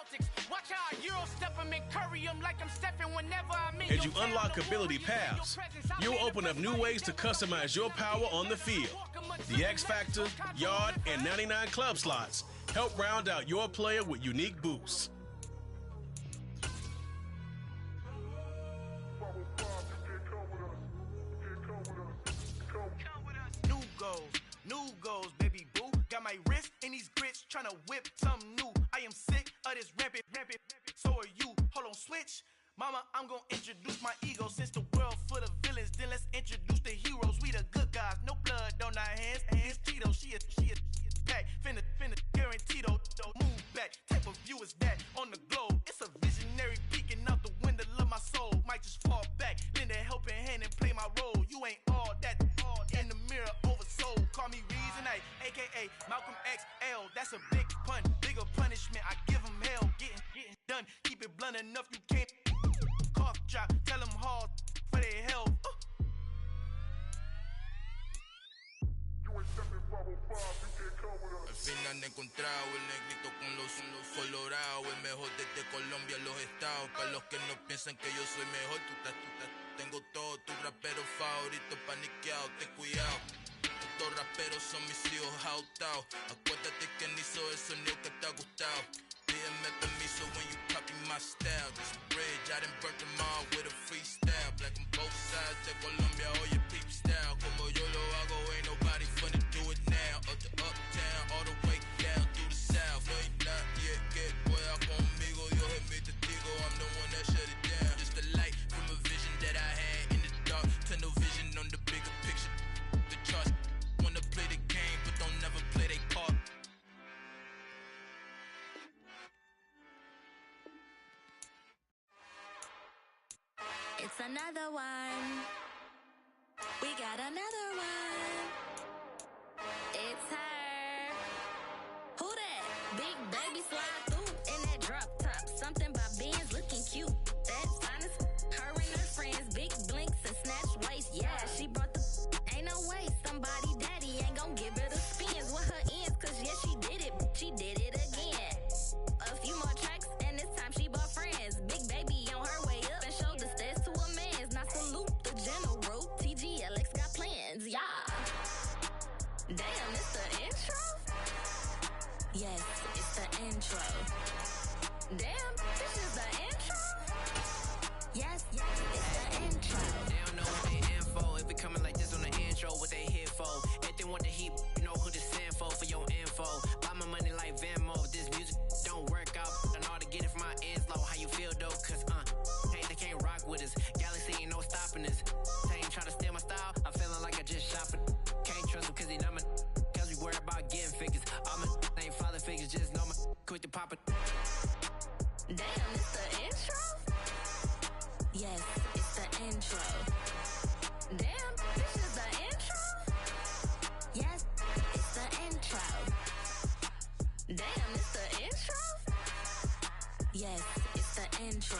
As you unlock ability paths, you'll open up new ways to customize your power on the field. The X Factor, Yard, and 99 club slots help round out your player with unique boosts. New goals, baby boo. Got my wrist in these grits, tryna whip something new. I am sick of this rampant. So are you. Hold on, switch. Mama, I'm gonna introduce my ego. Since the world full of villains, then let's introduce the heroes. We the good guys, no blood on our hands. Hands Tito, she a pack. Finna guaranteed. Move back. Type of view is that on the globe? It's a visionary peeking out the window of my soul. Might just fall back, lend a helping hand and play my role. You ain't all that in the mirror oversold. Call me Reason A, aka Malcolm XL. That's a big pun, bigger punishment. I give him hell, getting done. Keep it blunt enough, you can't cough drop. Tell them hard for their health. Al fin han encontrado el negrito con los colorados, el mejor desde Colombia, los estados. Para los que no piensan que yo soy mejor, tengo todo, tu rapero favorito paniqueado, ten cuidado. Estos raperos son mis hijos jautados. Acuérdate que ni hizo el sonido que te ha gustado. Pídeme permiso when you copy my style. This bridge, I done burnt them all with a freestyle. Black on both sides de Colombia, oye peep style. Como yo lo hago, ain't nobody finna do it now. Up to uptown, all the way down through the south. No hay nadie que pueda conmigo, Dios es mi testigo. I'm the one that shut it down. Just a light from a vision that I had in the dark. Tunnel vision on the bigger picture. The charts wanna play the game, but don't never play their part. It's another one. We got another one. It's her. Who that? Big baby slide through in that drop top. Something by Benz looking cute. That's honest. Her and her friends, big blinks and snatch waist. Yeah, she brought the. Ain't no way somebody daddy ain't gon' give her the spins with her ends. Cause yeah, she did it. She did it again. A few more tracks and this time she bought friends. Big baby on her way up and showed the stairs to a man's. Now salute the general. TGLX got plans, yeah. Damn, it's the intro? Yes, it's the intro. Damn, this is the intro? Yes, it's the intro. They don't know what they info. If we coming like this on the intro, what they here for? If they want the heat, you know who to send for your info. Buy my money like Venmo. If this music don't work out, I know how to get it from my ends low. How you feel though? Cause hey, they can't rock with us. Galaxy ain't no stopping us. They ain't trying to steal my style. I'm feeling like I just shot for. Can't trust him cause he not my. Cause we worry about getting figures. All my ain't father figures, just know my quick to pop it. Damn, it's the intro? Yes, it's the intro. Damn, this is the intro? Yes, it's the intro. Damn, it's the intro? Yes, it's the intro.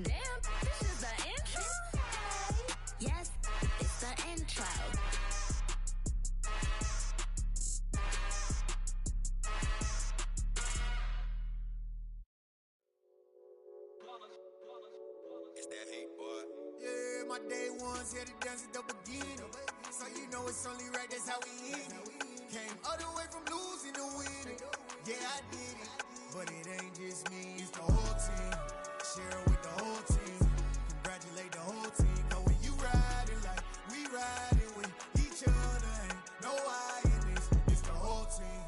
Damn, this is the intro? Yes, it's the intro. It's that hate, boy. Yeah, my day ones here to dance at the beginning. So you know it's only right, that's how we end it. Came all the way from losing to winning. Yeah, I did it. But it ain't just me, it's the whole team. Share it with the whole team. Congratulate the whole team. Cause when you riding like we riding with each other, ain't no I in this. It's the whole team.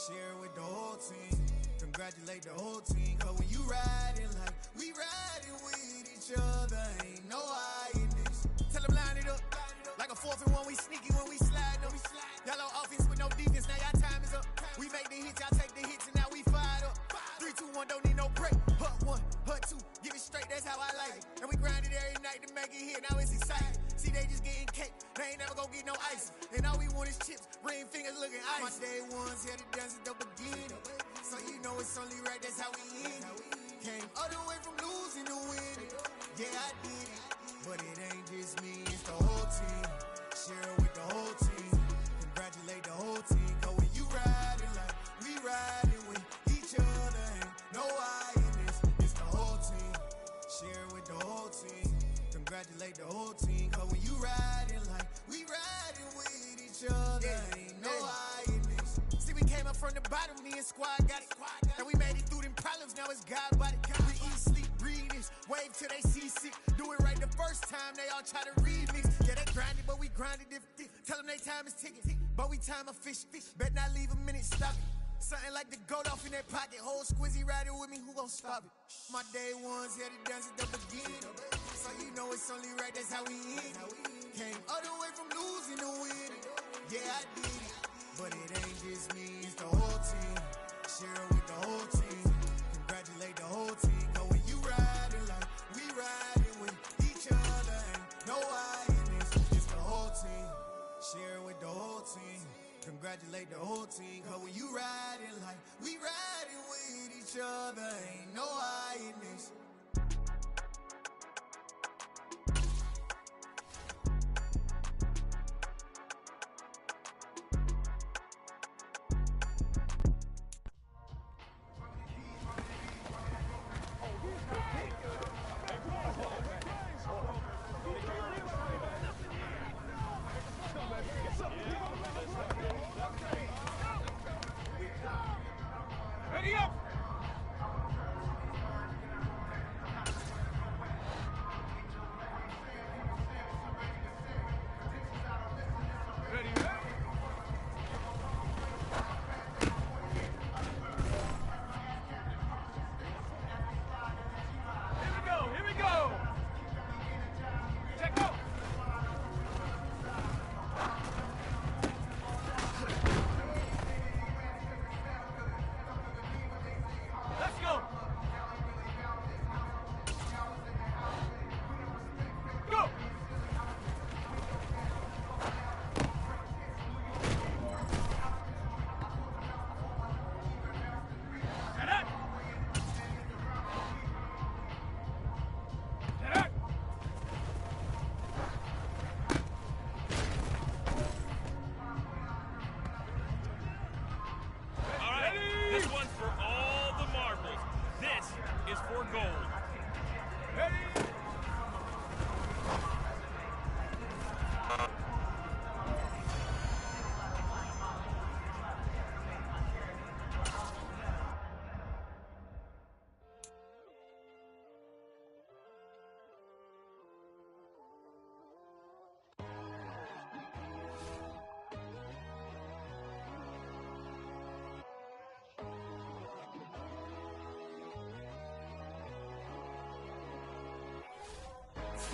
Share it with the whole team. Congratulate the whole team. Cause when you riding like we riding with each other, ain't no I in this. Tell them line it up. Like a 4th and 1, we sneaky when we slide up. Y'all on offense with no defense, now y'all time is up. We make the hits, y'all take the hits, and now we fired up. 3, 2, 1, don't need no break. Hut 1, hut 2, give it straight, that's how I like it. And we grind it every night to make it hit, now it's exciting. See, they just getting cake, they ain't never gonna get no ice. And all we want is chips, ring fingers looking ice. My day ones here to dance at the beginning. So you know it's only right, that's how we end it. Came all the way from losing to winning. Yeah, I did it. But it ain't just me, it's the whole team. Share it with the whole team. Congratulate the whole team. Cause when you riding like we riding with each other, ain't no I in this. It's the whole team. Share it with the whole team. Congratulate the whole team. Cause when you riding like we riding with each other, ain't no I in this. See, we came up from the bottom, me and squad got it. And we made it through them problems, now it's God body. We eat, sleep, breathe this. Wave till they see sick. Do it right the first time, they all try to remix. Yeah, they grinded, but we grinded different. Tell them they time is ticking, but we time a fish. Bet not leave a minute, stop it. Something like the goat off in that pocket. Whole squizzy riding with me, who gon' stop it? My day ones had to dance at the beginning. So you know it's only right, that's how we end. Came all the way from losing to winning. Yeah, I did it. But it ain't just me, it's the whole team. Share it with the whole team. Congratulate the whole team. Cause when you riding like we riding with each other, ain't no I in this. It's the whole team. Share it with the whole team. Congratulate the whole team. Cause when you riding like we riding with each other, ain't no I in this. Ready up! Ready up! Here we go! Check out! Let's go! Go! Set up! Set up! All right, this one's for all the marbles. This is for gold. Ready?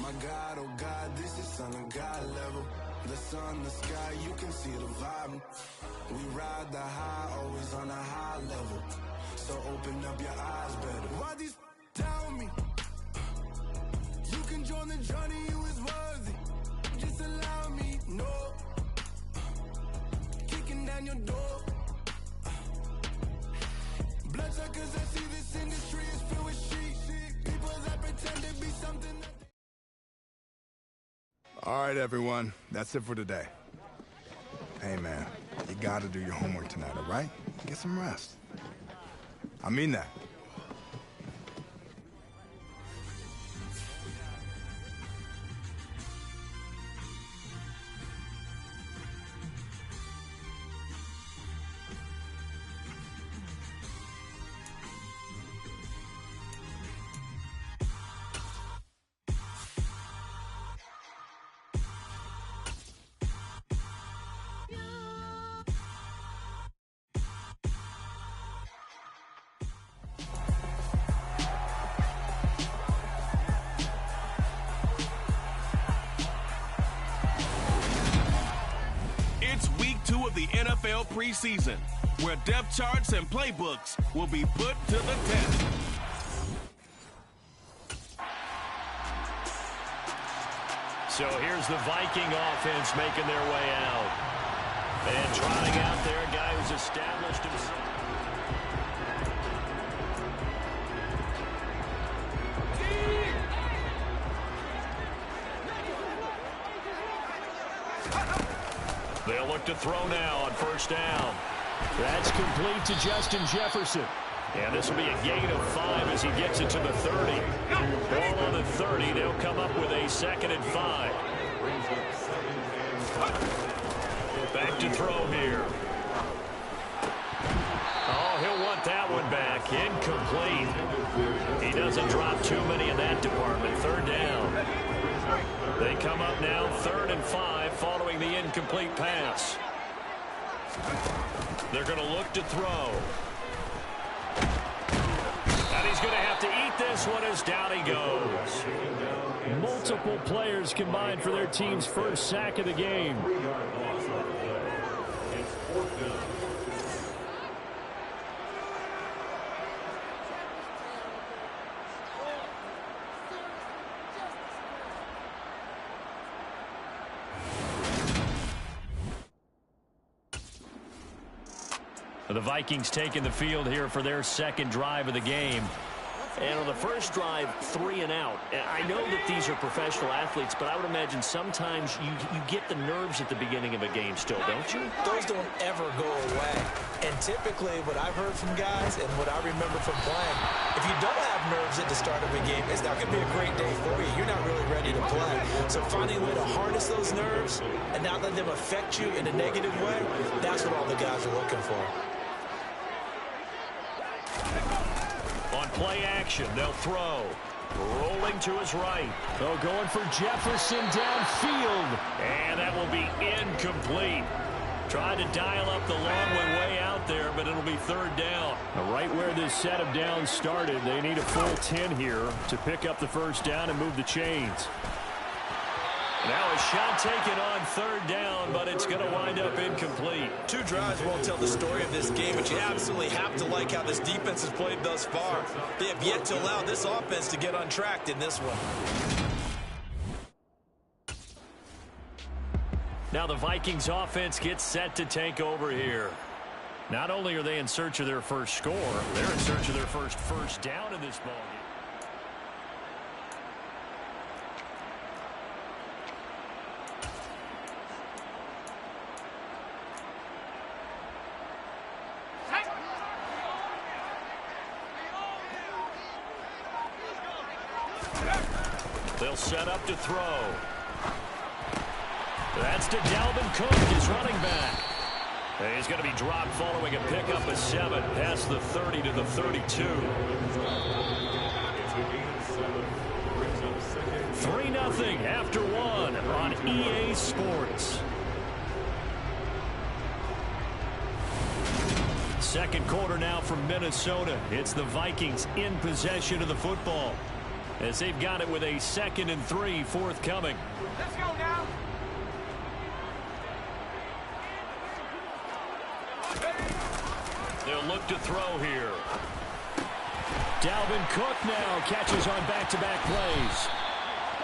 My God, oh God, this is Son of God level. The sun, the sky, you can see the vibe. We ride the high, always on a high level. So open up your eyes better. Why these tell me? You can join the journey, you is worthy. Just allow me, no. Kicking down your door. Bloodsuckers, I see this industry is filled with sheep. People that pretend to be something that All right, everyone. That's it for today. Hey, man, you gotta do your homework tonight, all right? Get some rest. I mean that. It's week 2 of the NFL preseason, where depth charts and playbooks will be put to the test. So here's the Viking offense making their way out. And trotting out there, a guy who's established himself. They'll look to throw now on first down. That's complete to Justin Jefferson. And this will be a gain of 5 as he gets it to the 30. Ball on the 30. They'll come up with a 2nd and 5. Back to throw here. Oh, he'll want that one back. Incomplete. He doesn't drop too many in that department. 3rd down. They come up now 3rd and 5 following the incomplete pass. They're going to look to throw. And he's going to have to eat this one as down he goes. Multiple players combined for their team's first sack of the game. The Vikings taking the field here for their 2nd drive of the game. And on the first drive, 3 and out. I know that these are professional athletes, but I would imagine sometimes you get the nerves at the beginning of a game still, don't you? Those don't ever go away. And typically what I've heard from guys and what I remember from playing, if you don't have nerves at the start of a game, it's not going to be a great day for you. You're not really ready to play. So finding a way to harness those nerves and not let them affect you in a negative way, that's what all the guys are looking for. On play action, they'll throw. Rolling to his right. Oh, going for Jefferson downfield. And that will be incomplete. Trying to dial up the long way out there, but it'll be 3rd down. Now, right where this set of downs started, they need a full 10 here to pick up the first down and move the chains. Now a shot taken on 3rd down, but it's going to wind up incomplete. 2 drives won't tell the story of this game, but you absolutely have to like how this defense has played thus far. They have yet to allow this offense to get untracked in this one. Now the Vikings offense gets set to take over here. Not only are they in search of their first score, they're in search of their first down in this ballgame. They'll set up to throw. That's to Dalvin Cook, his running back. And he's going to be dropped following a pickup of 7 past the 30 to the 32. 3-0 after 1 on EA Sports. 2nd quarter now from Minnesota. It's the Vikings in possession of the football, as they've got it with a 2nd and 3 forthcoming. Let's go now. They'll look to throw here. Dalvin Cook now catches on back-to-back plays.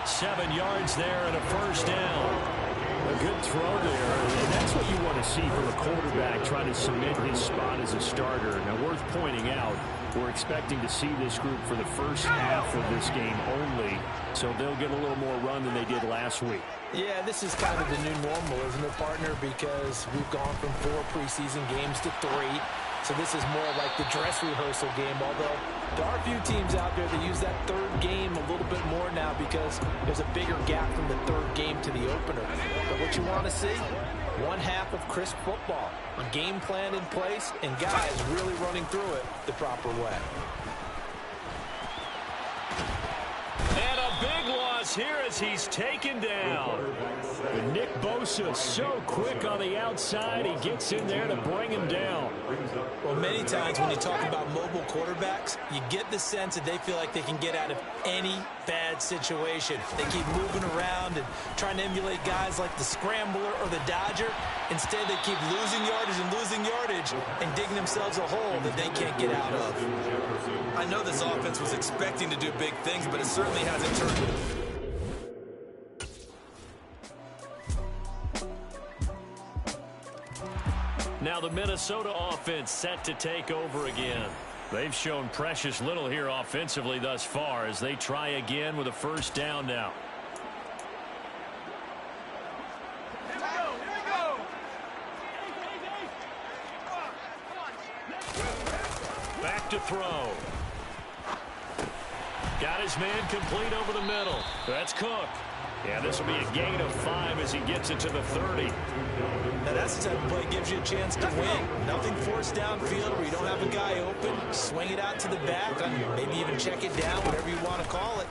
7 yards there and a first down. A good throw there, and that's what you want to see from a quarterback trying to cement his spot as a starter. Now, worth pointing out, we're expecting to see this group for the first half of this game only, so they'll get a little more run than they did last week. Yeah, this is kind of the new normal, isn't it, partner? Because we've gone from 4 preseason games to 3. So this is more like the dress rehearsal game, although there are a few teams out there that use that 3rd game a little bit more now because there's a bigger gap from the 3rd game to the opener. But what you want to see, 1 half of crisp football, a game plan in place, and guys really running through it the proper way. And a big loss here as he's taken down. And Nick Bosa so quick on the outside, he gets in there to bring him down. Well, many times when you talk about mobile quarterbacks, you get the sense that they feel like they can get out of any bad situation. They keep moving around and trying to emulate guys like the Scrambler or the Dodger. Instead, they keep losing yardage and digging themselves a hole that they can't get out of. I know this offense was expecting to do big things, but it certainly hasn't turned it. Now the Minnesota offense set to take over again. They've shown precious little here offensively thus far as they try again with a first down now. Here we go. Back to throw. Got his man complete over the middle. That's Cook. Yeah, this will be a gain of 5 as he gets it to the 30. Now that's the type of play that gives you a chance to win. Nothing forced downfield where you don't have a guy open. Swing it out to the back, maybe even check it down, whatever you want to call it.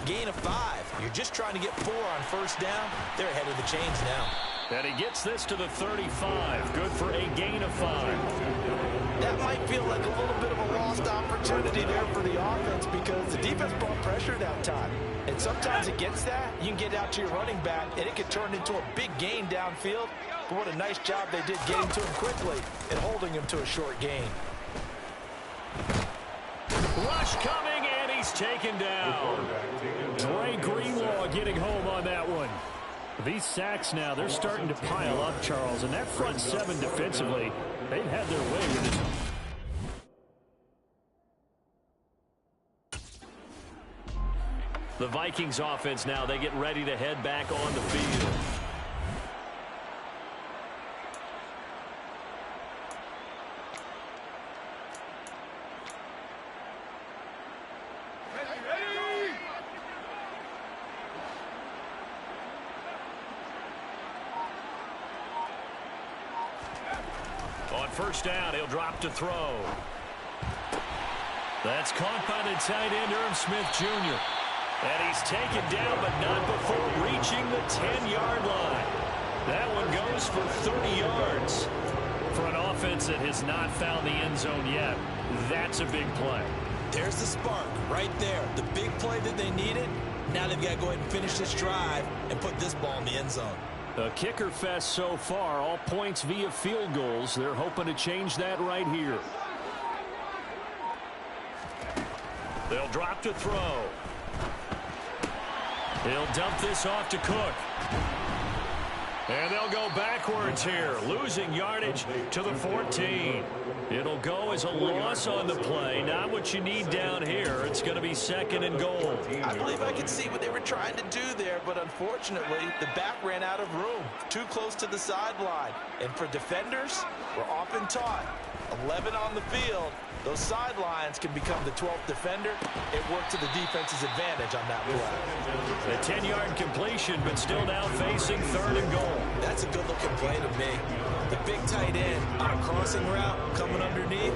Gain of 5. You're just trying to get 4 on first down. They're ahead of the chains now. And he gets this to the 35. Good for a gain of 5. That might feel like a little bit of a lost opportunity there for the offense because the defense brought pressure that time. And sometimes against that, you can get out to your running back, and it could turn into a big gain downfield. But what a nice job they did getting to him quickly and holding him to a short gain. Rush coming, and he's taken down. Dre Greenlaw getting home on that one. These sacks now, they're starting to pile up, Charles. And that front 7 defensively, they've had their way with it. The Vikings offense now, they get ready to head back on the field. On first down, he'll drop to throw. That's caught by the tight end, Irv Smith Jr. And he's taken down, but not before reaching the 10-yard line. That one goes for 30 yards. For an offense that has not found the end zone yet, that's a big play. There's the spark right there. The big play that they needed. Now they've got to go ahead and finish this drive and put this ball in the end zone. A kicker fest so far, all points via field goals. They're hoping to change that right here. They'll drop to throw. He'll dump this off to Cook. And they'll go backwards here, losing yardage to the 14. It'll go as a loss on the play. Not what you need down here. It's going to be 2nd and goal. I believe I could see what they were trying to do there, but unfortunately, the back ran out of room. Too close to the sideline. And for defenders, we're often taught, 11 on the field, those sidelines can become the 12th defender. It worked to the defense's advantage on that play. A 10-yard completion, but still now facing 3rd and goal. That's a good-looking play to me. The big tight end on a crossing route coming underneath.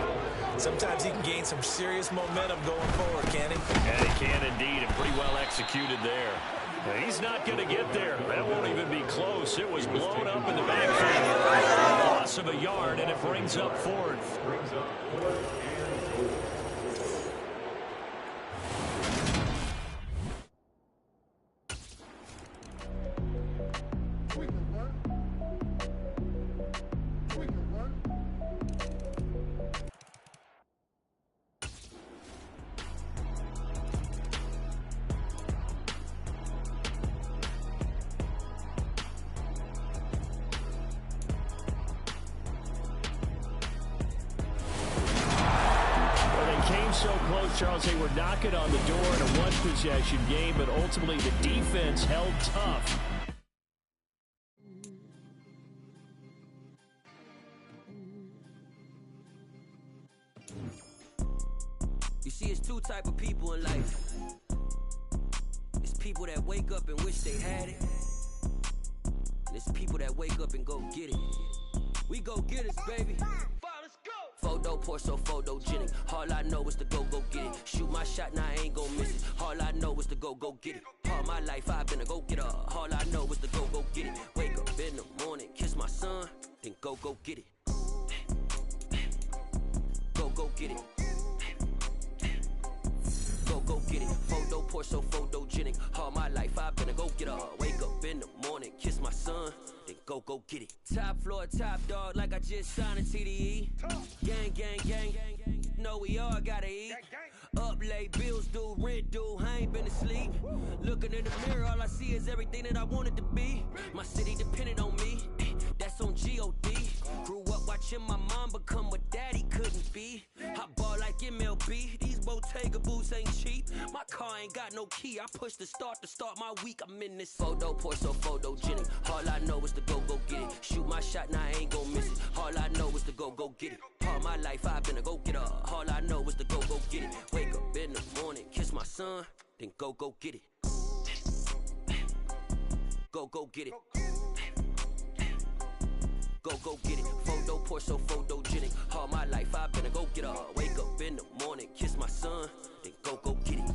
Sometimes he can gain some serious momentum going forward, can he? And he can indeed, and pretty well executed there. Now, he's not going to get there. That won't even be close. It was blown up in the backfield. Loss of a yard, and it brings up 4th. So close, Charles. They were knocking on the door in a one-possession game, but ultimately the defense held tough. You see, it's 2 type of people in life. It's people that wake up and wish they had it. And it's people that wake up and go get it. We go get it, baby. Photo poor, so photogenic. All I know is to go get it. Shoot my shot, now I ain't gon' miss it. All I know is to go get it. All my life I've been a go-getter. All I know is to go get it. Wake up in the morning, kiss my son, then go get it. Go get it. Go get it. Photo poor, so photogenic. All my life I've been a go-getter. Wake up in the morning, kiss my son, then go get it. Top floor, top dog, like I just signed a TDE. Gang. Know we all gotta eat. Up late, bills due, rent due, I ain't been asleep. Looking in the mirror, all I see is everything that I wanted to be. My city depended on me, that's on G.O.D. Grew up watching my mom become what daddy couldn't be. I ball like MLB, these Bottega boots ain't cheap. My car ain't got no key. I push the start to start my week. I'm in this photo, pour so photogenic. All I know is to go get it. Shoot my shot, now I ain't gon' miss it. All I know is to go get it. All my life I've been a go-getter. All I know is to go get it. Wake up in the morning, kiss my son, then go get it. Go get it. Go get it. Photo, pour so photogenic. All my life I've been a go-getter. Wake up in the morning, kiss my son, then go get it.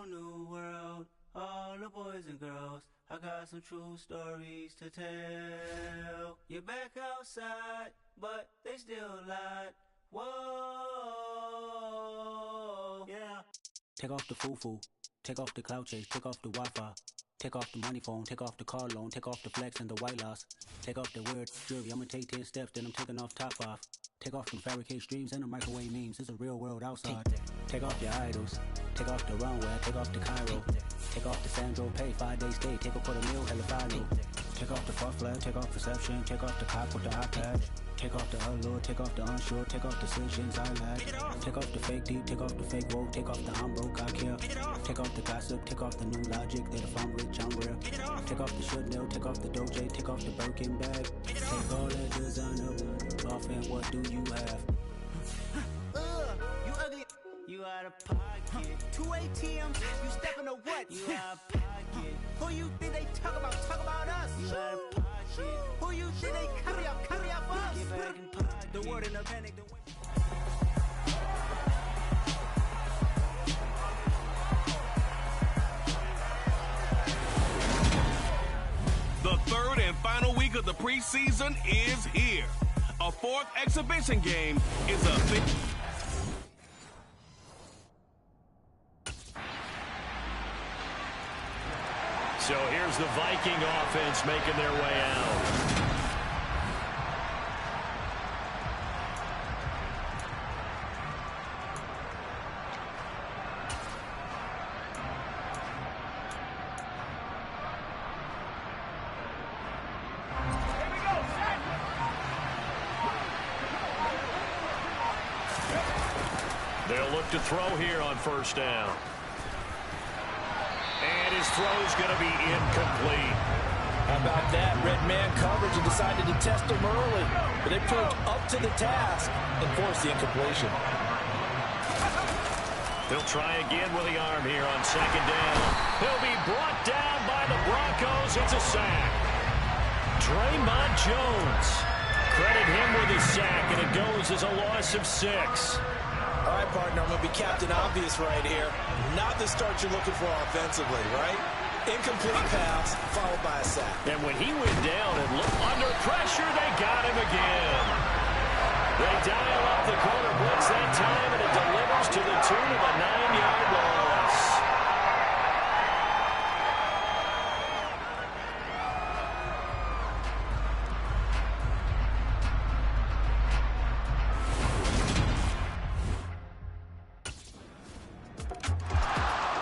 New world, all the boys and girls, I got some true stories to tell. You're back outside, but they still lied. Whoa, yeah. Take off the foo-foo, take off the cloud chase, take off the Wi-Fi. Take off the money phone, take off the car loan, take off the flex and the white loss. Take off the weird jewelry, I'ma take 10 steps, then I'm taking off top 5. Take off them fabricate streams and the microwave memes, it's a real world outside. Take off your idols, take off the runway, take off the Cairo. Take off the Sandro pay, 5-day stay, take off for the meal, hella follow. Take off the fuck flag, take off perception, take off the cop with the iPad. Take off the allure, take off the unsure, take off decisions I lack. Take off the fake deep, take off the fake woke, take off the I'm broke, I care. Take off the gossip, take off the new logic, that if I'm rich, I'm real. Take off the should know, take off the Doja, take off the Birkin bag. Take all that designer off and what do you have? You ugly. You out of pocket. 2 ATMs, you stepping to what? You out of pocket. Who you think they talk about? Talk about us. You out of pocket. Who you think they carry up us? Get back in pocket. The word in the panic. The third and final week of the preseason is here. A fourth exhibition game is a big... So here's the Viking offense making their way out. They'll look to throw here on first down. And his throw's going to be incomplete. How about that? Red man coverage and decided to test him early. But they proved up to the task and forced the incompletion. They'll try again with the arm here on second down. He'll be brought down by the Broncos. It's a sack. Draymond Jones. Credit him with his sack, and it goes as a loss of 6. All right, partner, I'm going to be Captain Obvious right here. Not the start you're looking for offensively, right? Incomplete pass, followed by a sack. And when he went down and looked under pressure, they got him again. They dial up the corner blitz that time, and it delivers to the tune of a 9-yard loss.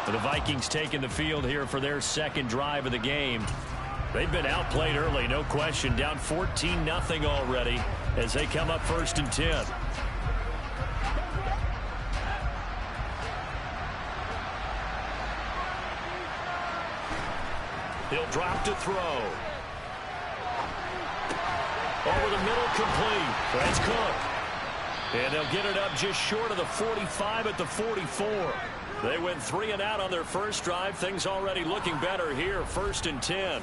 The Vikings taking the field here for their second drive of the game. They've been outplayed early, no question. Down 14-0 already as they come up 1st and 10. He'll drop to throw. Over the middle, complete. That's Cook. And they'll get it up just short of the 45 at the 44. They went 3 and out on their first drive. Things already looking better here. 1st and 10.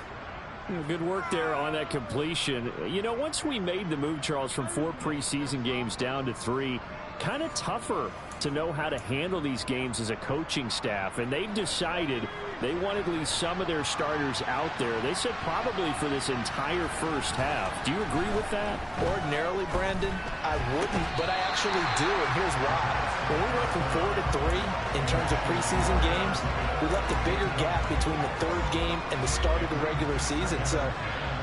Good work there on that completion. You know, once we made the move, Charles, from 4 preseason games down to 3, kind of tougher to know how to handle these games as a coaching staff. And they've decided they want at least some of their starters out there. They said probably for this entire first half. Do you agree with that? Ordinarily, Brandon, I wouldn't, but I actually do, and here's why. When we went from 4 to 3 in terms of preseason games, we left a bigger gap between the 3rd game and the start of the regular season. So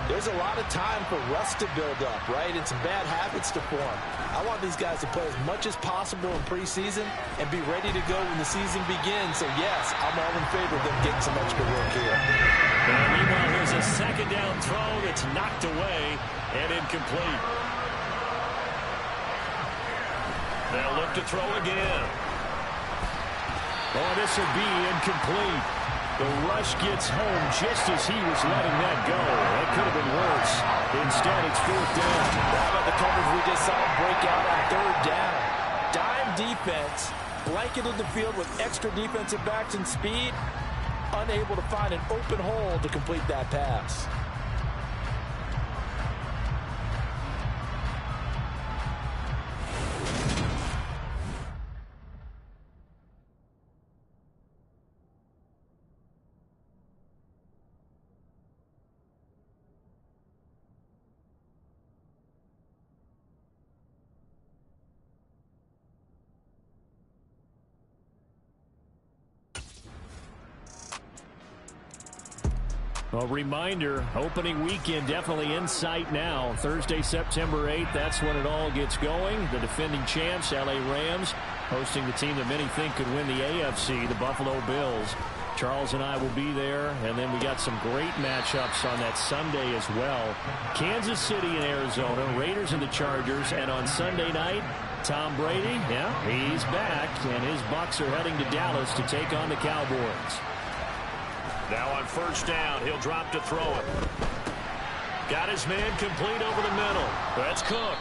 there's a lot of time for rust to build up, right, and some bad habits to form. I want these guys to play as much as possible in preseason and be ready to go when the season begins. So, yes, I'm all in favor of them getting some extra work here. Meanwhile, here's a second down throw that's knocked away and incomplete. They'll look to throw again. Oh, this will be incomplete. The rush gets home just as he was letting that go. That could have been worse. Instead, it's 4th down. How about the coverage we just saw break out on 3rd down? Dime defense, blanketed the field with extra defensive backs and speed, unable to find an open hole to complete that pass. A reminder, opening weekend definitely in sight now. Thursday, September 8th, that's when it all gets going. The defending champs, LA Rams, hosting the team that many think could win the AFC, the Buffalo Bills. Charles and I will be there, and then we got some great matchups on that Sunday as well. Kansas City and Arizona, Raiders and the Chargers, and on Sunday night, Tom Brady, yeah, he's back, and his Bucs are heading to Dallas to take on the Cowboys. Now on 1st down, he'll drop to throw it. Got his man complete over the middle. That's Cook.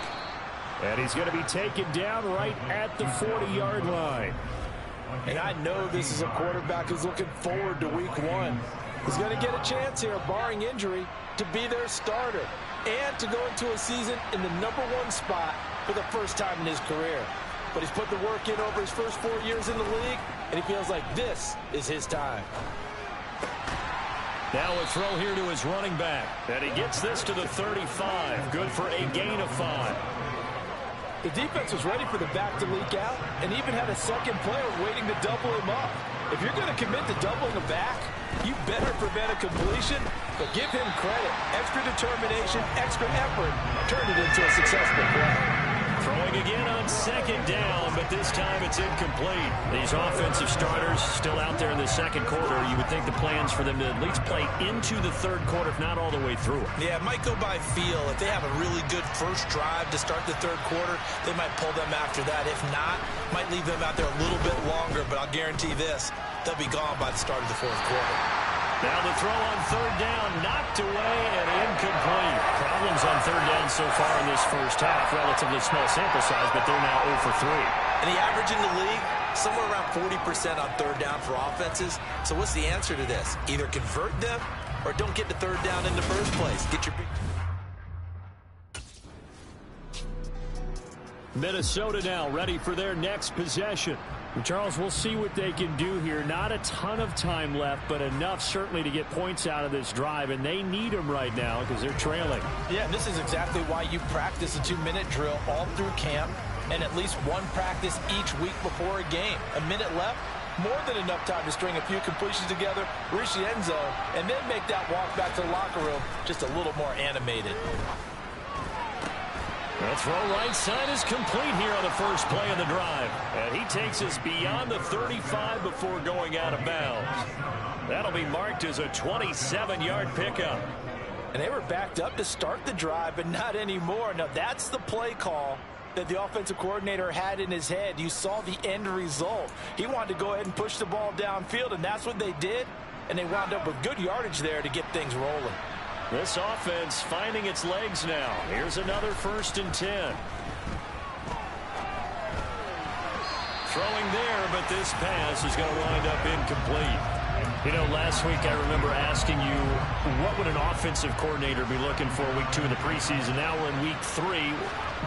And he's going to be taken down right at the 40-yard line. And I know this is a quarterback who's looking forward to week 1. He's going to get a chance here, barring injury, to be their starter and to go into a season in the #1 spot for the first time in his career. But he's put the work in over his first 4 years in the league, and he feels like this is his time. Now a throw here to his running back. And he gets this to the 35. Good for a gain of 5. The defense was ready for the back to leak out and even had a second player waiting to double him up. If you're going to commit to doubling a back, you better prevent a completion, but give him credit. Extra determination, extra effort turned it into a successful play. Throwing again on 2nd down, but this time it's incomplete. These offensive starters still out there in the 2nd quarter. You would think the plans for them to at least play into the 3rd quarter, if not all the way through it. Yeah, it might go by feel. If they have a really good first drive to start the 3rd quarter, they might pull them after that. If not, might leave them out there a little bit longer, but I'll guarantee this, they'll be gone by the start of the 4th quarter. Now the throw on 3rd down, knocked away and incomplete. Problems on 3rd down so far in this first half. Relatively small sample size, but they're now 0 for 3. And the average in the league, somewhere around 40% on 3rd down for offenses. So what's the answer to this? Either convert them or don't get to 3rd down in the first place. Get your big... Minnesota now ready for their next possession. Charles, we'll see what they can do here. Not a ton of time left, but enough certainly to get points out of this drive, and they need them right now because they're trailing. Yeah, this is exactly why you practice a 2-minute drill all through camp and at least one practice each week before a game. A minute left, more than enough time to string a few completions together, reach the end zone, and then make that walk back to the locker room just a little more animated. The throw right side is complete here on the first play of the drive. And he takes us beyond the 35 before going out of bounds. That'll be marked as a 27-yard pickup. And they were backed up to start the drive, but not anymore. Now, that's the play call that the offensive coordinator had in his head. You saw the end result. He wanted to go ahead and push the ball downfield, and that's what they did. And they wound up with good yardage there to get things rolling. This offense finding its legs now. Here's another 1st and 10. Throwing there, but this pass is going to wind up incomplete. You know, last week I remember asking you, what would an offensive coordinator be looking for week 2 in the preseason? Now we're in week 3.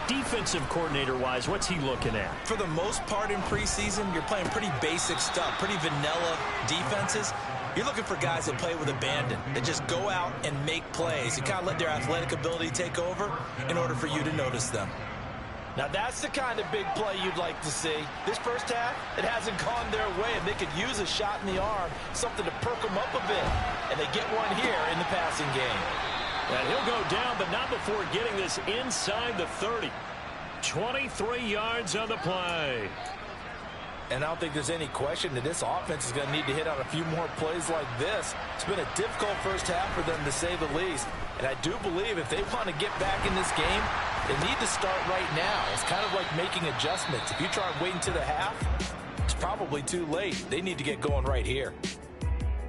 Defensive coordinator-wise, what's he looking at? For the most part in preseason, you're playing pretty basic stuff, pretty vanilla defenses. You're looking for guys that play with abandon, that just go out and make plays. You kind of let their athletic ability take over in order for you to notice them. Now, that's the kind of big play you'd like to see. This first half, it hasn't gone their way, and they could use a shot in the arm, something to perk them up a bit. And they get one here in the passing game. And he'll go down, but not before getting this inside the 30. 23 yards on the play. And I don't think there's any question that this offense is going to need to hit on a few more plays like this. It's been a difficult first half for them, to say the least. And I do believe if they want to get back in this game, they need to start right now. It's kind of like making adjustments. If you try waiting to the half, it's probably too late. They need to get going right here.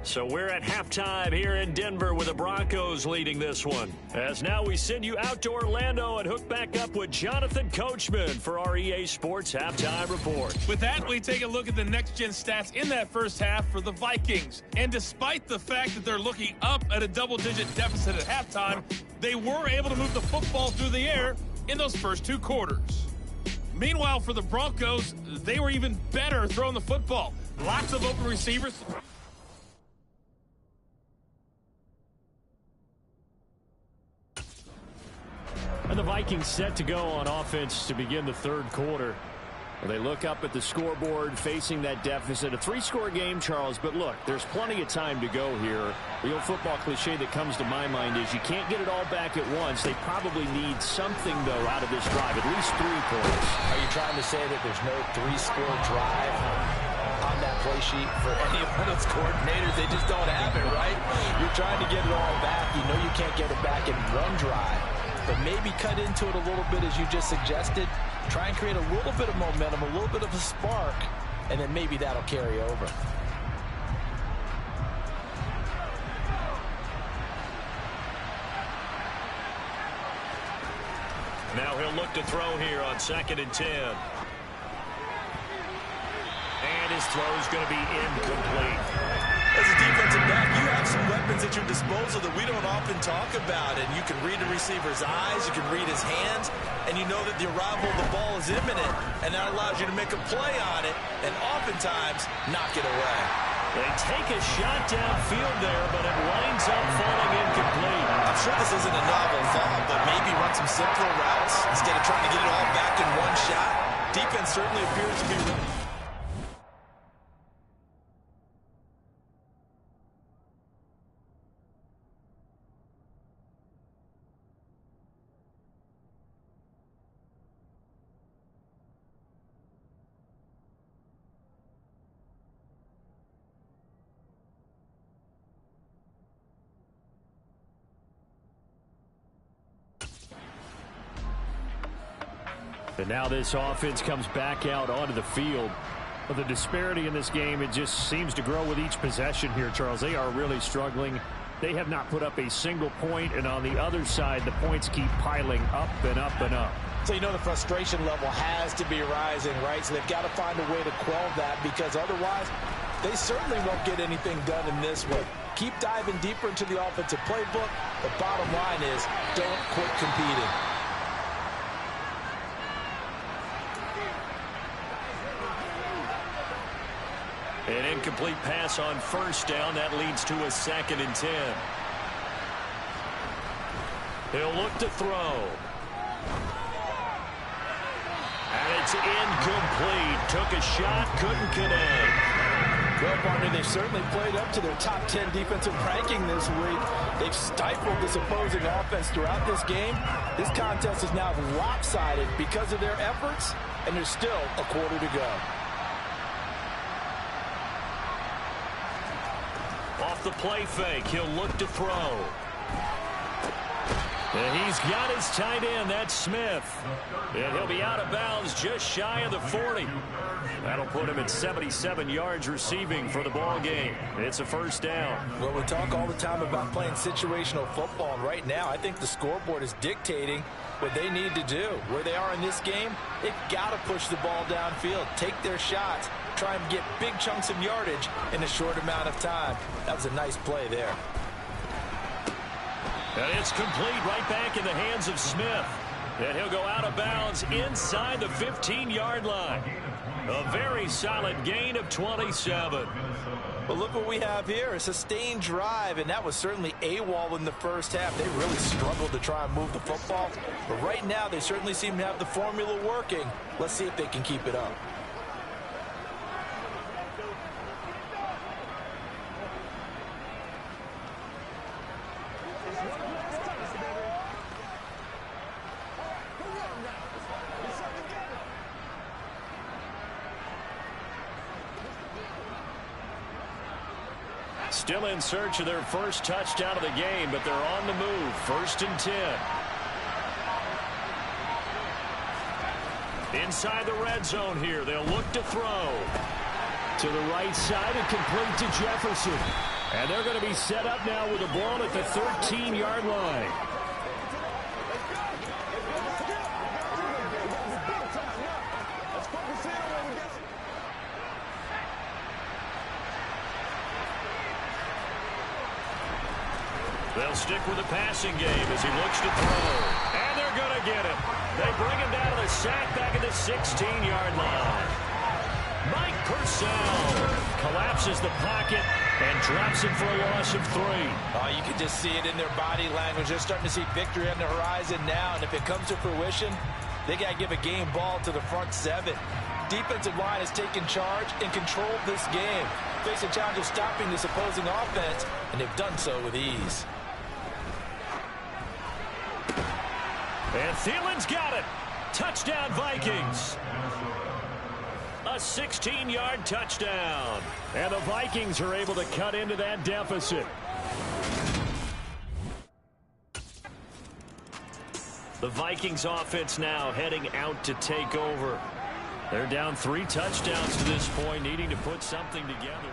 So we're at halftime here in Denver with the Broncos leading this one. As now we send you out to Orlando and hook back up with Jonathan Coachman for our EA Sports Halftime Report. With that, we take a look at the next-gen stats in that first half for the Vikings. And despite the fact that they're looking up at a double-digit deficit at halftime, they were able to move the football through the air in those first 2 quarters. Meanwhile, for the Broncos, they were even better throwing the football. Lots of open receivers. And the Vikings set to go on offense to begin the 3rd quarter. Well, they look up at the scoreboard facing that deficit. A 3-score game, Charles, but look, there's plenty of time to go here. The old football cliche that comes to my mind is you can't get it all back at once. They probably need something, though, out of this drive, at least 3 points. Are you trying to say that there's no 3-score drive on that play sheet for any one of those coordinators? They just don't have it, right? You're trying to get it all back. You know you can't get it back in one drive. But maybe cut into it a little bit, as you just suggested. Try and create a little bit of momentum, a little bit of a spark, and then maybe that'll carry over. Now he'll look to throw here on 2nd and 10. And his throw is going to be incomplete. As a defensive back, you have some weapons at your disposal that we don't often talk about. And you can read the receiver's eyes, you can read his hands, and you know that the arrival of the ball is imminent. And that allows you to make a play on it and oftentimes knock it away. They take a shot downfield there, but it winds up falling incomplete. I'm sure this isn't a novel thought, but maybe run some simpler routes instead of trying to get it all back in one shot. Defense certainly appears to be... And now this offense comes back out onto the field. But the disparity in this game, it just seems to grow with each possession here, Charles. They are really struggling. They have not put up a single point, and on the other side, the points keep piling up and up and up. So you know the frustration level has to be rising, right? So they've got to find a way to quell that, because otherwise they certainly won't get anything done in this one. Keep diving deeper into the offensive playbook. The bottom line is don't quit competing. An incomplete pass on first down. That leads to a 2nd and 10. He'll look to throw. And it's incomplete. Took a shot, couldn't connect. Well, partner, they've certainly played up to their top 10 defensive ranking this week. They've stifled this opposing offense throughout this game. This contest is now lopsided because of their efforts, and there's still a quarter to go. Off the play fake, he'll look to throw. And he's got his tight end, that's Smith. And he'll be out of bounds just shy of the 40. That'll put him at 77 yards receiving for the ball game. It's a first down. Well, we talk all the time about playing situational football, and right now I think the scoreboard is dictating what they need to do. Where they are in this game, they've got to push the ball downfield, take their shots, try and get big chunks of yardage in a short amount of time. That was a nice play there. And it's complete right back in the hands of Smith. And he'll go out of bounds inside the 15-yard line. A very solid gain of 27. Well, look what we have here, a sustained drive, and that was certainly AWOL in the first half. They really struggled to try and move the football. But right now, they certainly seem to have the formula working. Let's see if they can keep it up. Still in search of their first touchdown of the game, but they're on the move. 1st and 10. Inside the red zone here. They'll look to throw. To the right side and complete to Jefferson. And they're going to be set up now with the ball at the 13-yard line. They'll stick with the passing game as he looks to throw. And they're going to get him. They bring him down to the sack back at the 16-yard line. Mike Purcell collapses the pocket and drops him for a loss of 3. Oh, you can just see it in their body language. They're starting to see victory on the horizon now. And if it comes to fruition, they got to give a game ball to the front 7. Defensive line has taken charge and controlled this game. Face a challenge of stopping this opposing offense, and they've done so with ease. And Thielen's got it. Touchdown, Vikings. A 16-yard touchdown. And the Vikings are able to cut into that deficit. The Vikings offense now heading out to take over. They're down 3 touchdowns to this point, needing to put something together.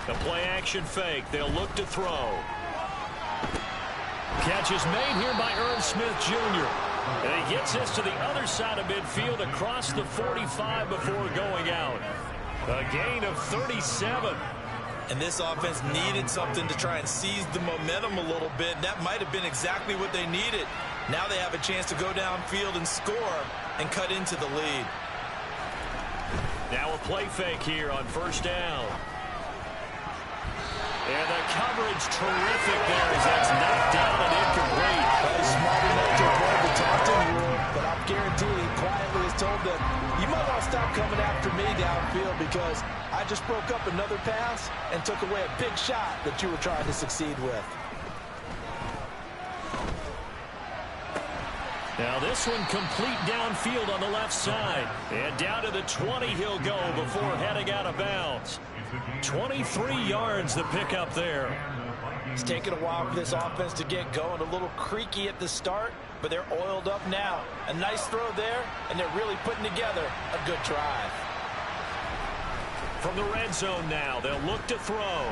A play-action fake. They'll look to throw. Catch is made here by Irv Smith Jr. And he gets this to the other side of midfield across the 45 before going out. A gain of 37. And this offense needed something to try and seize the momentum a little bit. That might have been exactly what they needed. Now they have a chance to go downfield and score and cut into the lead. Now a play fake here on first down. And the coverage terrific there as that's knocked down and incomplete. He's smart enough to avoid the taunting rule, but I'm guaranteed he quietly has told them, you might want to stop coming after me downfield because I just broke up another pass and took away a big shot that you were trying to succeed with. Now this one complete downfield on the left side. And down to the 20 he'll go before heading out of bounds. 23 yards the pickup there. It's taken a while for this offense to get going. A little creaky at the start, but they're oiled up now. A nice throw there, and they're really putting together a good drive. From the red zone now, they'll look to throw.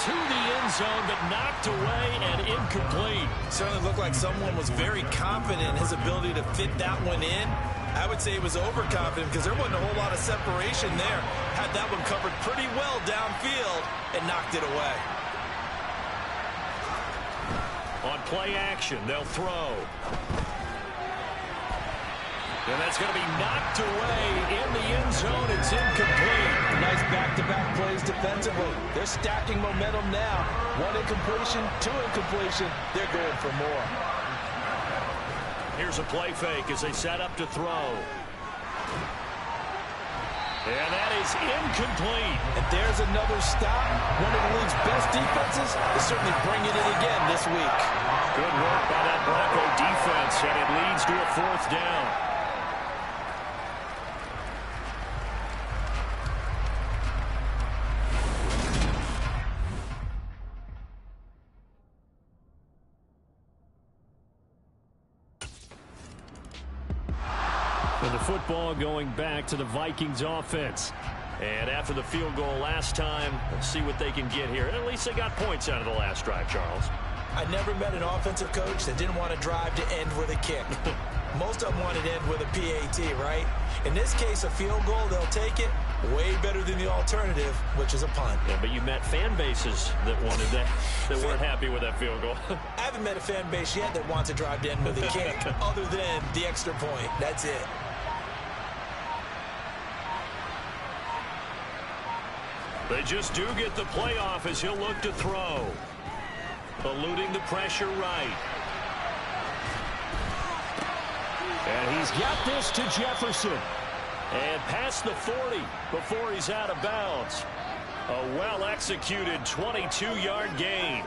To the end zone, but knocked away and incomplete. Certainly looked like someone was very confident in his ability to fit that one in. I would say he was overconfident because there wasn't a whole lot of separation there. Had that one covered pretty well downfield and knocked it away. play action. They'll throw. And that's going to be knocked away in the end zone. It's incomplete. Nice back-to-back plays defensively. They're stacking momentum now. 1 incompletion, 2 incompletion. They're going for more. Here's a play fake as they set up to throw. And that is incomplete. And there's another stop. One of the league's best defenses is certainly bringing it again this week. Good work by that Bronco defense, and it leads to a 4th down. And the football going back to the Vikings offense. And after the field goal last time, let's see what they can get here. At least they got points out of the last drive, Charles. I never met an offensive coach that didn't want to drive to end with a kick. Most of them wanted to end with a PAT, right? In this case, a field goal, they'll take it. Way better than the alternative, which is a punt. Yeah, but you met fan bases that wanted that, that weren't happy with that field goal. I haven't met a fan base yet that wants to drive to end with a kick, other than the extra point. That's it. They just do get the playoff as he'll look to throw. Eluding the pressure right. And he's got this to Jefferson. And past the 40 before he's out of bounds. A well-executed 22-yard gain.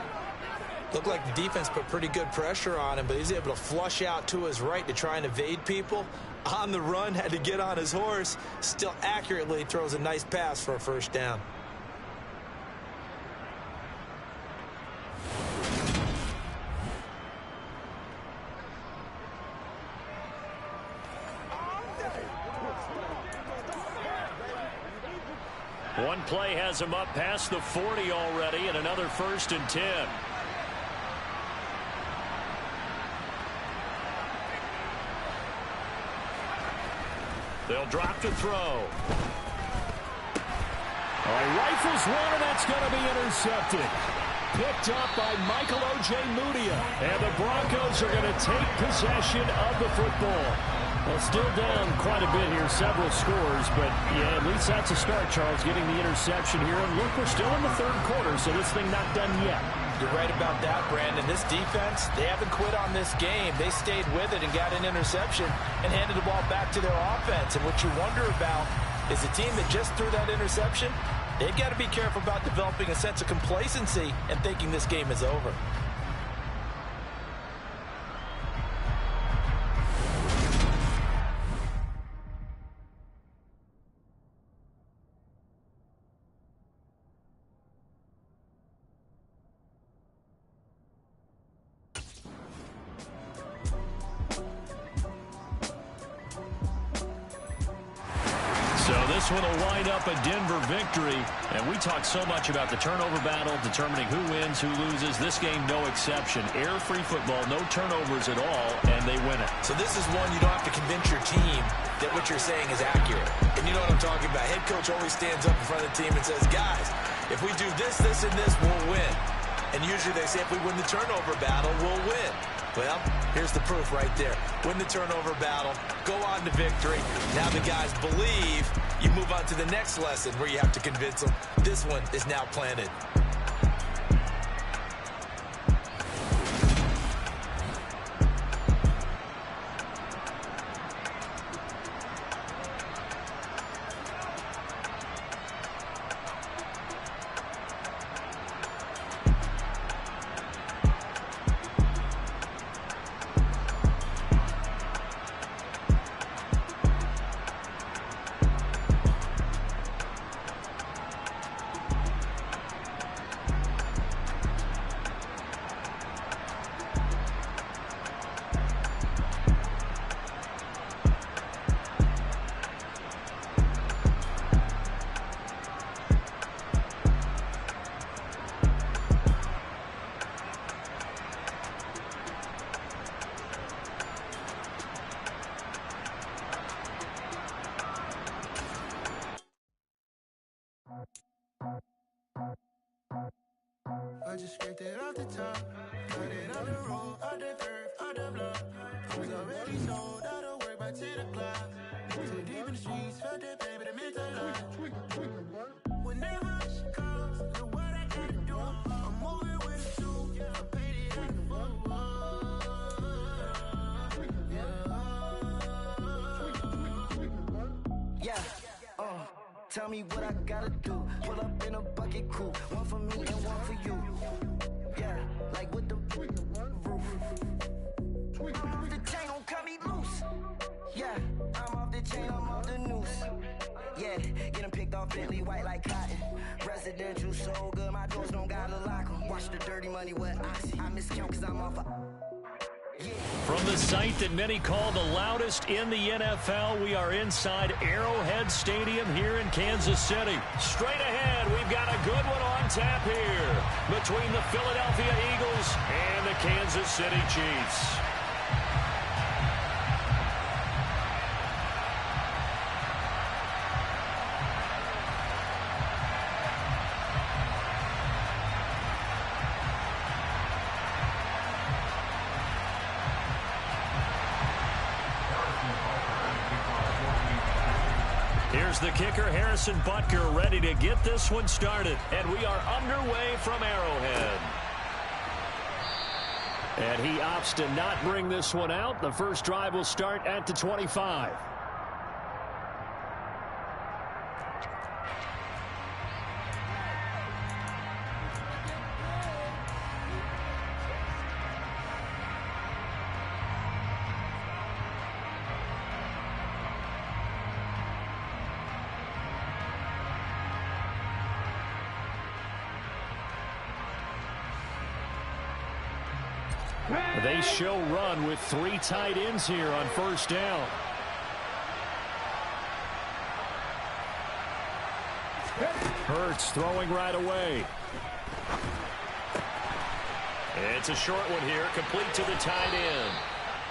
Looked like the defense put pretty good pressure on him, but he's able to flush out to his right to try and evade people. On the run, had to get on his horse. Still accurately throws a nice pass for a 1st down. One play has him up past the 40 already, and another 1st and 10. They'll drop to throw. Rifles one, and that's going to be intercepted. Picked up by Michael O.J. Mudia. And the Broncos are going to take possession of the football. Well, still down quite a bit here, several scores, but yeah, at least that's a start, Charles, getting the interception here. And look, we're still in the 3rd quarter, so this thing not done yet. You're right about that, Brandon. This defense, they haven't quit on this game. They stayed with it and got an interception and handed the ball back to their offense. And what you wonder about is the team that just threw that interception, they've got to be careful about developing a sense of complacency and thinking this game is over. This one will wind up a Denver victory. And we talk so much about the turnover battle, determining who wins, who loses. This game, no exception. Air-free football, no turnovers at all, and they win it. So this is one you don't have to convince your team that what you're saying is accurate. And you know what I'm talking about. Head coach always stands up in front of the team and says, guys, if we do this, this, and this, we'll win. And usually they say if we win the turnover battle, we'll win. Well, here's the proof right there. Win the turnover battle, go on to victory. Now the guys believe. You move on to the next lesson where you have to convince them. This one is now planted. was already sold out of work by 10 o'clock. Too deep in the streets, felt that baby, the mental lock. Whenever she calls, know what I gotta do. I'm moving with a shoe, I paid it out the tell me what I gotta do. Pull up in a bucket crew, one for me and one for you. Yeah, like with the roof. I'm off the chain, don't cut me loose. Yeah, I'm off the chain, I'm off the noose. Yeah, getting picked off Bentley white like cotton. Residential so good, my doors don't gotta lock 'em. Watch the dirty money with oxy. I miscount cause I'm off a... From the site that many call the loudest in the NFL, we are inside Arrowhead Stadium here in Kansas City. Straight ahead, we've got a good one on tap here between the Philadelphia Eagles and the Kansas City Chiefs. Here's the kicker, Harrison Butker, ready to get this one started. And we are underway from Arrowhead. And he opts to not bring this one out. The first drive will start at the 25. They show run with 3 tight ends here on first down. Hurts throwing right away. It's a short one here, complete to the tight end.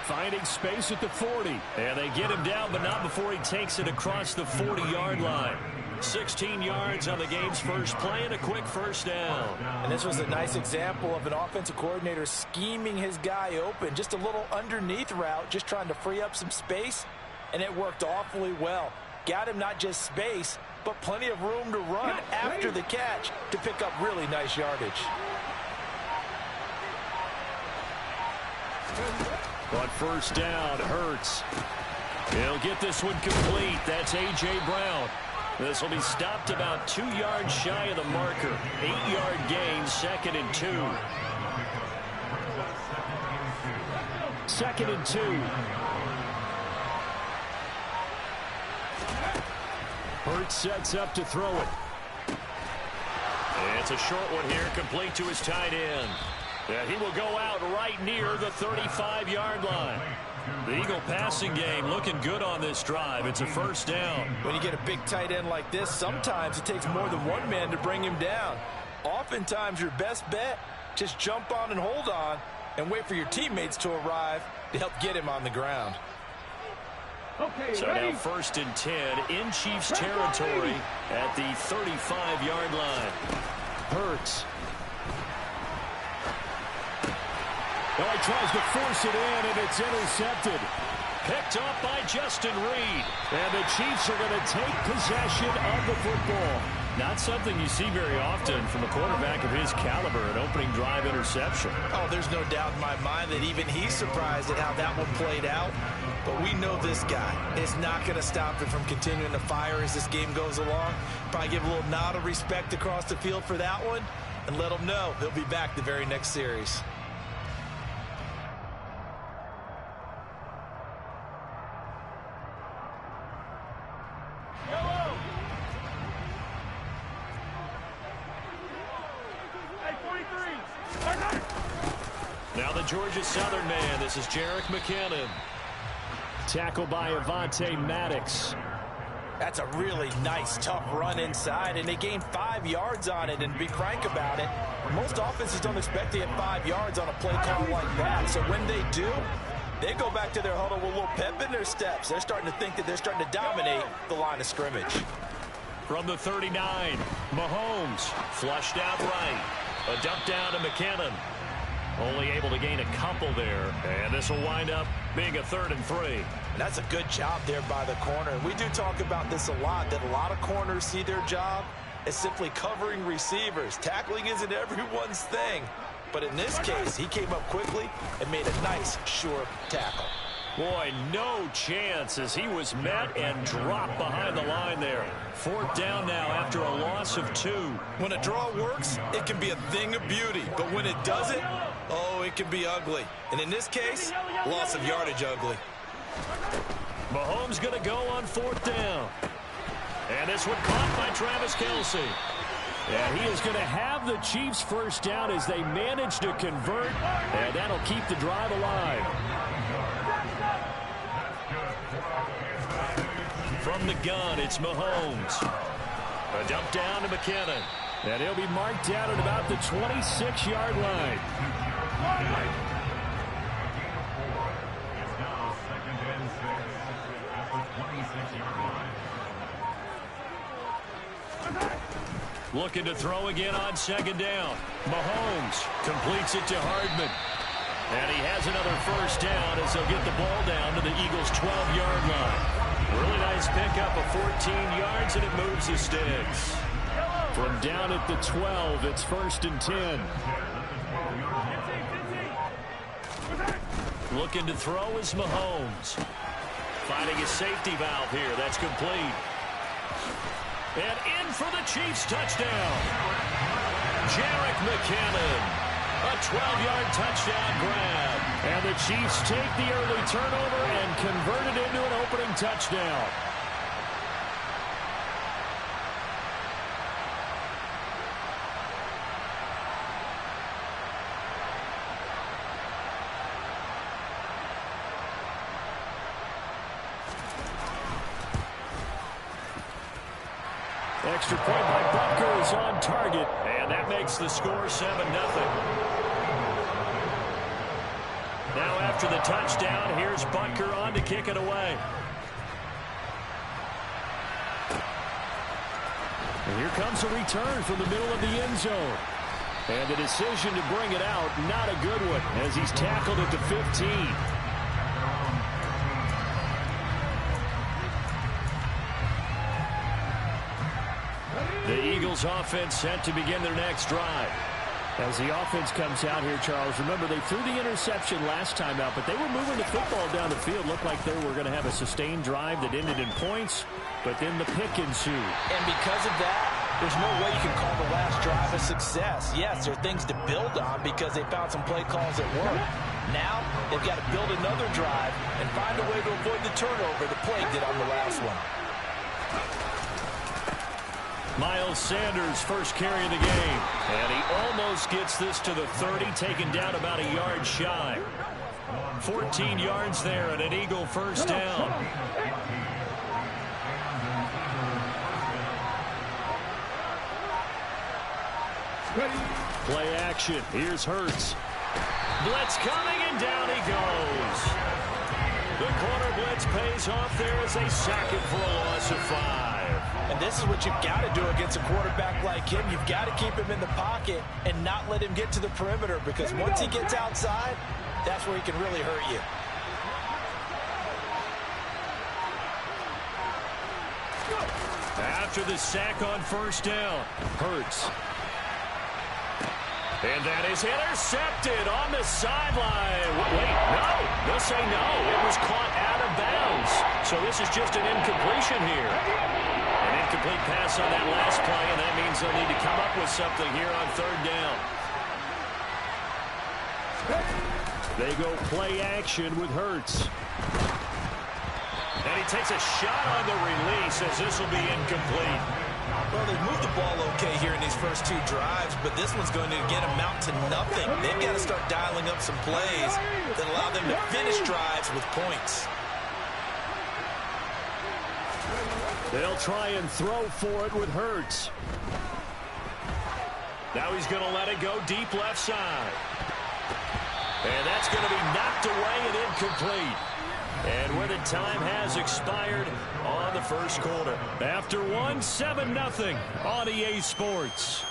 Finding space at the 40. And they get him down, but not before he takes it across the 40-yard line. 16 yards on the game's first play and a quick first down. And this was a nice example of an offensive coordinator scheming his guy open. Just a little underneath route, just trying to free up some space, and it worked awfully well. Got him not just space, but plenty of room to run after the catch to pick up really nice yardage. But first down, Hurts. He'll get this one complete. That's A.J. Brown. This will be stopped about 2 yards shy of the marker. 8-yard gain, 2nd and 2. 2nd and 2. Hurts sets up to throw it. It's a short one here, complete to his tight end. And he will go out right near the 35-yard line. The Eagle passing game looking good on this drive. It's a first down. When you get a big tight end like this, sometimes it takes more than one man to bring him down. Oftentimes, your best bet, just jump on and hold on and wait for your teammates to arrive to help get him on the ground. Okay, so ready? Now 1st and 10 in Chiefs territory at the 35-yard line. Hurts. Well, he tries to force it in, and it's intercepted. Picked up by Justin Reed. And the Chiefs are going to take possession of the football. Not something you see very often from a quarterback of his caliber, an opening drive interception. Oh, there's no doubt in my mind that even he's surprised at how that one played out. But we know this guy is not going to stop him from continuing to fire as this game goes along. Probably give a little nod of respect across the field for that one and let him know he'll be back the very next series. Now the Georgia Southern man. This is Jerick McKinnon. Tackled by Avonte Maddox. That's a really nice, tough run inside, and they gained 5 yards on it. And to be frank about it, most offenses don't expect to get 5 yards on a play call like that. So when they do, they go back to their huddle with a little pep in their steps. They're starting to think that they're starting to dominate the line of scrimmage. From the 39, Mahomes flushed out right. A dump down to McKinnon. Only able to gain a couple there. And this will wind up being a 3rd and 3. And that's a good job there by the corner. We do talk about this a lot, that a lot of corners see their job as simply covering receivers. Tackling isn't everyone's thing. But in this case, he came up quickly and made a nice, sure tackle. Boy, no chance as he was met and dropped behind the line there. 4th down now after a loss of 2. When a draw works, it can be a thing of beauty. But when it doesn't, oh, it can be ugly. And in this case, loss of yardage ugly. Mahomes going to go on 4th down. And this one caught by Travis Kelce. And he is going to have the Chiefs' 1st down as they manage to convert. And that'll keep the drive alive. From the gun, it's Mahomes. A dump down to McKinnon. And he'll be marked out at about the 26-yard line. Looking to throw again on 2nd down. Mahomes completes it to Hardman. And he has another 1st down as they'll get the ball down to the Eagles' 12-yard line. Really nice pickup of 14 yards, and it moves the sticks. From down at the 12, it's 1st and 10. Looking to throw is Mahomes. Finding a safety valve here. That's complete. And in for the Chiefs' touchdown. Jerick McKinnon. A 12-yard touchdown grab. And the Chiefs take the early turnover and convert it into an opening touchdown. Extra point by Butker is on target, and that makes the score 7-0. Now after the touchdown, here's Butker on to kick it away. And here comes a return from the middle of the end zone. And the decision to bring it out, not a good one, as he's tackled at the 15. The Eagles offense set to begin their next drive. As the offense comes out here, Charles, remember they threw the interception last time out, but they were moving the football down the field. Looked like they were going to have a sustained drive that ended in points, but then the pick ensued. And because of that, there's no way you can call the last drive a success. Yes, there are things to build on because they found some play calls that work. Now, they've got to build another drive and find a way to avoid the turnover that plagued it on the last one. Miles Sanders' first carry of the game. And he almost gets this to the 30, taken down about a yard shy. 14 yards there and an Eagle 1st down. Play action. Here's Hurts. Blitz coming, and down he goes. The corner blitz pays off there as they sack him for a loss of 5. And this is what you've got to do against a quarterback like him. You've got to keep him in the pocket and not let him get to the perimeter, because once he gets outside, that's where he can really hurt you. After the sack on 1st down, Hurts. And that is intercepted on the sideline. Wait, no. They'll say no. It was caught out of bounds. So this is just an incompletion here. An incomplete pass on that last play, and that means they'll need to come up with something here on 3rd down. They go play action with Hurts. And he takes a shot on the release as this will be incomplete. Well, they've moved the ball okay here in these first 2 drives, but this one's going to again amount to nothing. They've got to start dialing up some plays that allow them to finish drives with points. They'll try and throw for it with Hurts. Now he's going to let it go deep left side. And that's going to be knocked away and incomplete. And with it, time has expired on the first quarter. After 7-0 on EA Sports.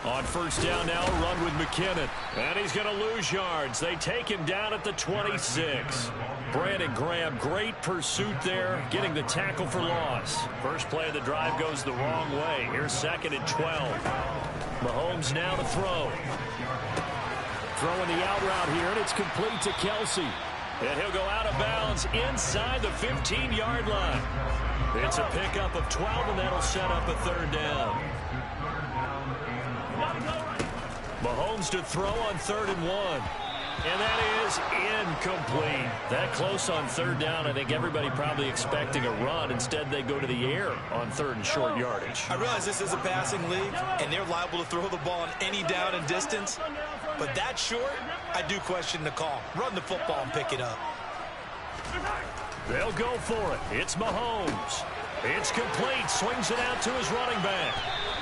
On first down now, a run with McKinnon. And he's going to lose yards. They take him down at the 26. Brandon Graham, great pursuit there, getting the tackle for loss. First play of the drive goes the wrong way. Here's 2nd and 12. Mahomes now to throw. Throwing the out route here, and it's complete to Kelsey. And he'll go out of bounds inside the 15-yard line. It's a pickup of 12, and that'll set up a 3rd down. Mahomes to throw on 3rd and 1. And that is incomplete. That close on 3rd down, I think everybody probably expecting a run. Instead, they go to the air on 3rd and short yardage. I realize this is a passing league, and they're liable to throw the ball on any down and distance. But that short, I do question the call. Run the football and pick it up. They'll go for it. It's Mahomes. It's complete. Swings it out to his running back.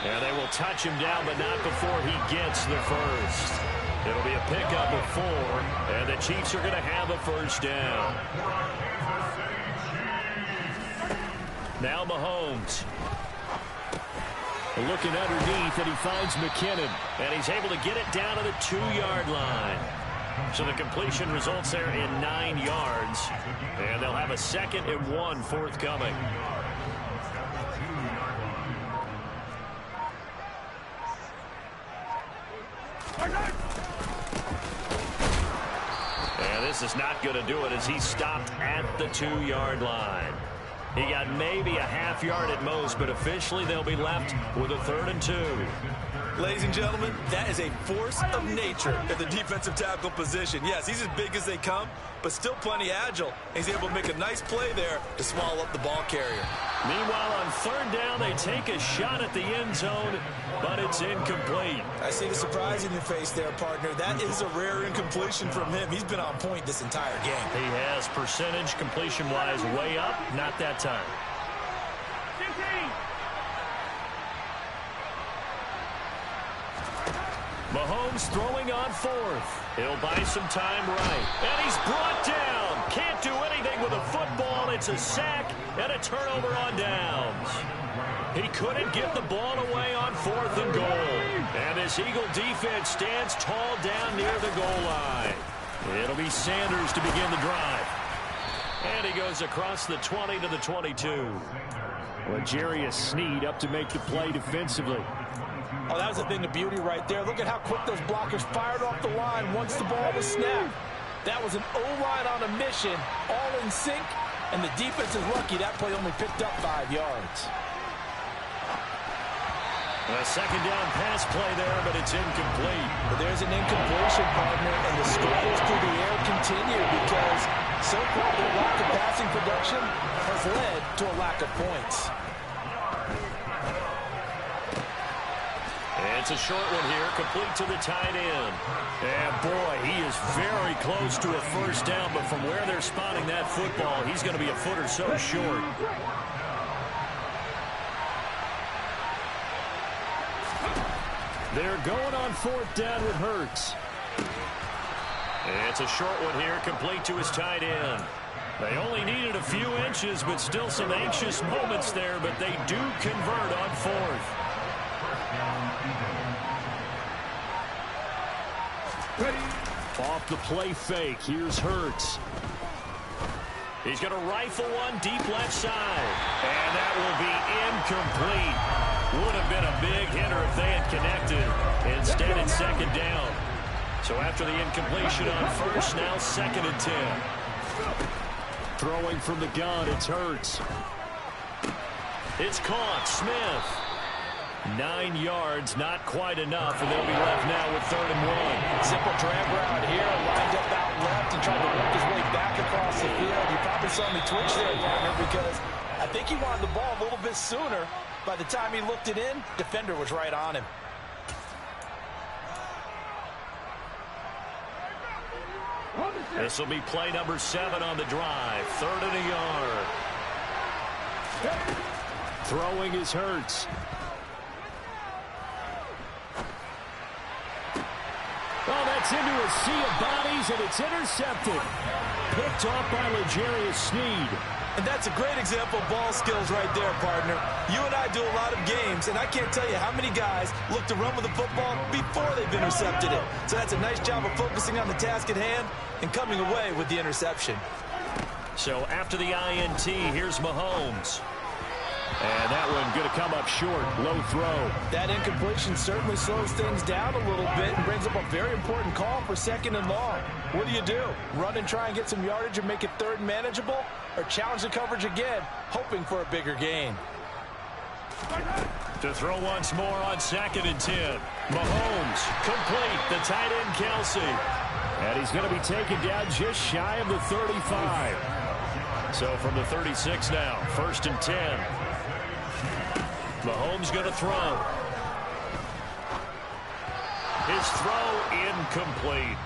And they will touch him down, but not before he gets the first. It'll be a pickup of 4, and the Chiefs are going to have a first down. Now Mahomes. Looking underneath, and he finds McKinnon. And he's able to get it down to the 2-yard line. So the completion results there in 9 yards. And they'll have a 2nd and 1 forthcoming. And this is not going to do it as he stopped at the 2-yard line. He got maybe a half yard at most, but officially they'll be left with a 3rd and 2. Ladies and gentlemen, that is a force of nature at the defensive tackle position. Yes, he's as big as they come, but still plenty agile. He's able to make a nice play there to swallow up the ball carrier. Meanwhile, on 3rd down, they take a shot at the end zone, but it's incomplete. I see the surprise in your face there, partner. That is a rare incompletion from him. He's been on point this entire game. He has percentage completion-wise way up, not that time. Mahomes throwing on 4th. He'll buy some time right. And he's brought down. Can't do anything with a football. It's a sack and a turnover on downs. He couldn't get the ball away on 4th and goal. And this Eagle defense stands tall down near the goal line. It'll be Sanders to begin the drive. And he goes across the 20 to the 22. L'Jarius Sneed up to make the play defensively. Oh, that was a thing of beauty right there. Look at how quick those blockers fired off the line once the ball was snapped. That was an O-line on a mission, all in sync, and the defense is lucky that play only picked up 5 yards. A 2nd down pass play there, but it's incomplete. But there's an incompletion, partner, and the struggles through the air continue because so far the lack of passing production has led to a lack of points. It's a short one here, complete to the tight end. And boy, he is very close to a first down, but from where they're spotting that football, he's going to be a foot or so short. They're going on 4th down with Hurts. It's a short one here, complete to his tight end. They only needed a few inches, but still some anxious moments there, but they do convert on 4th. Off the play fake, here's Hurts. He's going to rifle one deep left side. And that will be incomplete. Would have been a big hitter if they had connected. Instead, it's 2nd down. So after the incompletion on 1st, now 2nd and 10. Throwing from the gun, it's Hurts. It's caught, Smith. 9 yards, not quite enough, and they'll be left now with 3rd and 1. Simple drag route here, lined up out left and tried to work his way back across the field. You probably saw me twitch there, partner, because I think he wanted the ball a little bit sooner. By the time he looked it in, defender was right on him. This will be play number 7 on the drive. 3rd and a yard. Throwing is Hurts. Oh, that's into a sea of bodies, and it's intercepted. picked off by L'Jarius Sneed. And that's a great example of ball skills right there, partner. You and I do a lot of games, and I can't tell you how many guys look to run with the football before they've intercepted it. So that's a nice job of focusing on the task at hand and coming away with the interception. So after the INT, here's Mahomes. And that one going to come up short, low throw. That incompletion certainly slows things down a little bit and brings up a very important call for 2nd and long. What do? Run and try and get some yardage and make it 3rd and manageable? Or challenge the coverage again, hoping for a bigger gain? To throw once more on 2nd and 10. Mahomes, complete, the tight end Kelsey. And he's going to be taken down just shy of the 35. So from the 36 now, 1st and 10. Mahomes going to throw. His throw incomplete.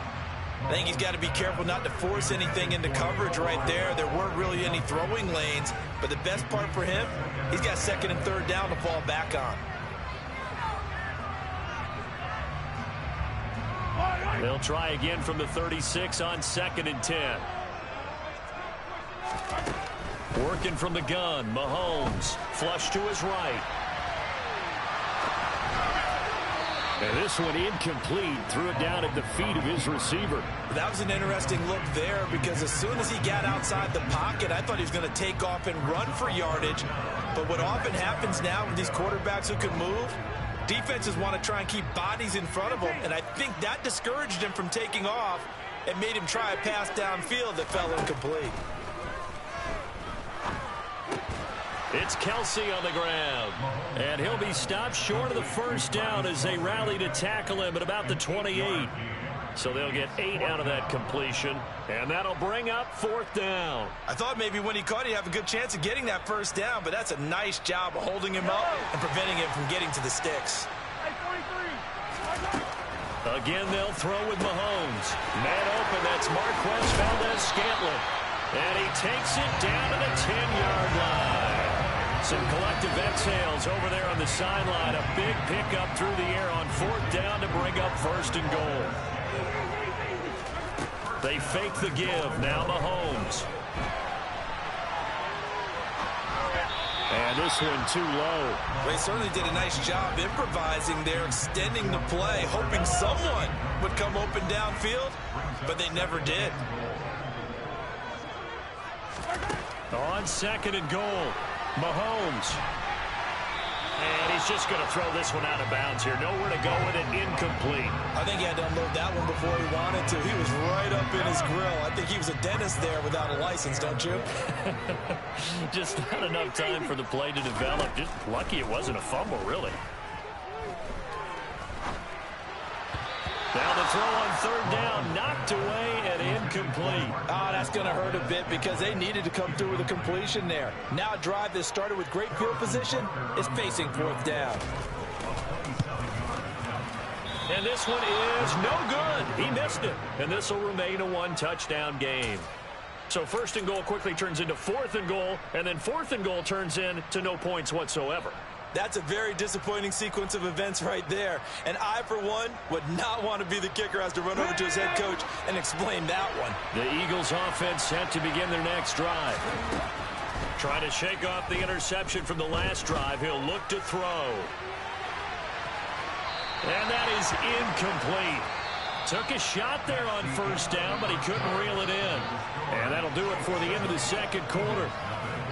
I think he's got to be careful not to force anything into coverage right there. There weren't really any throwing lanes, but the best part for him, he's got 2nd and 3rd down to fall back on. They'll try again from the 36 on 2nd and 10. Working from the gun, Mahomes, flush to his right. And this one incomplete, threw it down at the feet of his receiver. That was an interesting look there because as soon as he got outside the pocket, I thought he was going to take off and run for yardage. But what often happens now with these quarterbacks who can move, defenses want to try and keep bodies in front of them, and I think that discouraged him from taking off and made him try a pass downfield that fell incomplete. It's Kelsey on the ground, and he'll be stopped short of the 1st down as they rally to tackle him at about the 28. So they'll get 8 out of that completion, and that'll bring up 4th down. I thought maybe when he caught it, he'd have a good chance of getting that 1st down, but that's a nice job of holding him up and preventing him from getting to the sticks. Again, they'll throw with Mahomes. Man open, that's Marquez Valdez-Scantling. And he takes it down to the 10-yard line. Some collective exhales over there on the sideline. A big pickup through the air on 4th down to bring up 1st and goal. They fake the give. Now Mahomes. And this one too low. They certainly did a nice job improvising there, extending the play, hoping someone would come open downfield, but they never did. On 2nd and goal, Mahomes. And he's just going to throw this one out of bounds here. Nowhere to go with it, incomplete. I think he had to unload that one before he wanted to. He was right up in his grill. I think he was a dentist there without a license, don't you? Just not enough time for the play to develop. Just lucky it wasn't a fumble, really. Now the throw on 3rd down, knocked away and incomplete. Oh, that's going to hurt a bit because they needed to come through with a completion there. Now a drive that started with great field position is facing 4th down. And this one is no good. He missed it. And this will remain a 1-touchdown game. So 1st and goal quickly turns into 4th and goal, and then 4th and goal turns into no points whatsoever. That's a very disappointing sequence of events right there. And I, for one, would not want to be the kicker who has to run over to his head coach and explain that one. The Eagles offense set to begin their next drive. Trying to shake off the interception from the last drive. He'll look to throw. And that is incomplete. Took a shot there on 1st down, but he couldn't reel it in. And that'll do it for the end of the 2nd quarter.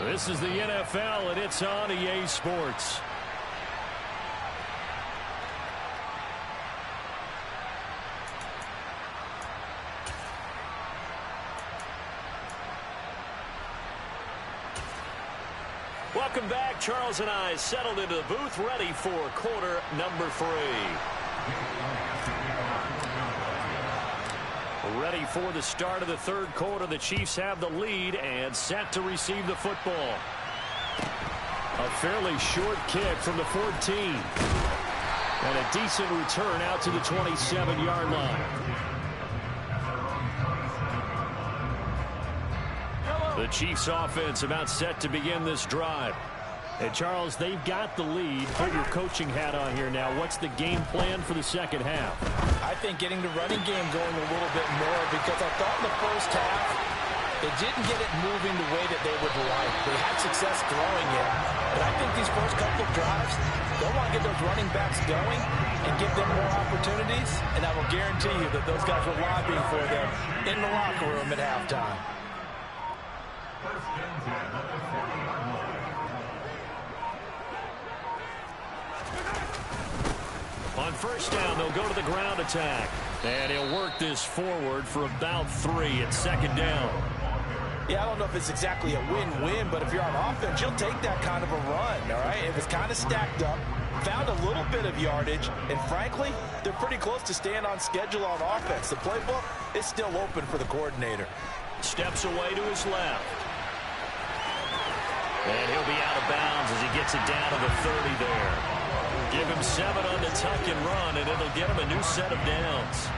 This is the NFL, and it's on EA Sports. Welcome back. Charles and I settled into the booth, ready for quarter number 3. Ready for the start of the 3rd quarter. The Chiefs have the lead and set to receive the football. A fairly short kick from the 14. And a decent return out to the 27-yard line. The Chiefs offense about set to begin this drive. And Charles, they've got the lead. Put your coaching hat on here now. What's the game plan for the 2nd half? I think getting the running game going a little bit more because I thought in the 1st half They didn't get it moving the way that they would like. They had success throwing it, but I think these first couple of drives, they'll want to get those running backs going and give them more opportunities, and I will guarantee you that those guys were lobbying for them in the locker room at halftime. On first down, they'll go to the ground attack. And he'll work this forward for about 3 at second down. Yeah, I don't know if it's exactly a win-win, but if you're on offense, you'll take that kind of a run, all right? It was kind of stacked up, found a little bit of yardage, and frankly, they're pretty close to staying on schedule on offense. The playbook is still open for the coordinator. Steps away to his left. And he'll be out of bounds as he gets it down to the 30 there. Give him 7 on the tuck and run, and it'll get him a new set of downs.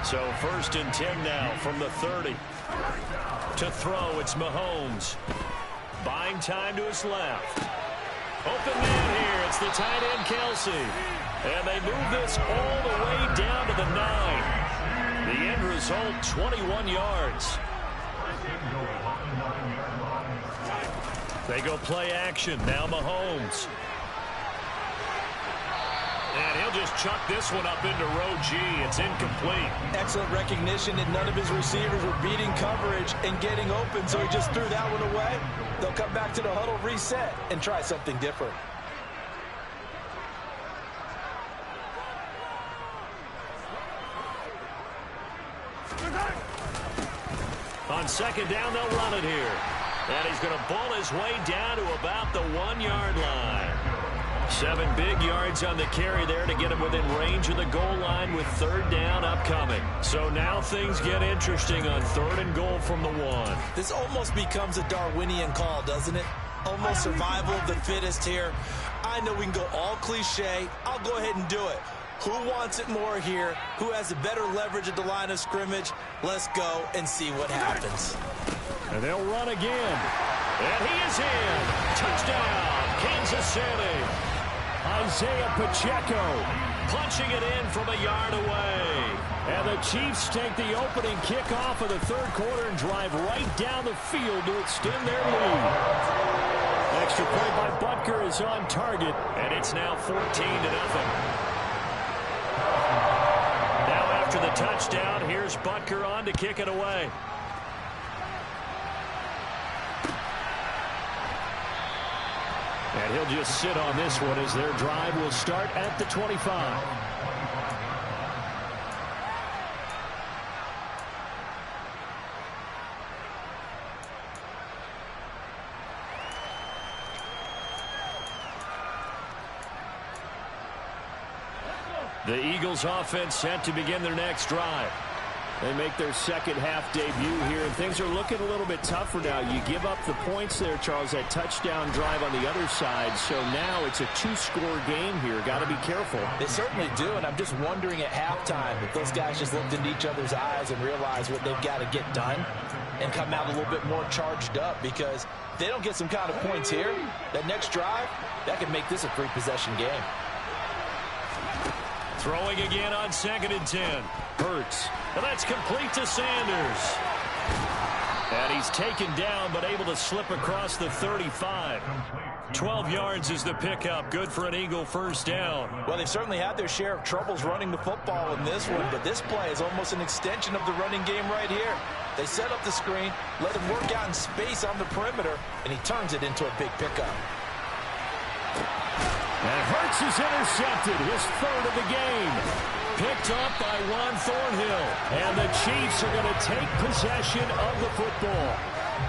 So 1st and 10 now from the 30. To throw, it's Mahomes. Buying time to his left. Open man here. It's the tight end, Kelsey. And they move this all the way down to the 9. The end result, 21 yards. They go play action. Now Mahomes. And he'll just chuck this one up into row G. It's incomplete. Excellent recognition, and none of his receivers were beating coverage and getting open, so he just threw that one away. They'll come back to the huddle, reset, and try something different. On second down, they'll run it here. And he's going to bull his way down to about the 1-yard line. 7 big yards on the carry there to get him within range of the goal line with 3rd down upcoming. So now things get interesting on 3rd and goal from the 1. This almost becomes a Darwinian call, doesn't it? Almost survival of the fittest here. I know we can go all cliche. I'll go ahead and do it. Who wants it more here? Who has the better leverage at the line of scrimmage? Let's go and see what happens. And they'll run again. And he is in. Touchdown, Kansas City. Isaiah Pacheco punching it in from a yard away. And the Chiefs take the opening kickoff of the 3rd quarter and drive right down the field to extend their lead. Extra point by Butker is on target, and it's now 14-0. Now after the touchdown, here's Butker on to kick it away. And he'll just sit on this one as their drive will start at the 25. The Eagles offense set to begin their next drive. They make their second half debut here, and things are looking a little bit tougher now. You give up the points there, Charles, that touchdown drive on the other side. So now it's a 2-score game here. Got to be careful. They certainly do, and I'm just wondering at halftime if those guys just looked into each other's eyes and realized what they've got to get done and come out a little bit more charged up, because if they don't get some kind of points here, that next drive, that could make this a 3-possession game. Throwing again on 2nd and 10. Hurts. And that's complete to Sanders. And he's taken down, but able to slip across the 35. 12 yards is the pickup. Good for an Eagle 1st down. Well, they've certainly had their share of troubles running the football in this one, but this play is almost an extension of the running game right here. They set up the screen, let him work out in space on the perimeter, and he turns it into a big pickup. And Hurts is intercepted, his 3rd of the game. Picked up by Juan Thornhill. And the Chiefs are going to take possession of the football.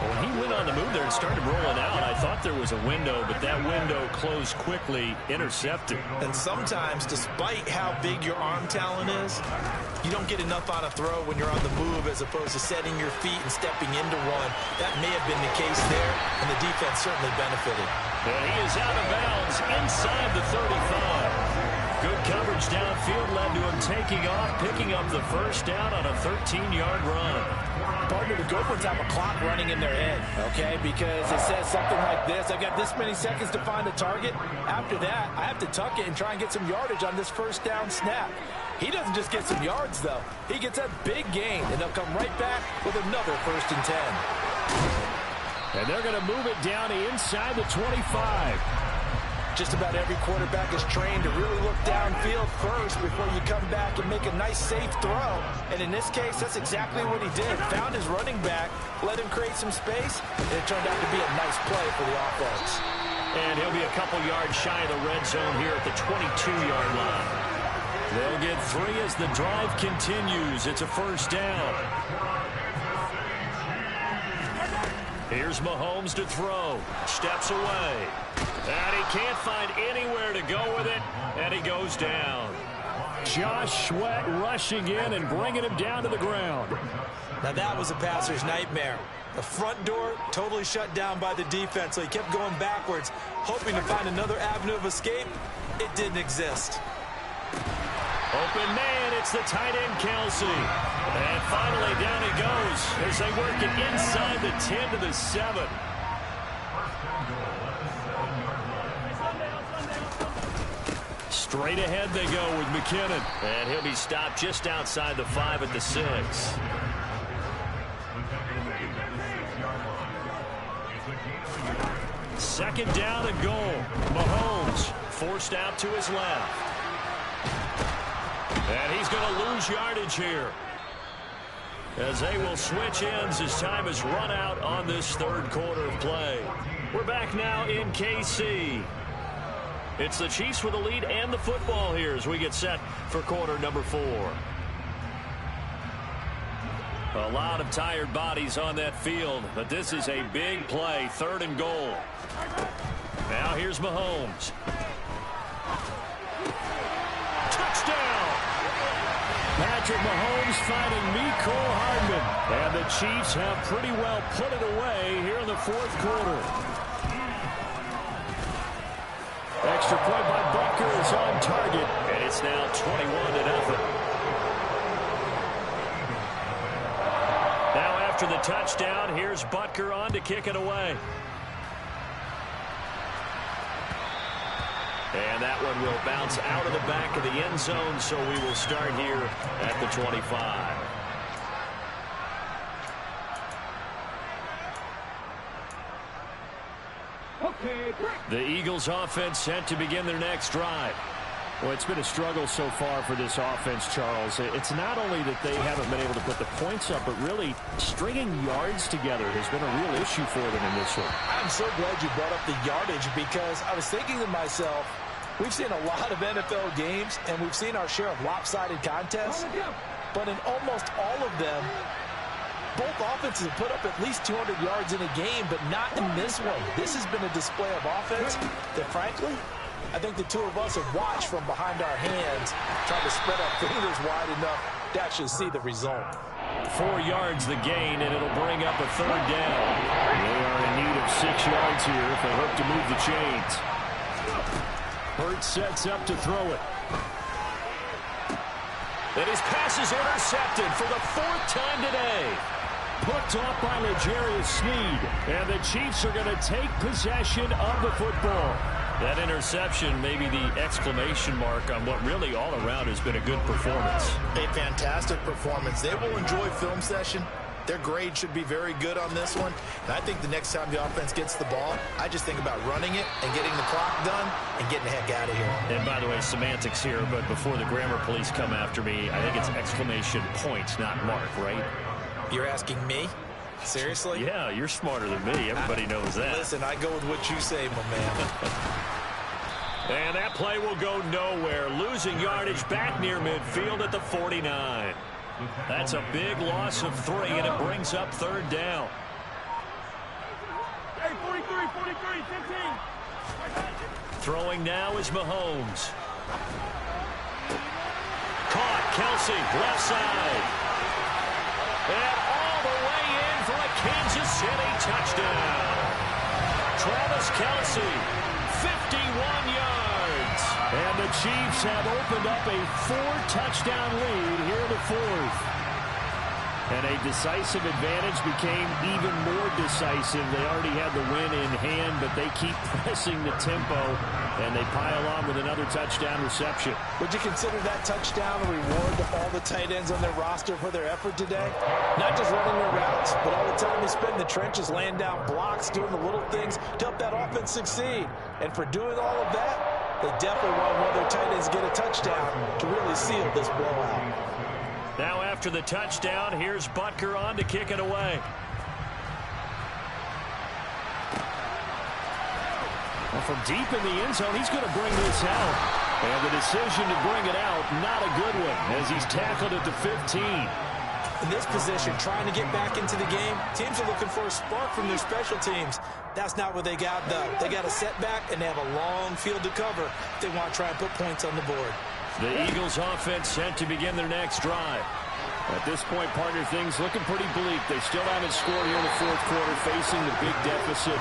When he went on the move there and started rolling out, I thought there was a window, but that window closed quickly, intercepted. And sometimes, despite how big your arm talent is, you don't get enough on a throw when you're on the move as opposed to setting your feet and stepping into one. That may have been the case there, and the defense certainly benefited. And he is out of bounds inside the 35. Good coverage downfield led to him taking off, picking up the 1st down on a 13-yard run. Partner, the good ones have a clock running in their head, okay? Because it says something like this: I've got this many seconds to find a target. After that, I have to tuck it and try and get some yardage on this 1st down snap. He doesn't just get some yards, though. He gets a big gain, and they'll come right back with another 1st and 10. And they're going to move it down inside the 25. Just about every quarterback is trained to really look downfield first before you come back and make a nice, safe throw. And in this case, that's exactly what he did. Found his running back, let him create some space, and it turned out to be a nice play for the offense. And he'll be a couple yards shy of the red zone here at the 22-yard line. They'll get 3 as the drive continues. It's a first down. Here's Mahomes to throw. Steps away. And he can't find anywhere to go with it. And he goes down. Josh Sweat rushing in and bringing him down to the ground. Now that was a passer's nightmare. The front door totally shut down by the defense, so he kept going backwards, hoping to find another avenue of escape. It didn't exist. Open man, it's the tight end, Kelsey. And finally down he goes as they work it inside the 10 to the 7. Straight ahead they go with McKinnon. And he'll be stopped just outside the 5 at the 6. Second down and goal. Mahomes forced out to his left. And he's going to lose yardage here, as they will switch ends as time is run out on this third quarter of play. We're back now in KC. It's the Chiefs with the lead and the football here as we get set for quarter number 4. A lot of tired bodies on that field, but this is a big play, 3rd and goal. Now here's Mahomes. Touchdown! Patrick Mahomes finding Mecole Hardman. And the Chiefs have pretty well put it away here in the 4th quarter. Extra point by Butker is on target. And it's now 21-0. Now after the touchdown, here's Butker on to kick it away. And that one will bounce out of the back of the end zone, so we will start here at the 25. The Eagles offense set to begin their next drive. Well, it's been a struggle so far for this offense, Charles. It's not only that they haven't been able to put the points up, but really stringing yards together has been a real issue for them in this one. I'm so glad you brought up the yardage, because I was thinking to myself, we've seen a lot of NFL games, and we've seen our share of lopsided contests, but in almost all of them, both offenses have put up at least 200 yards in a game, but not in this one. This has been a display of offense that, frankly, I think the two of us have watched from behind our hands, trying to spread our fingers wide enough to actually see the result. 4 yards the gain, and it'll bring up a 3rd down. They are in need of 6 yards here if they hope to move the chains. Hurts sets up to throw it. And his pass is intercepted for the 4th time today. Put off by L'Jarius Sneed. And the Chiefs are going to take possession of the football. That interception may be the exclamation mark on what really all around has been a good performance. A fantastic performance. They will enjoy film session. Their grade should be very good on this one. And I think the next time the offense gets the ball, I just think about running it and getting the clock done and getting the heck out of here. And by the way, semantics here, but before the grammar police come after me, I think it's exclamation point, not mark, right? You're asking me? Seriously? Yeah, you're smarter than me. Everybody knows that. Listen, I go with what you say, my man. And that play will go nowhere. Losing yardage back near midfield at the 49. That's a big loss of 3, and it brings up 3rd down. Hey, 43, 15. Throwing now is Mahomes. Caught, Kelsey, left side. And all the way in for a Kansas City touchdown. Travis Kelsey, 51 yards. And the Chiefs have opened up a 4-touchdown lead here in the 4th. And a decisive advantage became even more decisive. They already had the win in hand, but they keep pressing the tempo, and they pile on with another touchdown reception. Would you consider that touchdown a reward to all the tight ends on their roster for their effort today? Not just running their routes, but all the time they spend in the trenches, laying down blocks, doing the little things to help that offense succeed. And for doing all of that, they definitely want one of their tight ends to get a touchdown to really seal this blowout. Now after the touchdown, here's Butker on to kick it away. Well, from deep in the end zone, he's going to bring this out. And the decision to bring it out, not a good one, as he's tackled at the 15. In this position, trying to get back into the game, teams are looking for a spark from their special teams. That's not what they got, though. They got a setback, and they have a long field to cover if they want to try and put points on the board. The Eagles offense set to begin their next drive. At this point, partner, things looking pretty bleak. They still haven't scored here in the fourth quarter, facing the big deficit.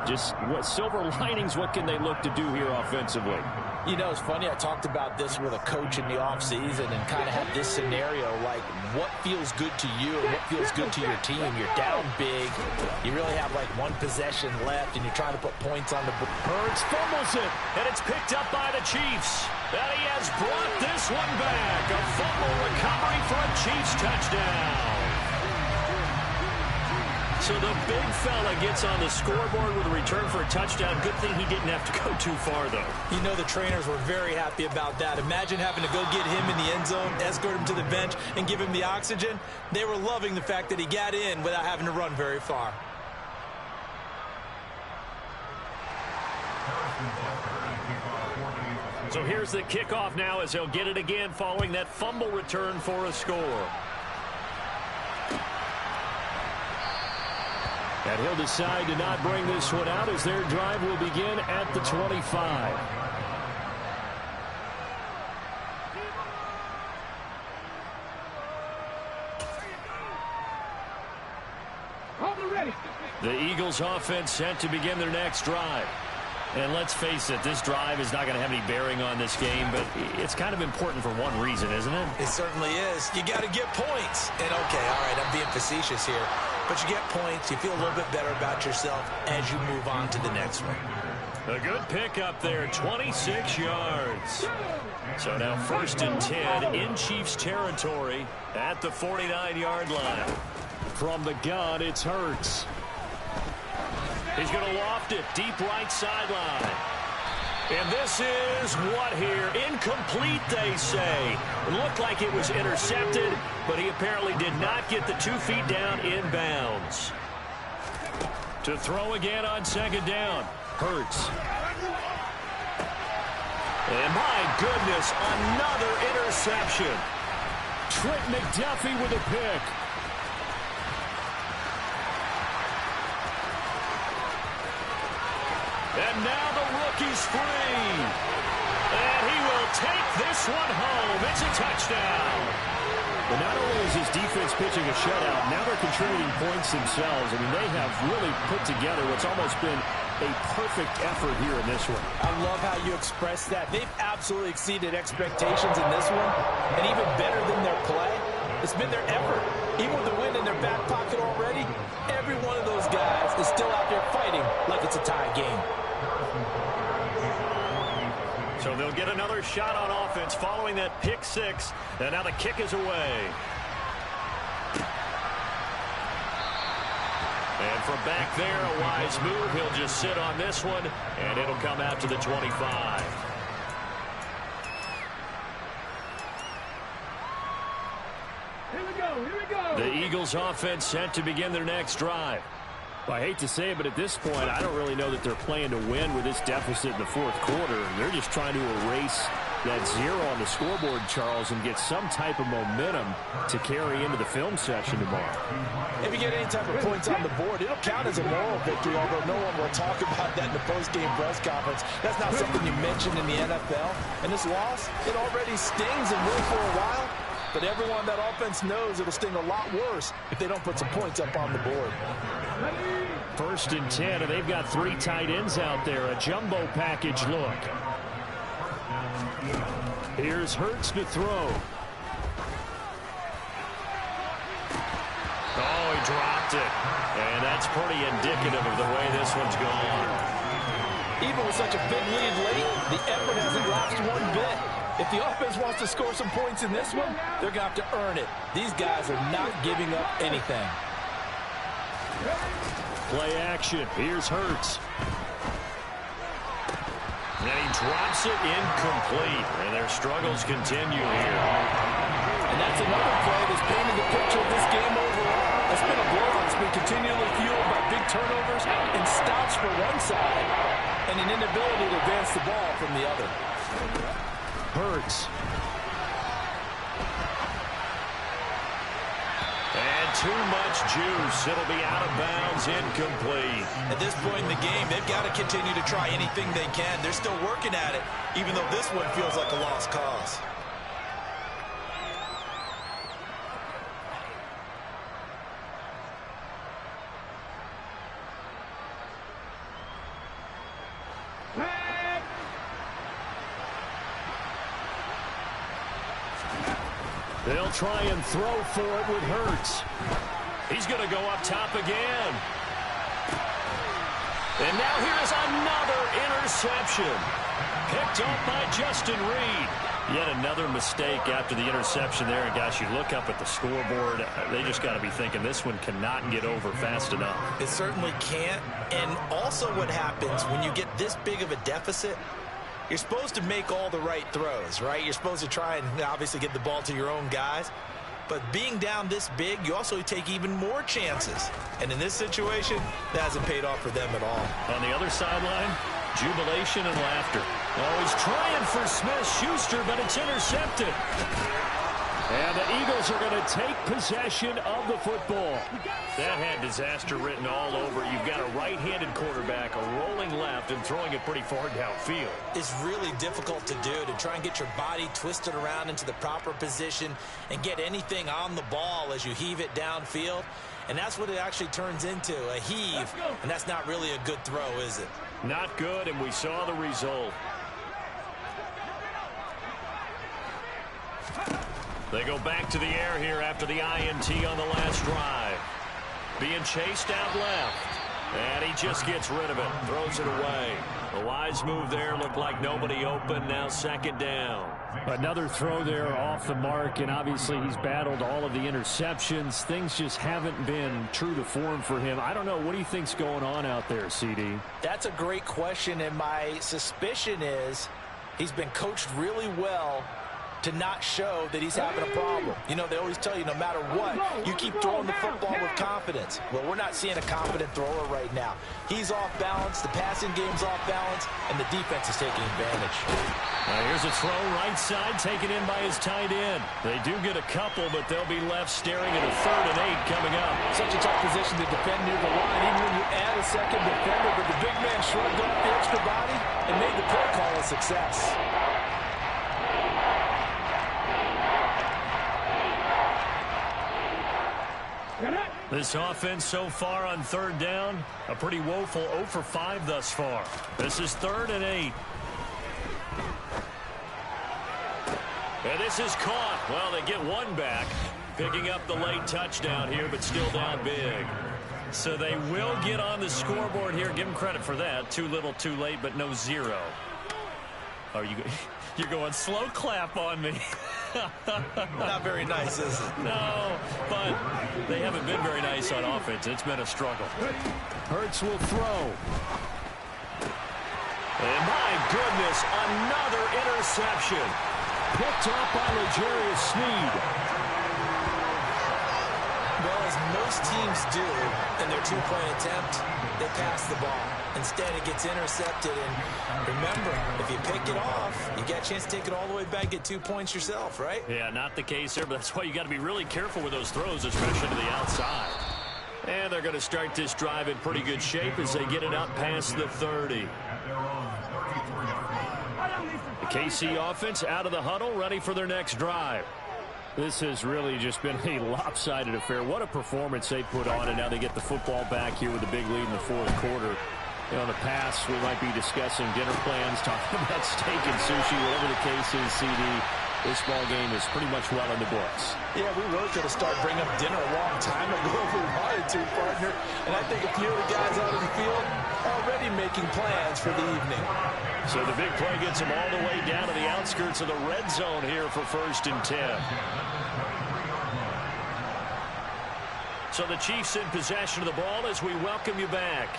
Just what silver linings, what can they look to do here offensively? You know, it's funny, I talked about this with a coach in the offseason and kind of had this scenario, like what feels good to you and what feels good to your team. You're down big. You really have like one possession left, and you're trying to put points on the board. Hurts fumbles it, and it's picked up by the Chiefs. And he has brought this one back. A fumble recovery for a Chiefs touchdown. So the big fella gets on the scoreboard with a return for a touchdown. Good thing he didn't have to go too far, though. You know the trainers were very happy about that. Imagine having to go get him in the end zone, escort him to the bench, and give him the oxygen. They were loving the fact that he got in without having to run very far. So here's the kickoff now as he'll get it again following that fumble return for a score. And he'll decide to not bring this one out as their drive will begin at the 25. The Eagles offense set to begin their next drive. And let's face it, this drive is not going to have any bearing on this game, but it's kind of important for one reason, isn't it? It certainly is. You got to get points. And okay, all right, I'm being facetious here. But you get points, you feel a little bit better about yourself as you move on to the next one. A good pickup there, 26 yards. So now 1st and 10 in Chiefs territory at the 49-yard line. From the gun, it's Hurts. He's going to loft it deep right sideline. And this is what here? Incomplete, they say. It looked like it was intercepted, but he apparently did not get the 2 feet down inbounds. To throw again on 2nd down. Hurts. And my goodness, another interception. Trent McDuffie with a pick. And now the rookie's free. And he will take this one home. It's a touchdown. But not only is his defense pitching a shutout, now they're contributing points themselves. I mean, they have really put together what's almost been a perfect effort here in this one. I love how you express that. They've absolutely exceeded expectations in this one. And even better than their play, it's been their effort. Even with the win in their back pocket already, every one of those guys is still out there fighting like it's a tie game. So they'll get another shot on offense following that pick 6. And now the kick is away. And from back there, a wise move. He'll just sit on this one, and it'll come out to the 25. Here we go. The Eagles offense set to begin their next drive. Well, I hate to say it, but at this point, I don't really know that they're playing to win with this deficit in the fourth quarter. They're just trying to erase that 0 on the scoreboard, Charles, and get some type of momentum to carry into the film session tomorrow. If you get any type of points on the board, it'll count as a moral victory, although no one will talk about that in the post-game press conference. That's not something you mentioned in the NFL. And this loss, it already stings and will for a while. But everyone on that offense knows it'll sting a lot worse if they don't put some points up on the board. 1st and 10, and they've got 3 tight ends out there. A jumbo package look. Here's Hurts to throw. it. And that's pretty indicative of the way this one's gone. Even with such a big lead late, the effort hasn't lapsed one bit. If the offense wants to score some points in this one, they're going to have to earn it. These guys are not giving up anything. Play action. Here's Hurts. And he drops it incomplete. And their struggles continue here. And that's another play that's painted the picture of this game overall. It's been a blowout. It's been continually fueled by big turnovers and stops for one side and an inability to advance the ball from the other. Hurts. And too much juice. It'll be out of bounds, incomplete. At this point in the game, they've got to continue to try anything they can. They're still working at it, even though this one feels like a lost cause. They'll try and throw for it with Hurts. He's going to go up top again. And now here's another interception. Picked up by Justin Reed. Yet another mistake after the interception there. And, gosh, you look up at the scoreboard. They just got to be thinking this one cannot get over fast enough. It certainly can't. And also what happens when you get this big of a deficit, you're supposed to make all the right throws, right? You're supposed to try and obviously get the ball to your own guys. But being down this big, you also take even more chances. And in this situation, that hasn't paid off for them at all. On the other sideline, jubilation and laughter. Oh, he's trying for Smith-Schuster, but it's intercepted. And the Eagles are going to take possession of the football. That had disaster written all over. You've got a right-handed quarterback, a rolling left, and throwing it pretty far downfield. It's really difficult to do, to try and get your body twisted around into the proper position and get anything on the ball as you heave it downfield. And that's what it actually turns into, a heave. And that's not really a good throw, is it? Not good, and we saw the result. They go back to the air here after the INT on the last drive. Being chased out left. And he just gets rid of it. Throws it away. A wise move there. Looked like nobody open. Now second down. Another throw there off the mark, and obviously he's battled all of the interceptions. Things just haven't been true to form for him. I don't know. What do you think's going on out there, CD? That's a great question, and my suspicion is he's been coached really well to not show that he's having a problem. You know, they always tell you no matter what, you keep throwing the football with confidence. Well, we're not seeing a confident thrower right now. He's off balance, the passing game's off balance, and the defense is taking advantage. Now here's a throw right side taken in by his tight end. They do get a couple, but they'll be left staring at a 3rd and 8 coming up. Such a tough position to defend near the line, even when you add a second defender, but the big man shrugged off the extra body and made the play call a success. This offense so far on 3rd down, a pretty woeful 0 for 5 thus far. This is 3rd and 8. And this is caught. Well, they get one back, picking up the late touchdown here, but still down big. So they will get on the scoreboard here. Give them credit for that. Too little, too late, but no 0. Oh, you're going slow clap on me. Not very nice, is it? No, but they haven't been very nice on offense. It's been a struggle. Hurts will throw. And my goodness, another interception. Picked up by L'Jarius Sneed. Well, as most teams do in their two-point attempt, they pass the ball. Instead, it gets intercepted. And remember, if you pick it off, you get a chance to take it all the way back, get 2 points yourself, right? Yeah, not the case here, but that's why you got to be really careful with those throws, especially to the outside. And they're going to start this drive in pretty good shape as they get it up past the 30. The KC offense out of the huddle, ready for their next drive. This has really just been a lopsided affair. What a performance they put on, and now they get the football back here with a big lead in the 4th quarter. You know, in the past, we might be discussing dinner plans, talking about steak and sushi, whatever the case is, CD. this ball game is pretty much well in the books. Yeah, we really could have started bringing up dinner a long time ago if we wanted to, partner. And I think a few of the guys out in the field already making plans for the evening. So the big play gets him all the way down to the outskirts of the red zone here for 1st and 10. So the Chiefs in possession of the ball as we welcome you back.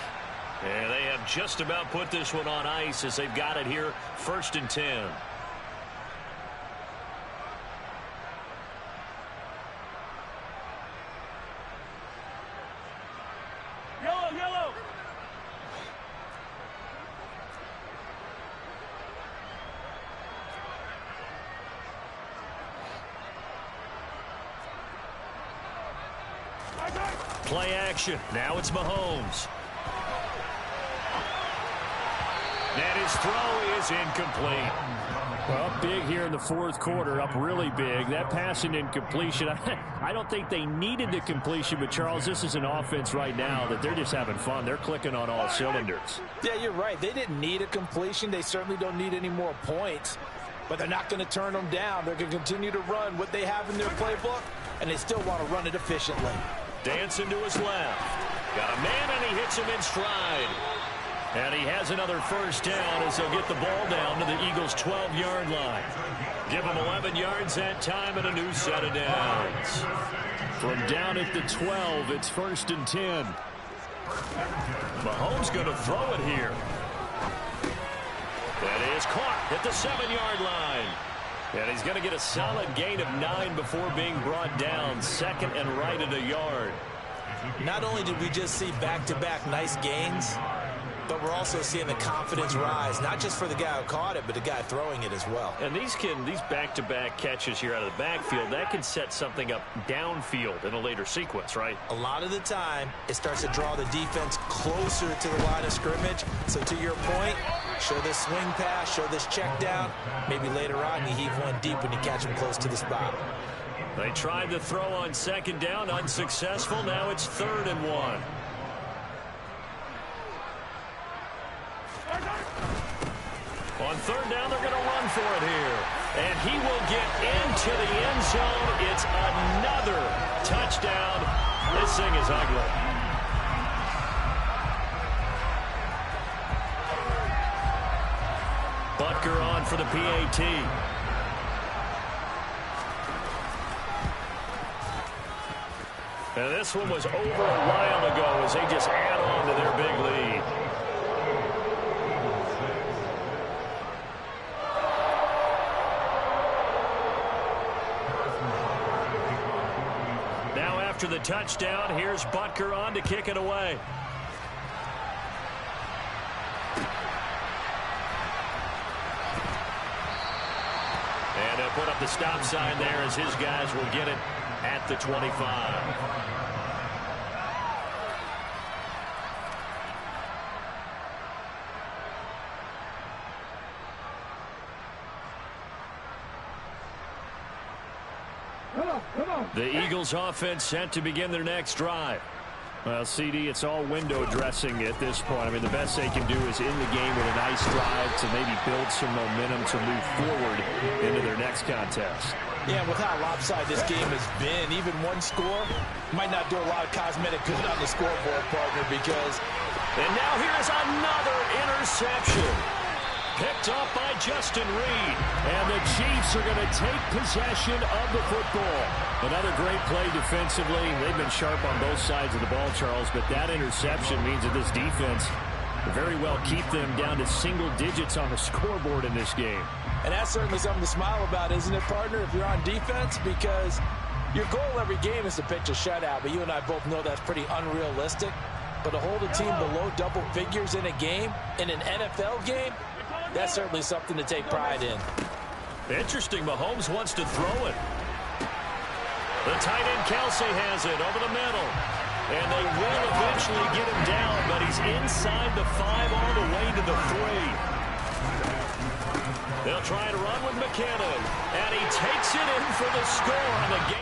And they have just about put this one on ice as they've got it here, 1st and 10. Yellow. Play action. Now it's Mahomes. And his throw is incomplete. Well, big here in the 4th quarter, up really big. That pass and incompletion, I don't think they needed the completion, but Charles, this is an offense right now that they're just having fun. They're clicking on all cylinders. Yeah, you're right. They didn't need a completion. They certainly don't need any more points, but they're not going to turn them down. They're going to continue to run what they have in their playbook, and they still want to run it efficiently. Dancing to his left. Got a man, and he hits him in stride. And he has another 1st down as they'll get the ball down to the Eagles' 12-yard line. Give them 11 yards that time and a new set of downs. From down at the 12, it's 1st and 10. Mahomes going to throw it here. That is caught at the 7-yard line. And he's going to get a solid gain of 9 before being brought down. 2nd and right at a yard. Not only did we just see back-to-back nice gains, but we're also seeing the confidence rise, not just for the guy who caught it, but the guy throwing it as well. And these back-to-back catches here out of the backfield, that can set something up downfield in a later sequence, right? A lot of the time, it starts to draw the defense closer to the line of scrimmage. So to your point, show this swing pass, show this check down. Maybe later on you heave one deep when you catch him close to the spot. They tried to throw on 2nd down, unsuccessful. Now it's 3rd and 1. On 3rd down, they're going to run for it here. And he will get into the end zone. It's another touchdown. This thing is ugly. Butker on for the PAT. And this one was over a while ago as they just add on to their big lead. Now after the touchdown, here's Butker on to kick it away. And they'll put up the stop sign there as his guys will get it at the 25. The Eagles offense set to begin their next drive. Well, CD, it's all window dressing at this point. I mean, the best they can do is in the game with a nice drive to maybe build some momentum to move forward into their next contest. Yeah, with how lopsided this game has been, even one score might not do a lot of cosmetic good on the scoreboard, partner, because... And now here's another interception. Picked up by Justin Reed. And the Chiefs are going to take possession of the football. Another great play defensively. They've been sharp on both sides of the ball, Charles, but that interception means that this defense will very well keep them down to single digits on the scoreboard in this game. And that's certainly something to smile about, isn't it, partner, if you're on defense? Because your goal every game is to pitch a shutout, but you and I both know that's pretty unrealistic. But to hold a team below double figures in a game, in an NFL game, that's certainly something to take pride in. Interesting. Mahomes wants to throw it. The tight end Kelsey has it over the middle. And they will eventually get him down, but he's inside the 5 all the way to the 3. They'll try to run with McKinnon. And he takes it in for the score on the